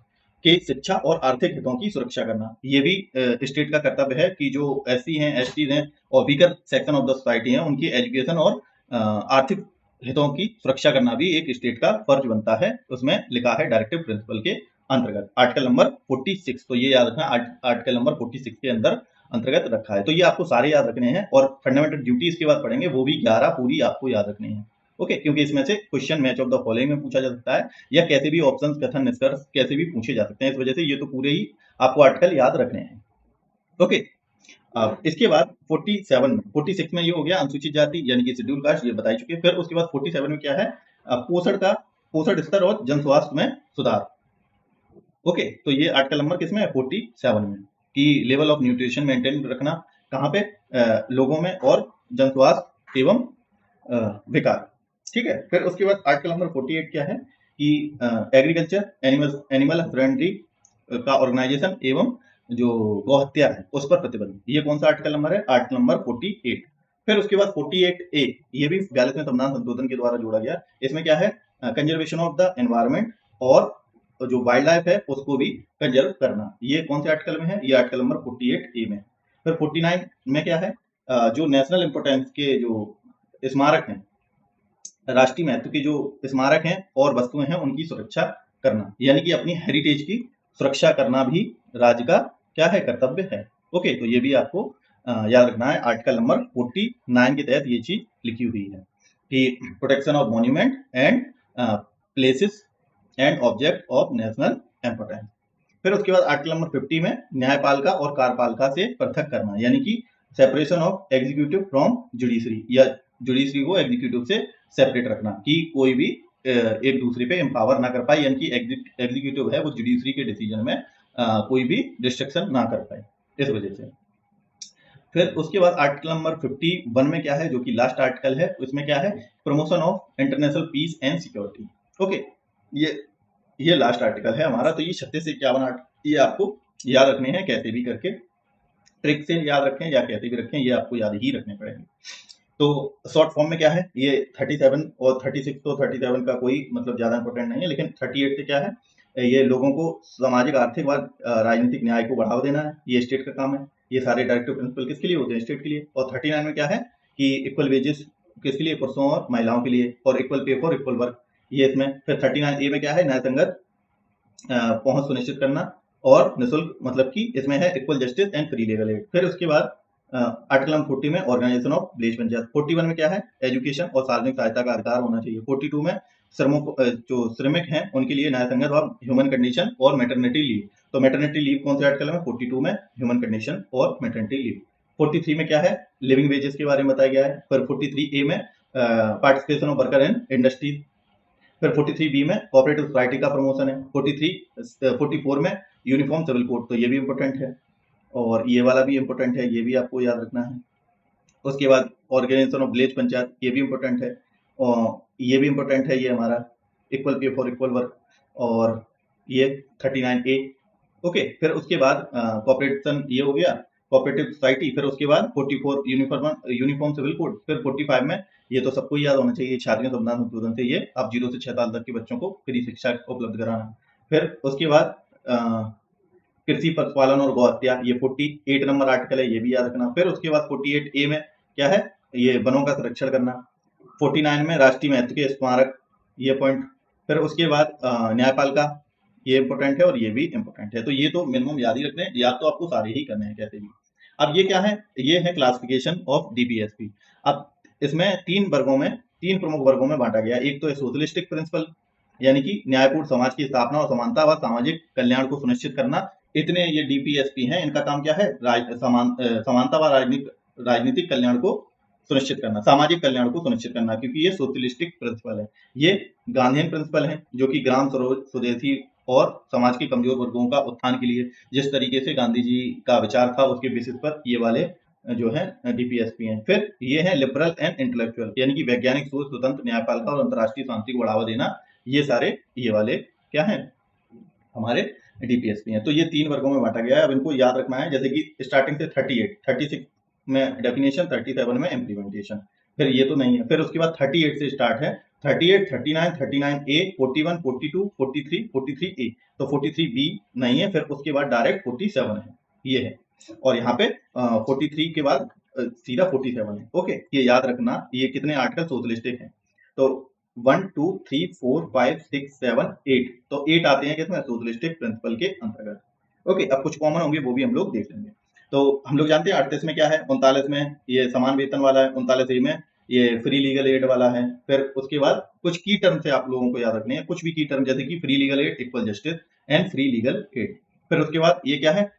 Speaker 1: के शिक्षा और आर्थिक हितों की सुरक्षा करना। ये भी स्टेट का कर्तव्य है कि जो एससी हैं, एसटी हैं और weaker section of the society हैं, उनकी एजुकेशन और आर्थिक हितों की सुरक्षा करना भी एक स्टेट का फर्ज बनता है। उसमें लिखा है डायरेक्टिव प्रिंसिपल के अंतर्गत, आर्टिकल नंबर 46। तो ये याद रखना, आर्टिकल नंबर 46 के अंतर्गत रखा है। तो ये आपको सारे याद रखने हैं, और फंडामेंटल ड्यूटी इसके बाद पढ़ेंगे, वो भी 11 पूरी आपको याद रखनी है। ओके, क्योंकि इसमें से question match of the following में पूछा जा सकता है, या कैसे भी ऑप्शन, कथन, निष्कर्ष कैसे भी पूछे जा सकते हैं। इस वजह से ये तो पूरे ही आपको आर्टिकल याद रखने हैं। ओके, इसके बाद 46 में ये हो गया अनुसूचित जाति यानी कि शेड्यूल कास्ट, ये बता चुके। फिर उसके बाद 47 में क्या है, पोषण स्तर और जन स्वास्थ्य में सुधार। ओके, तो ये आर्टिकल नंबर किसमें है, 47 में, कि लेवल ऑफ न्यूट्रिशन मेंटेन रखना कहाँ पे, लोगों में, और जन स्वास्थ्य एवं विकार। ठीक है, फिर उसके बाद आर्टिकल नंबर 48 क्या है कि एग्रीकल्चर एनिमल हस्बेंड्री का ऑर्गेनाइजेशन एवं जो गौहत्या है उस पर प्रतिबंध। ये कौन सा आर्टिकल नंबर है, आर्टिकल नंबर 48। फिर उसके बाद 48A, ये भी 42वें संविधान संशोधन के द्वारा जोड़ा गया। इसमें क्या है, कंजर्वेशन ऑफ द एनवायरमेंट और जो वाइल्ड लाइफ है उसको भी कंजर्व करना। ये कौन से आर्टिकल में है, ये आर्टिकल नंबर 48A में। फिर 49 में क्या है, जो नेशनल इंपोर्टेंस के जो स्मारक हैं, राष्ट्रीय महत्व के जो स्मारक हैं और वस्तुएं हैं, उनकी सुरक्षा करना, यानी कि अपनी हेरिटेज की सुरक्षा करना भी राज्य का क्या है, कर्तव्य है। ओके, तो ये भी आपको याद रखना है। आर्टिकल नंबर 49 के तहत ये चीज लिखी हुई है कि protection of monument and places and object of national importance. फिर उसके बाद आर्टिकल नंबर 50 में न्यायपालिका और कार्यपालिका से पृथक करना, यानी कि separation of executive from judiciary, या जुडिशरी को एग्जीक्यूटिव से सेपरेट रखना, कि कोई भी एक दूसरे पे एम्पावर ना कर पाए, यानी कि एग्जीक्यूटिव है वो जुडिशरी के डिसीजन में कोई भी डिस्ट्रक्शन ना कर पाए, इस वजह से। फिर उसके बाद आर्टिकल नंबर 51 में क्या है, जो कि लास्ट आर्टिकल है, उसमें क्या है, promotion of international peace and security. Okay, ये लास्ट आर्टिकल है हमारा। तो ये 36 से 51 ये आपको याद रखने हैं, कैसे भी करके, ट्रिक से याद रखें या कैसे भी रखें, ये आपको याद ही रखने पड़ेंगे। तो शॉर्ट फॉर्म में क्या है, ये 37 और 36, तो 37 का कोई मतलब ज्यादा इंपॉर्टेंट नहीं है, लेकिन 38 से क्या है, ये लोगों को सामाजिक, आर्थिक व राजनीतिक न्याय को बढ़ावा देना है, ये स्टेट का काम है। ये सारे डायरेक्टिव प्रिंसिपल किसके लिए होते हैं? स्टेट के लिए। और 39 में क्या है कि इक्वल वेजेस किसके लिए? पुरुषों और महिलाओं के लिए, और equal pay for equal work, ये इसमें। फिर 39A में क्या है? न्यायसंगत पहुंच सुनिश्चित करना, और निःशुल्क मतलब कि इसमें है equal justice and free legal aid. फिर उसके बाद आर्टिकल नंबर 40 में ऑर्गेनाइजेशन ऑफ विलेज पंचायत। 41 में क्या है? एजुकेशन और सार्वजनिक सहायता का अधिकार होना चाहिए। 42 में श्रमों को जो श्रमिक हैं उनके लिए न्यायसंगत और ह्यूमन कंडीशन और मैटरनिटी लीव। तो मैटरनिटी लीव कौन से आर्टिकल में? 42 में ह्यूमन कंडीशन और मैटरनिटी लीव। 43 में क्या है? लिविंग वेजेस के बारे में बताया गया है। फिर 43A में participation of worker in industries. फिर 43B में कोऑपरेटिव सोसाइटी का प्रमोशन है। 44 में यूनिफॉर्म सिविल कोड, तो ये भी इंपॉर्टेंट है, और ये वाला भी इंपॉर्टेंट है, ये भी आपको याद रखना है। उसके बाद ऑर्गेनाइजेशन ऑफ विलेज पंचायत, ये भी इंपॉर्टेंट है, और ये भी इंपॉर्टेंट है, ये हमारा equal pay for equal work, और ये 39A। ओके, फिर उसके बाद कॉपरेशन ये हो गया, कोऑपरेटिव सोसाइटी। फिर उसके बाद 44 यूनिफॉर्म सिविल कोड। फिर 45 में ये तो सबको याद होना चाहिए, छात्रों संविधान संशोधन से ये अब 0 से 6 साल तक के बच्चों को फ्री शिक्षा उपलब्ध कराना। फिर उसके बाद कृषि पशुपालन और गौ हत्या, ये 48 नंबर आर्टिकल है, ये भी याद रखना। फिर उसके बाद 48A में क्या है? ये वनों का संरक्षण करना। 49 में राष्ट्रीय महत्व के स्मारक, ये पॉइंट। फिर उसके बाद न्यायपालिका, ये इंपॉर्टेंट है और ये भी इंपॉर्टेंट है। तो ये तो मिनिमम याद ही रखने हैं, याद तो आपको सारे ही करने हैं कैसे भी। अब ये क्या है? ये है क्लासिफिकेशन ऑफ डीपीएसपी। अब इसमें 3 वर्गों में, 3 प्रमुख वर्गों में बांटा गया। एक तो है सोशलिस्टिक प्रिंसिपल, यानी कि न्यायपूर्ण समाज की स्थापना और समानता व सामाजिक कल्याण को सुनिश्चित करना। इतने ये डीपीएसपी हैं, इनका काम क्या है? समानता व राजनीतिक कल्याण को सुनिश्चित करना, सामाजिक कल्याण को सुनिश्चित करना, क्योंकि ये सोशलिस्टिक प्रिंसिपल है। ये गांधीयन प्रिंसिपल है, जो कि ग्राम स्वदेशी और समाज के कमजोर वर्गों का उत्थान के लिए जिस तरीके से गांधी जी का विचार था, उसके बेसिस पर ये वाले जो है डीपीएसपी हैं। फिर ये है लिबरल एंड इंटेलेक्चुअल, यानी कि वैज्ञानिक सोच, स्वतंत्र न्यायपालिका और अंतर्राष्ट्रीय शांति को बढ़ावा देना। ये सारे ये वाले क्या हैं? हमारे डीपीएसपी हैं। तो ये 3 वर्गों में बांटा गया है। अब इनको याद रखना है, जैसे कि स्टार्टिंग से 38, 36 में डेफिनेशन, 37 में इम्प्लीमेंटेशन। फिर ये तो नहीं है। फिर उसके बाद 38 से स्टार्ट है, 38, 39, 39A, 41, 42, 43, 43A। तो 43B नहीं है। फिर उसके बाद डायरेक्ट 47 है, ये है। और यहाँ पे 43 के बाद सीधा 47 है। ओके, ये याद रखना, ये कितने आर्टिकल सोशलिस्टिक हैं। तो 1, 2, 3, 4, 5, 6, 7, 8, तो 8 आते हैं किसमें? सोशलिस्टिक प्रिंसिपल के अंतर्गत। ओके, अब कुछ कॉमन होंगे, वो भी हम लोग देख लेंगे। तो हम लोग जानते हैं 38 में क्या है? 39 में ये समान वेतन वाला है। 39A में ये फ्री लीगल एड वाला है। फिर उसके बाद कुछ की टर्म से आप लोगों को याद रखने हैं, कुछ भी की टर्म, जैसे कि free legal aid, equal justice and free legal aid. फिर उसके बाद ये क्या है?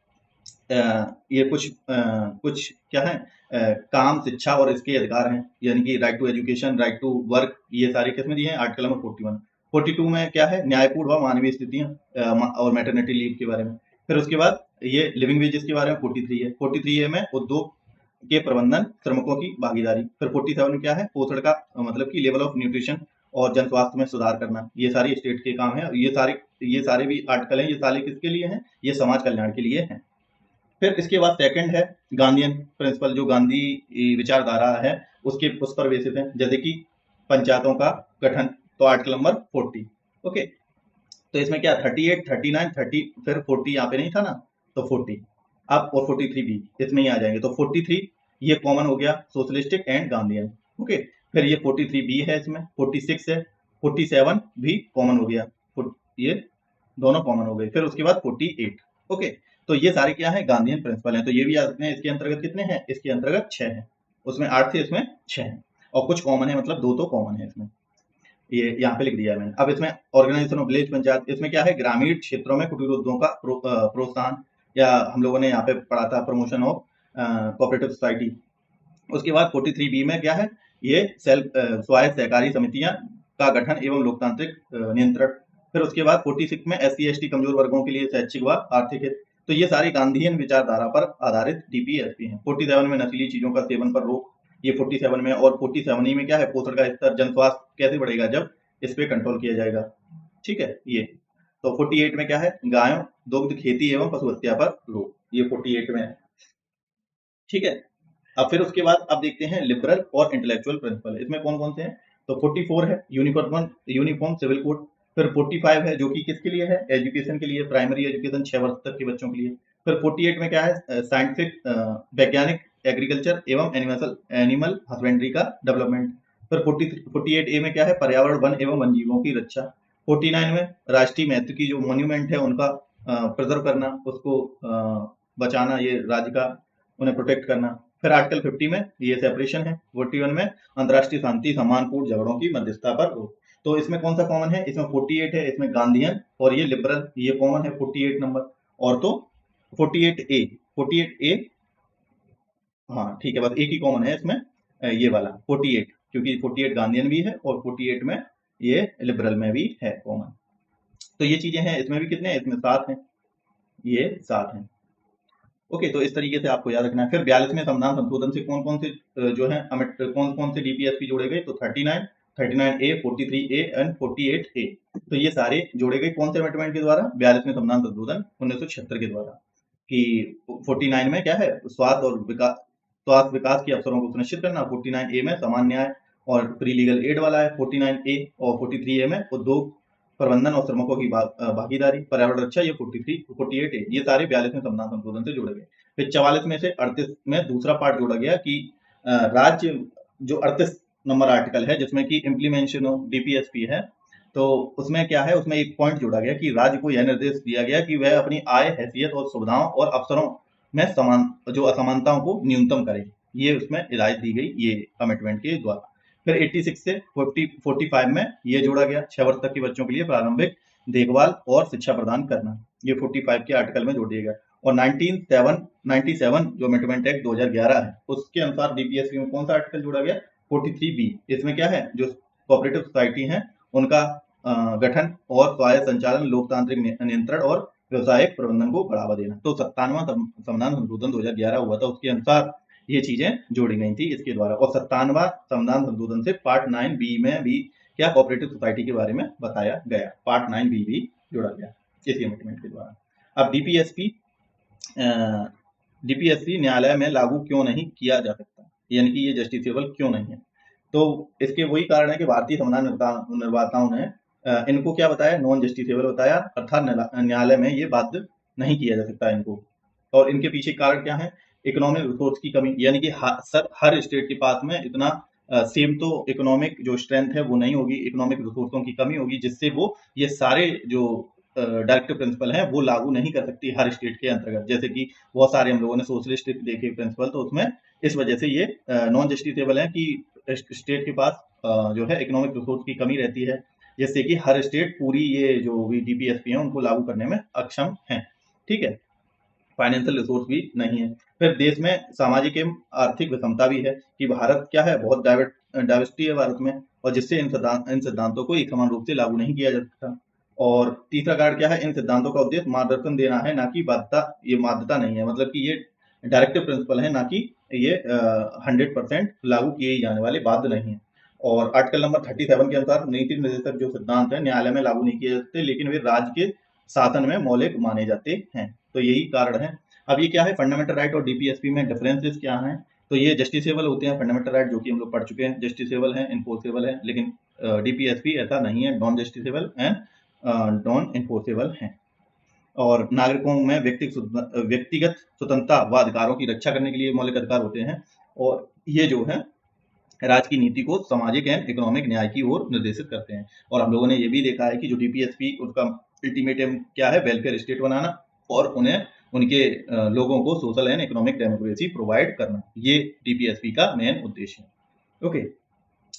Speaker 1: ये कुछ क्या है? काम, शिक्षा और इसके अधिकार हैं, यानी कि right to education, right to work, ये सारे किसमें दिए हैं? Article number 41। 42 में क्या है? न्यायपूर्ण व मानवीय स्थितियां और मैटरनिटी लीव के बारे में। फिर उसके बाद ये लिविंग वेजेस के बारे में 43 है। 43A में उद्योग के प्रबंधन, श्रमिकों की भागीदारी। फिर 47 में क्या है? पोषण का मतलब कि लेवल ऑफ न्यूट्रिशन और जन स्वास्थ्य में सुधार करना। ये सारी स्टेट के काम है। ये सारे भी आर्टिकल हैं, ये सारे किसके लिए हैं? ये समाज कल्याण के लिए हैं। फिर इसके बाद सेकंड है गांधीयन प्रिंसिपल, जो गांधी विचारधारा है उसके उस पर बेसिस है, जैसे कि पंचायतों का गठन, तो आर्टिकल नंबर 40। ओके, तो इसमें क्या? 38, 39, 30, फिर 40 यहाँ पे नहीं था ना, तो 40 अब, और 43 भी इसमें ही आ जाएंगे। तो 43 ये कॉमन हो गया, सोशलिस्टिक एंड गांधीयन। ओके, फिर ये 43B है, इसमें 46 है, 47 भी कॉमन हो गया, ये दोनों कॉमन हो गए। फिर उसके बाद 48। ओके, तो ये सारे क्या है? गांधीयन प्रिंसिपल हैं। तो ये भी याद रखना है। इसके अंतर्गत कितने हैं? इसके अंतर्गत 6 हैं, उसमें 8 थे, इसमें 6 हैं, और कुछ कॉमन है, मतलब 2 तो कॉमन है इसमें, ये यहाँ पे लिख दिया है मैंने। अब इसमें ऑर्गेनाइजेशन ऑफ विलेज पंचायत, इसमें क्या है? ग्रामीण क्षेत्रों में कुटीर उद्योगों का प्रोत्साहन, या हम लोगों ने यहाँ पे पढ़ा था प्रमोशन ऑफ कोऑपरेटिव सोसाइटी। उसके बाद 43B में क्या है? ये स्वायत्त सहकारी समितियां का गठन एवं लोकतांत्रिक नियंत्रण। फिर उसके बाद 46 में SC/ST कमजोर वर्गों के लिए शैक्षिक व आर्थिक हित। तो ये सारी गांधीयन विचारधारा पर आधारित डीपीएसपी हैं। 47 में नशीली चीजों का सेवन पर रोक, ये 47 में। और 47 में क्या है? पोषण का स्तर, जन स्वास्थ्य कैसे बढ़ेगा? जब इस पे कंट्रोल किया जाएगा। ठीक है, ये। तो 48 में क्या है? गायों, दुग्ध, खेती एवं पशु हत्या पर रोक, ये 48 में है। ठीक है, अब फिर उसके बाद अब देखते हैं लिबरल और इंटेलेक्चुअल प्रिंसिपल, इसमें कौन कौन से हैं? तो 44 है यूनिफॉर्म सिविल कोड। फिर 45 है, जो कि किसके लिए है? एजुकेशन के लिए, प्राइमरी एजुकेशन 6 वर्ष तक के बच्चों के लिए। फिर 48 में क्या है, साइंटिफिक वैज्ञानिक एग्रीकल्चर एवं एनिमल हस्बेंड्री का डेवलपमेंट। फिर 48 ए में क्या है, पर्यावरण वन एवं वन जीवों की रक्षा। 49 में राष्ट्रीय महत्व की जो मॉन्यूमेंट है उनका प्रिजर्व करना, उसको बचाना, ये राज्य का उन्हें प्रोटेक्ट करना। फिर आर्टिकल 50 में ये सेपरेशन है। 41 में अंतर्राष्ट्रीय शांति सम्मानपूर्ण झगड़ों की मध्यस्थता पर रोक। तो इसमें कौन सा कॉमन है, इसमें 48 है, इसमें गांधीयन और ये लिबरल, ये कॉमन है 48 नंबर। और तो 48 ए, हाँ ठीक है, बस एक ही कॉमन है इसमें, ये वाला 48, क्योंकि 48 गांधीयन भी है और 48 में ये लिबरल में भी है कॉमन। तो ये चीजें हैं, इसमें भी कितने हैं, इसमें 7 हैं, ये 7 हैं। ओके, तो इस तरीके से आपको याद रखना है। फिर 42वें संविधान संशोधन से कौन कौन से जो है कौन कौन से डीपीएसपी जोड़े गए, तो 39 ए, 43 ए एंड 48 ए। तो ये सारे जोड़े गए कौन से अमेंडमेंट के द्वारा, 42वें संविधान संशोधन 1976 के द्वारा। कि 49 में क्या है, स्वास्थ्य विकास के अवसरों को सुनिश्चित करना। 49 ए में समान न्याय और फ्री लीगल एड वाला है 49 ए, और 43 ए में उद्योग प्रबंधन और श्रमिकों की भागीदारी, पर्यावरण रक्षा, ये 48 ए, ये सारे 42वें संविधान संशोधन से जोड़े गए। फिर 44 में से 38 में दूसरा पार्ट जोड़ा गया कि राज्य, जो 38 नंबर आर्टिकल है जिसमें कि इम्प्लीमेंटेशन ऑफ डीपीएसपी है, तो उसमें क्या है, उसमें एक पॉइंट जोड़ा गया कि राज्य को यह निर्देश दिया गया कि वह अपनी आय, हैसियत और सुविधाओं और अवसरों में जो असमानताओं को न्यूनतम करे। ये उसमें हिदायत दी गई, ये कमिटमेंट के द्वारा। फिर 86 से 45 में ये जोड़ा गया, 6 वर्ष तक के बच्चों के लिए प्रारंभिक देखभाल और शिक्षा प्रदान करना, ये 45 के आर्टिकल में जोड़ दिया गया। और 97 जो अमेंडमेंट एक्ट 2011 है, उसके अनुसार डीपीएसपी में कौन सा आर्टिकल जोड़ा गया, 43 बी। इसमें क्या है, जो कोऑपरेटिव सोसाइटी है उनका गठन और स्वायत्त संचालन, लोकतांत्रिक नियंत्रण और व्यवसायिक प्रबंधन को बढ़ावा देना। तो 57वां संविधान संशोधन 2011 हुआ था, उसके अनुसार ये चीजें जोड़ी गई थी इसके द्वारा। और 57वां संविधान संशोधन से पार्ट 9 बी में भी क्या कोऑपरेटिव सोसाइटी के बारे में बताया गया, पार्ट 9 बी भी जोड़ा गया इसी अमेंडमेंट के द्वारा। अब डीपीएसपी न्यायालय में लागू क्यों नहीं किया जा सकता, यानी कि ये जस्टिसेबल क्यों नहीं है, तो इसके वही कारण है कि भारतीय संविधान निर्माताओं ने इनको क्या बताया, नॉन जस्टिसेबल बताया, अर्थात न्यायालय में ये बाध्य नहीं किया जा सकता इनको। और इनके पीछे कारण क्या है, इकोनॉमिक रिसोर्स की कमी, यानी कि हर स्टेट के पास में इतना सेम तो इकोनॉमिक जो स्ट्रेंथ है वो नहीं होगी, इकोनॉमिक रिसोर्सों की कमी होगी, जिससे वो ये सारे जो डायरेक्टिव प्रिंसिपल हैं वो लागू नहीं कर सकती हर स्टेट के अंतर्गत। जैसे कि बहुत सारे हम लोगों ने सोशलिस्ट देखे प्रिंसिपल, तो उसमें इस वजह से ये नॉन जस्टिसेबल है कि स्टेट के पास जो है इकोनॉमिक रिसोर्स की कमी रहती है, जिससे कि हर स्टेट पूरी ये जो भी डीपीएसपी है उनको लागू करने में अक्षम है। ठीक है, फाइनेंशियल रिसोर्स भी नहीं है। फिर देश में सामाजिक एवं आर्थिक विषमता भी है कि भारत क्या है, बहुत डाइवर्सिटी है भारत में, और जिससे इन सिद्धांतों को एक समान रूप से लागू नहीं किया जा सकता। और तीसरा कारण क्या है, इन सिद्धांतों का उद्देश्य मार्गदर्शन देना है, ना कि बाध्यता, ये बाध्यता नहीं है, मतलब कि ये डायरेक्टिव प्रिंसिपल है, ना कि ये 100% लागू किए जाने वाले बाध्य नहीं है। और आर्टिकल नंबर 37 के अनुसार नीति निर्देशक जो सिद्धांत है न्यायालय में लागू नहीं किए जाते, लेकिन वे राज्य के शासन में मौलिक माने जाते हैं। तो यही कारण है। अब ये क्या है, फंडामेंटल राइट और डीपीएसपी में डिफरेंसेस क्या हैं, तो ये जस्टिसेबल होते हैं फंडामेंटल राइट, जो कि हम लोग पढ़ चुके हैं, जस्टिसेबल है, इन्फोर्सेबल है, लेकिन डीपीएसपी ऐसा नहीं है, non justiciable and non enforceable है। और नागरिकों में व्यक्तिगत स्वतंत्रता व अधिकारों की रक्षा करने के लिए मौलिक अधिकार होते हैं, और ये जो है राज्य की नीति को सामाजिक एंड इकोनॉमिक न्याय की ओर निर्देशित करते हैं। और हम लोगों ने ये भी देखा है कि जो डीपीएसपी उसका अल्टीमेट एम क्या है, वेलफेयर स्टेट बनाना और उन्हें उनके लोगों को social and economic democracy provide करना, ये डीपीएसपी का मेन उद्देश्य है। ओके,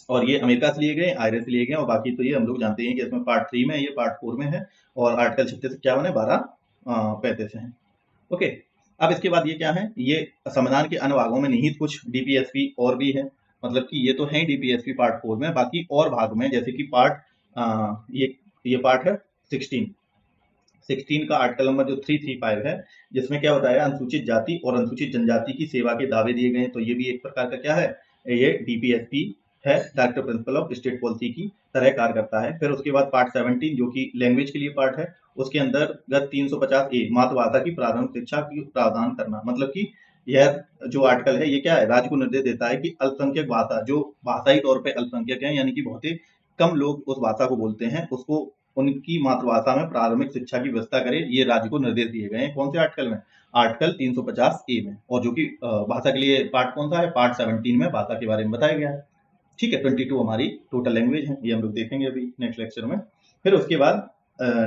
Speaker 1: और ये अमेरिका से लिए गए, आयरलैंड से लिए गए, और बाकी तो ये हम लोग जानते हैं कि इसमें पार्ट 3 में, ये पार्ट 4 में है, और आर्टिकल 36 से क्या बने 12 से है। ओके, अब इसके बाद ये क्या है, ये संविधान के अन्य भागों में निहित कुछ डीपीएसपी और भी है, मतलब कि ये तो है डीपीएसपी पार्ट 4 में, बाकी और भाग में, जैसे कि पार्ट ये पार्ट है 16 का आर्टिकल नंबर जो 335 है, जिसमें क्या बताया, अनुसूचित जाति और अनुसूचित जनजाति की सेवा के दावे दिए गए हैं। तो ये भी एक प्रकार का क्या है, ये डीपीएसपी है, directive principle of state policy की तरह कार्य करता है। फिर उसके बाद पार्ट 17 जो कि लैंग्वेज के लिए पार्ट है, उसके अंतर्गत 350 ए मातृभाषा की प्रारंभिक शिक्षा की प्रावधान करना, मतलब कि यह जो आर्टिकल है ये क्या है, राज्य को निर्देश देता है कि अल्पसंख्यक भाषा, जो भाषाई तौर पर अल्पसंख्यक है, यानी कि बहुत ही कम लोग उस भाषा को बोलते हैं, उसको उनकी मातृभाषा में प्रारंभिक शिक्षा की व्यवस्था करे, ये राज्य को निर्देश दिए गए हैं। कौन से आर्टिकल में? आर्टिकल 350 ए में। और जो कि भाषा के लिए पार्ट कौन सा है? पार्ट 17 में भाषा के बारे में बताया गया है। ठीक है, 22 हमारी टोटल लैंग्वेज है, ये हम लोग देखेंगे अभी नेक्स्ट लेक्चर में। फिर उसके बाद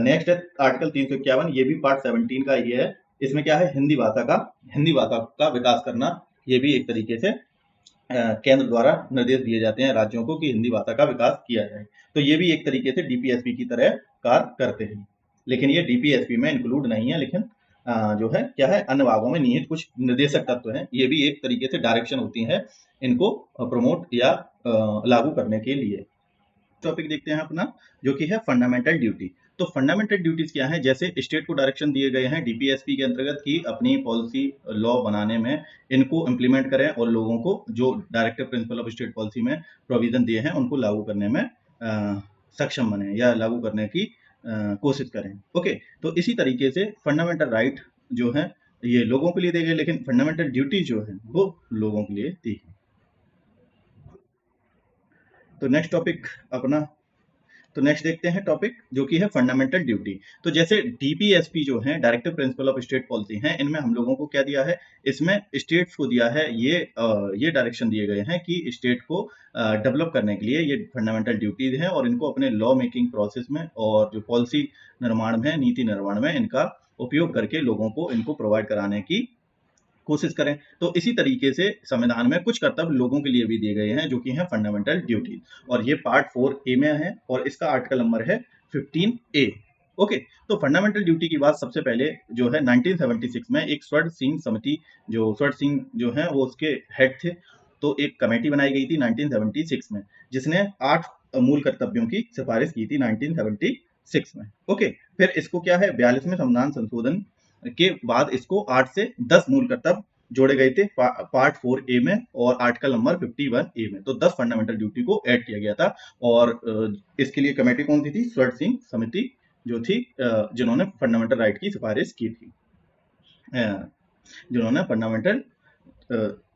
Speaker 1: नेक्स्ट है आर्टिकल 351, ये भी पार्ट 17 का ही है। इसमें क्या है? हिंदी भाषा का विकास करना। ये भी एक तरीके से केंद्र द्वारा निर्देश दिए जाते हैं राज्यों को कि हिंदी भाषा का विकास किया जाए। तो ये भी एक तरीके से डीपीएसपी की तरह कार्य करते हैं, लेकिन ये डीपीएसपी में इंक्लूड नहीं है। लेकिन जो है क्या है, अन्य भागों में निहित कुछ निर्देशक तत्व हैं, ये भी एक तरीके से डायरेक्शन होती है इनको प्रमोट या लागू करने के लिए। टॉपिक देखते हैं अपना, जो कि है फंडामेंटल ड्यूटी। तो फंडामेंटल ड्यूटीज क्या है? जैसे स्टेट को डायरेक्शन दिए गए हैं डीपीएसपी के अंतर्गत कि अपनी पॉलिसी लॉ बनाने में इनको इम्प्लीमेंट करें और लोगों को जो directive principle of state policy में प्रोविजन दिए हैं उनको लागू करने में सक्षम बने या लागू करने की कोशिश करें। ओके, तो इसी तरीके से फंडामेंटल राइट जो है ये लोगों के लिए दिए गए, लेकिन फंडामेंटल ड्यूटी जो है वो लोगों के लिए दी है। तो नेक्स्ट टॉपिक अपना, तो नेक्स्ट देखते हैं टॉपिक जो कि है फंडामेंटल ड्यूटी। तो जैसे डीपीएसपी जो है directive principle of state policy है, इनमें हम लोगों को क्या दिया है? इसमें स्टेट्स को दिया है ये डायरेक्शन दिए गए हैं कि स्टेट को डेवलप करने के लिए ये फंडामेंटल ड्यूटीज हैं और इनको अपने लॉ मेकिंग प्रोसेस में और जो पॉलिसी निर्माण में, नीति निर्माण में इनका उपयोग करके लोगों को इनको प्रोवाइड कराने की कोशिश करें। तो इसी तरीके से संविधान में कुछ कर्तव्य लोगों के लिए भी दिए गए हैं जो कि हैं फंडामेंटल ड्यूटी, और ये पार्ट 4A में है और इसका आर्टिकल नंबर है 15A। ओके, तो फंडामेंटल ड्यूटी की बात सबसे पहले जो है 1976 में एक स्वर्ण सिंह समिति, जो स्वर्ण सिंह जो है वो उसके हेड थे, तो एक कमेटी बनाई गई थी 1976 में जिसने 8 मूल कर्तव्यों की सिफारिश की थी 1976 में। ओके, फिर इसको क्या है 42वें संविधान संशोधन के बाद इसको 8 से 10 मूल कर्तव्य जोड़े गए थे पार्ट 4A में और आर्टिकल नंबर 51A में। तो 10 फंडामेंटल ड्यूटी को ऐड किया गया था और इसके लिए कमेटी कौन सी थी? स्वर्ण सिंह समिति जो थी, जिन्होंने फंडामेंटल राइट की सिफारिश की थी, जिन्होंने फंडामेंटल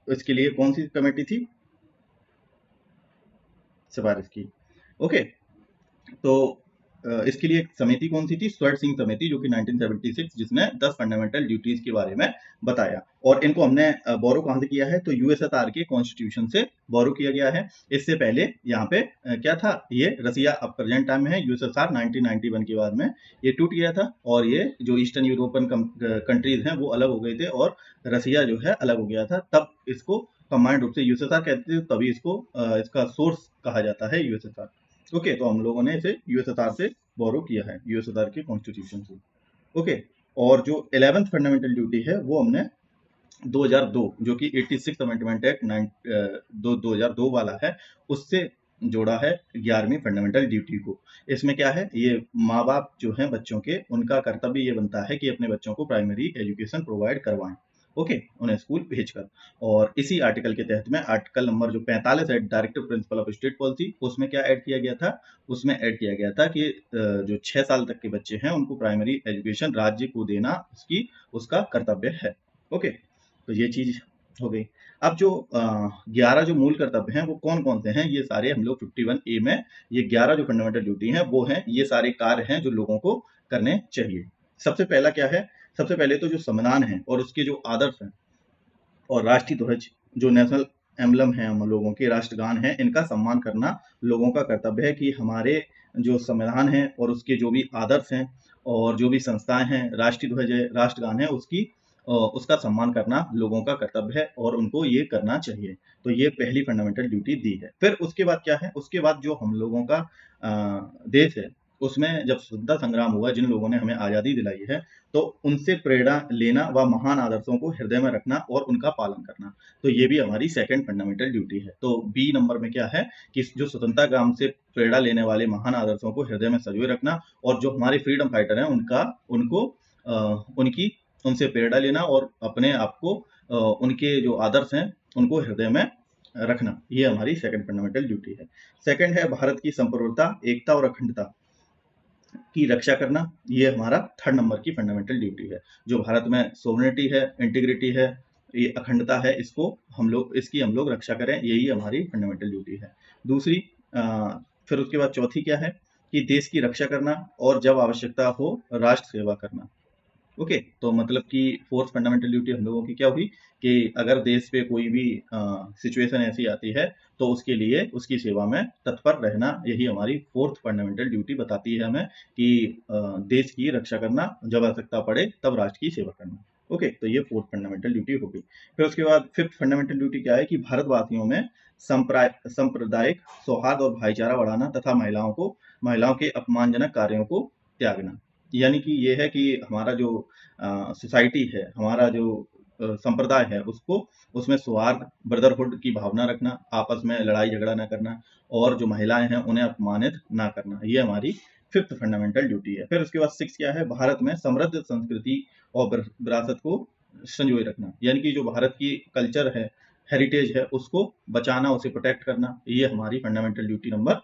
Speaker 1: इसके लिए कौन सी कमेटी थी सिफारिश की। ओके, तो इसके लिए समिति कौन सी थी? स्वर्ण सिंह समिति, जो कि 1976, जिसने 10 फंडामेंटल ड्यूटीज के बारे में बताया। और इनको हमने बोरो कहां से किया है? तो यूएसएसआर के कॉन्स्टिट्यूशन से बोरो किया गया है। इससे पहले यहाँ पे क्या था? ये रसिया अब प्रेजेंट टाइम में है, यूएसएसआर 1991 के बाद में ये टूट गया था और ये जो ईस्टर्न यूरोपियन कंट्रीज हैं वो अलग हो गए थे और रसिया जो है अलग हो गया था। तब इसको कंबाइंड रूप से यूएसएसआर कहते थे, तभी इसको इसका सोर्स कहा जाता है यूएसएसआर। ओके, तो हम लोगों ने इसे यूएसएसआर से बोरो किया है, यूएसएसआर के कॉन्स्टिट्यूशन से। ओके, और जो 11th फंडामेंटल ड्यूटी है वो हमने 2002, जो कि 86 अमेंडमेंट एक्ट 2002 वाला है, उससे जोड़ा है 11वीं फंडामेंटल ड्यूटी को। इसमें क्या है? ये माँ बाप जो हैं बच्चों के, उनका कर्तव्य ये बनता है कि अपने बच्चों को प्राइमरी एजुकेशन प्रोवाइड करवाएं। ओके, उन्हें स्कूल भेजकर। और इसी आर्टिकल के तहत में आर्टिकल नंबर जो 45 है directive principle of state policy, उसमें क्या ऐड किया गया था? उसमें ऐड किया गया था कि जो 6 साल तक के बच्चे हैं उनको प्राइमरी एजुकेशन राज्य को देना उसका कर्तव्य है। ओके, तो ये चीज हो गई। अब जो 11 जो मूल कर्तव्य हैं वो कौन कौन से हैं? ये सारे हम लोग 51A में ये 11 जो फंडामेंटल ड्यूटी हैं वो हैं, ये सारे कार्य हैं जो लोगों को करने चाहिए। सबसे पहला क्या है? सबसे पहले तो जो संविधान है और उसके जो आदर्श हैं और राष्ट्रीय ध्वज, जो नेशनल एम्बलम है हम लोगों के, राष्ट्रगान है, इनका सम्मान करना लोगों का कर्तव्य है कि हमारे जो संविधान है और उसके जो भी आदर्श हैं और जो भी संस्थाएं हैं, राष्ट्रीय ध्वज है, राष्ट्रगान है, उसका सम्मान करना लोगों का कर्तव्य है और उनको ये करना चाहिए। तो ये पहली फंडामेंटल ड्यूटी दी है। फिर उसके बाद क्या है? उसके बाद जो हम लोगों का देश है उसमें जब स्वतंत्रता संग्राम हुआ, जिन लोगों ने हमें आज़ादी दिलाई है, तो उनसे प्रेरणा लेना व महान आदर्शों को हृदय में रखना और उनका पालन करना। तो ये भी हमारी सेकंड फंडामेंटल ड्यूटी है। तो बी नंबर में क्या है कि जो स्वतंत्रता संग्राम से प्रेरणा लेने वाले महान आदर्शों को हृदय में संजोए रखना और जो हमारे फ्रीडम फाइटर हैं उनसे प्रेरणा लेना और अपने आप को उनके जो आदर्श हैं उनको हृदय में रखना। ये हमारी सेकंड फंडामेंटल ड्यूटी है। सेकंड है भारत की संप्रभुता, एकता और अखंडता की रक्षा करना। ये हमारा थर्ड नंबर की फंडामेंटल ड्यूटी है। जो भारत में सोवरेनिटी है, इंटीग्रिटी है, ये अखंडता है, इसकी हम लोग रक्षा करें, यही हमारी फंडामेंटल ड्यूटी है। दूसरी फिर उसके बाद चौथी क्या है कि देश की रक्षा करना और जब आवश्यकता हो राष्ट्र सेवा करना। ओके, तो मतलब कि फोर्थ फंडामेंटल ड्यूटी हम लोगों की क्या हुई कि अगर देश पे कोई भी सिचुएशन ऐसी आती है तो उसके लिए उसकी सेवा में तत्पर रहना, यही हमारी फोर्थ फंडामेंटल ड्यूटी बताती है हमें कि देश की रक्षा करना, जब आवश्यकता पड़े तब राष्ट्र की सेवा करना। ओके, तो ये फोर्थ फंडामेंटल ड्यूटी हो गई। फिर उसके बाद फिफ्थ फंडामेंटल ड्यूटी क्या है कि भारतवासियों में सांप्रदायिक सौहार्द और भाईचारा बढ़ाना तथा महिलाओं के अपमानजनक कार्यों को त्यागना। यानी कि ये है कि हमारा जो सोसाइटी है, हमारा जो संप्रदाय है, उसको उसमें सौहार्द, ब्रदरहुड की भावना रखना, आपस में लड़ाई झगड़ा ना करना और जो महिलाएं हैं उन्हें अपमानित ना करना, ये हमारी फिफ्थ फंडामेंटल ड्यूटी है। फिर उसके बाद सिक्स क्या है, भारत में समृद्ध संस्कृति और विरासत को संजोए रखना। यानी कि जो भारत की कल्चर है, हेरिटेज है, उसको बचाना, उसे प्रोटेक्ट करना, ये हमारी फंडामेंटल ड्यूटी नंबर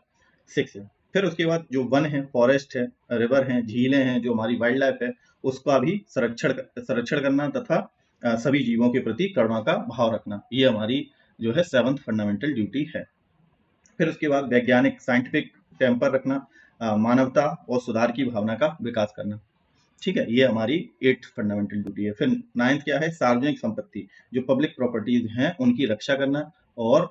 Speaker 1: सिक्स है। फिर उसके बाद जो वन है, फॉरेस्ट है, रिवर है, झीलें हैं, जो हमारी वाइल्ड लाइफ है, उसका भी संरक्षण करना तथा सभी जीवों के प्रति करुणा का भाव रखना, ये हमारी जो है सेवंथ फंडामेंटल ड्यूटी है। फिर उसके बाद वैज्ञानिक साइंटिफिक टेम्पर रखना, मानवता और सुधार की भावना का विकास करना। ठीक है, ये हमारी एट्थ फंडामेंटल ड्यूटी है। फिर नाइन्थ क्या है, सार्वजनिक संपत्ति, जो पब्लिक प्रॉपर्टीज हैं उनकी रक्षा करना और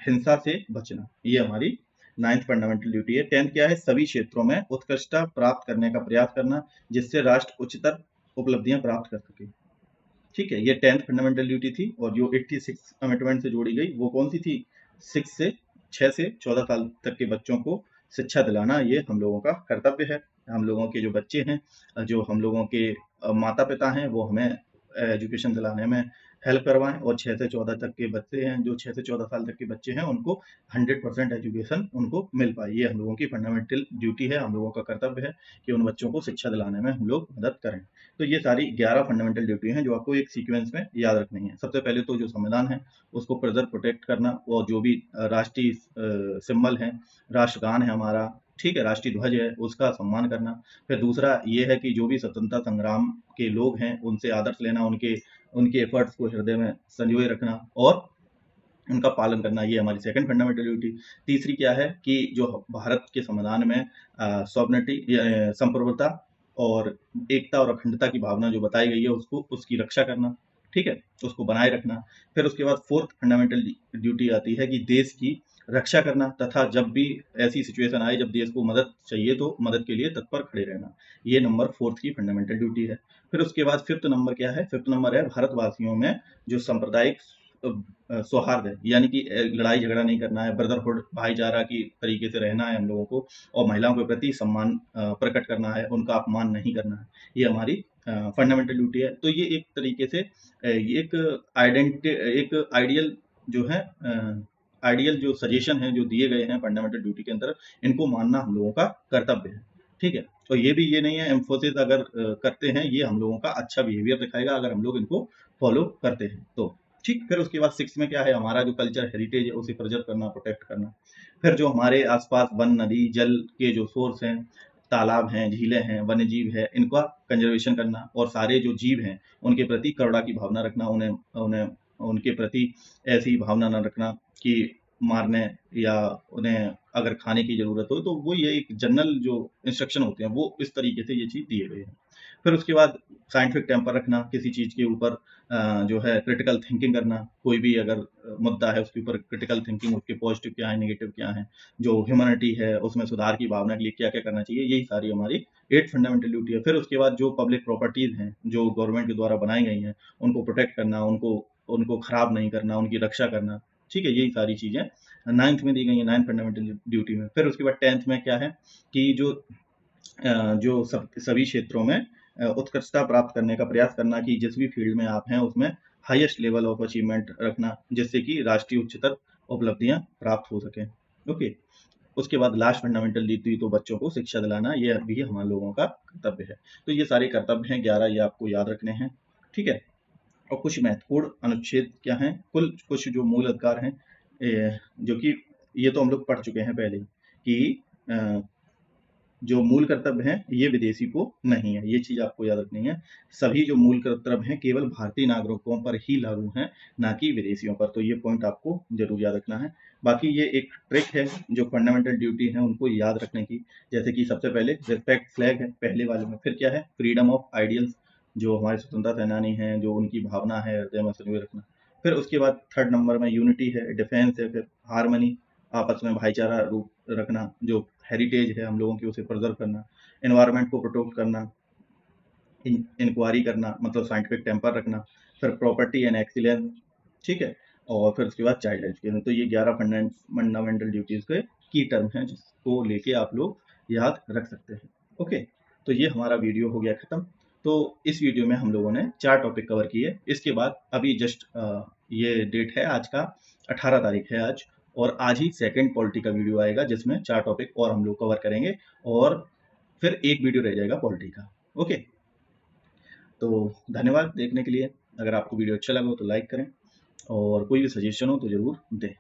Speaker 1: हिंसा से बचना, ये हमारी नाइन्थ फंडामेंटल ड्यूटी है। टेंथ क्या है, सभी क्षेत्रों में उत्कृष्टता प्राप्त करने का प्रयास करना, जिससे राष्ट्र उच्चतर उपलब्धियां प्राप्त कर सके। ठीक है, ये टेंथ फंडामेंटल ड्यूटी थी। और जो 86 अमेंडमेंट से जोड़ी गई वो कौन सी थी, 6 से 14 साल तक के बच्चों को शिक्षा दिलाना, ये हम लोगों का कर्तव्य है। हम लोगों के जो बच्चे हैं, जो हम लोगों के माता पिता हैं, वो हमें एजुकेशन दिलाने में हेल्प करवाएं। और 6 से 14 तक के बच्चे हैं, जो 6 से 14 साल तक के बच्चे हैं, उनको 100% एजुकेशन उनको मिल पाए, ये हम लोगों की फंडामेंटल ड्यूटी है। हम लोगों का कर्तव्य है कि उन बच्चों को शिक्षा दिलाने में हम लोग मदद करें। तो ये सारी 11 फंडामेंटल ड्यूटी हैं जो आपको एक सीक्वेंस में याद रखनी है। सबसे पहले तो जो संविधान है उसको प्रिजर्व प्रोटेक्ट करना, और जो भी राष्ट्रीय सिंबल है, राष्ट्रगान है हमारा, ठीक है, राष्ट्रीय ध्वज है, उसका सम्मान करना। फिर दूसरा ये है कि जो भी स्वतंत्रता संग्राम के लोग हैं उनसे आदर्श लेना, उनके उनके एफर्ट्स को हृदय में संजोए रखना और उनका पालन करना, ये हमारी सेकंड फंडामेंटल ड्यूटी। तीसरी क्या है कि जो भारत के संविधान में सॉवरेनिटी, संप्रभुता और एकता और अखंडता की भावना जो बताई गई है, उसको उसकी रक्षा करना, ठीक है, उसको बनाए रखना। फिर उसके बाद फोर्थ फंडामेंटल ड्यूटी आती है कि देश की रक्षा करना तथा जब भी ऐसी सिचुएशन आए जब देश को मदद चाहिए तो मदद के लिए तत्पर खड़े रहना, ये नंबर फोर्थ की फंडामेंटल ड्यूटी है। फिर उसके बाद फिफ्थ नंबर क्या है, फिफ्थ नंबर है भारतवासियों में जो सांप्रदायिक सौहार्द है, यानी कि लड़ाई झगड़ा नहीं करना है, ब्रदरहुड भाईचारा की तरीके से रहना है हम लोगों को, और महिलाओं के प्रति सम्मान प्रकट करना है, उनका अपमान नहीं करना है, ये हमारी फंडामेंटल ड्यूटी है। तो ये एक तरीके से ये एक आइडियल जो है, आइडियल जो सजेशन है जो दिए गए हैं फंडामेंटल ड्यूटी के अंदर, इनको मानना हम लोगों का कर्तव्य है। ठीक है, तो ये भी ये नहीं है, एम्फोसिस अगर करते हैं, ये हम लोगों का अच्छा बिहेवियर दिखाएगा अगर हम लोग इनको फॉलो करते हैं तो। ठीक, फिर उसके बाद सिक्स में क्या है, हमारा जो कल्चर हेरिटेज है उसे प्रिजर्व करना, प्रोटेक्ट करना। फिर जो हमारे आसपास वन, नदी, जल के जो सोर्स हैं, तालाब हैं, झीलें हैं, वन्य जीव है, इनका कंजर्वेशन करना और सारे जो जीव हैं उनके प्रति करुणा की भावना रखना, उन्हें उन्हें उनके प्रति ऐसी भावना न रखना कि मारने या उन्हें अगर खाने की जरूरत हो तो वो, ये एक जनरल जो इंस्ट्रक्शन होते हैं वो इस तरीके से ये चीज दिए गए हैं। फिर उसके बाद साइंटिफिक टेम्पर रखना, किसी चीज के ऊपर जो है क्रिटिकल थिंकिंग करना, कोई भी अगर मुद्दा है उसके ऊपर क्रिटिकल थिंकिंग, उसके पॉजिटिव क्या है, नेगेटिव क्या है, जो ह्यूमैनिटी है उसमें सुधार की भावना के लिए क्या क्या करना चाहिए, यही सारी हमारी एट फंडामेंटल ड्यूटी है। फिर उसके बाद जो पब्लिक प्रॉपर्टीज हैं जो गवर्नमेंट के द्वारा बनाई गई हैं उनको प्रोटेक्ट करना, उनको उनको खराब नहीं करना, उनकी रक्षा करना, ठीक है, यही सारी चीजें नाइन्थ में दी गई है, नाइन्थ फंडामेंटल ड्यूटी में। फिर उसके बाद टेंथ में क्या है कि जो सभी क्षेत्रों में उत्कृष्टता प्राप्त करने का प्रयास करना, कि जिस भी फील्ड में आप हैं उसमें हाईएस्ट लेवल ऑफ अचीवमेंट रखना, जिससे कि राष्ट्रीय उच्चतर उपलब्धियां प्राप्त हो सकें। ओके, उसके बाद लास्ट फंडामेंटल ड्यूटी तो बच्चों को शिक्षा दिलाना, ये भी हम लोगों का कर्तव्य है। तो ये सारे कर्तव्य हैं 11, ये आपको याद रखने हैं। ठीक है, और कुछ महत्वपूर्ण अनुच्छेद क्या हैं, कुछ जो मूल अधिकार हैं, जो कि ये तो हम लोग पढ़ चुके हैं पहले ही, कि जो मूल कर्तव्य हैं ये विदेशी को नहीं है, ये चीज़ आपको याद रखनी है। सभी जो मूल कर्तव्य हैं केवल भारतीय नागरिकों पर ही लागू हैं, ना कि विदेशियों पर। तो ये पॉइंट आपको ज़रूर याद रखना है। बाकी ये एक ट्रिक है जो फंडामेंटल ड्यूटी है उनको याद रखने की, जैसे कि सबसे पहले रिस्पेक्ट फ्लैग है पहले वाले में, फिर क्या है फ्रीडम ऑफ आइडियल्स, जो हमारे स्वतंत्रता सेनानी हैं, जो उनकी भावना है हृदय में संजोए रखना। फिर उसके बाद थर्ड नंबर में यूनिटी है, डिफेंस है, फिर हारमनी आपस में भाईचारा रूप रखना, जो हेरिटेज है हम लोगों की उसे प्रिजर्व करना, एनवायरनमेंट को प्रोटेक्ट करना, इंक्वायरी करना मतलब साइंटिफिक टेम्पर रखना, फिर प्रॉपर्टी एंड एक्सीलेंस, ठीक है, और फिर उसके बाद चाइल्ड एजुकेशन। तो ये 11 फंडामेंटल ड्यूटीज के की टर्म हैं जिसको लेके आप लोग याद रख सकते हैं। ओके, तो ये हमारा वीडियो हो गया खत्म। तो इस वीडियो में हम लोगों ने 4 टॉपिक कवर किए। इसके बाद अभी जस्ट ये डेट है आज का 18 तारीख है आज, और आज ही सेकंड पॉलिटी का वीडियो आएगा जिसमें 4 टॉपिक और हम लोग कवर करेंगे, और फिर एक वीडियो रह जाएगा पॉलिटी का। ओके, तो धन्यवाद देखने के लिए। अगर आपको वीडियो अच्छा लगा हो तो लाइक करें, और कोई भी सजेशन हो तो ज़रूर दें।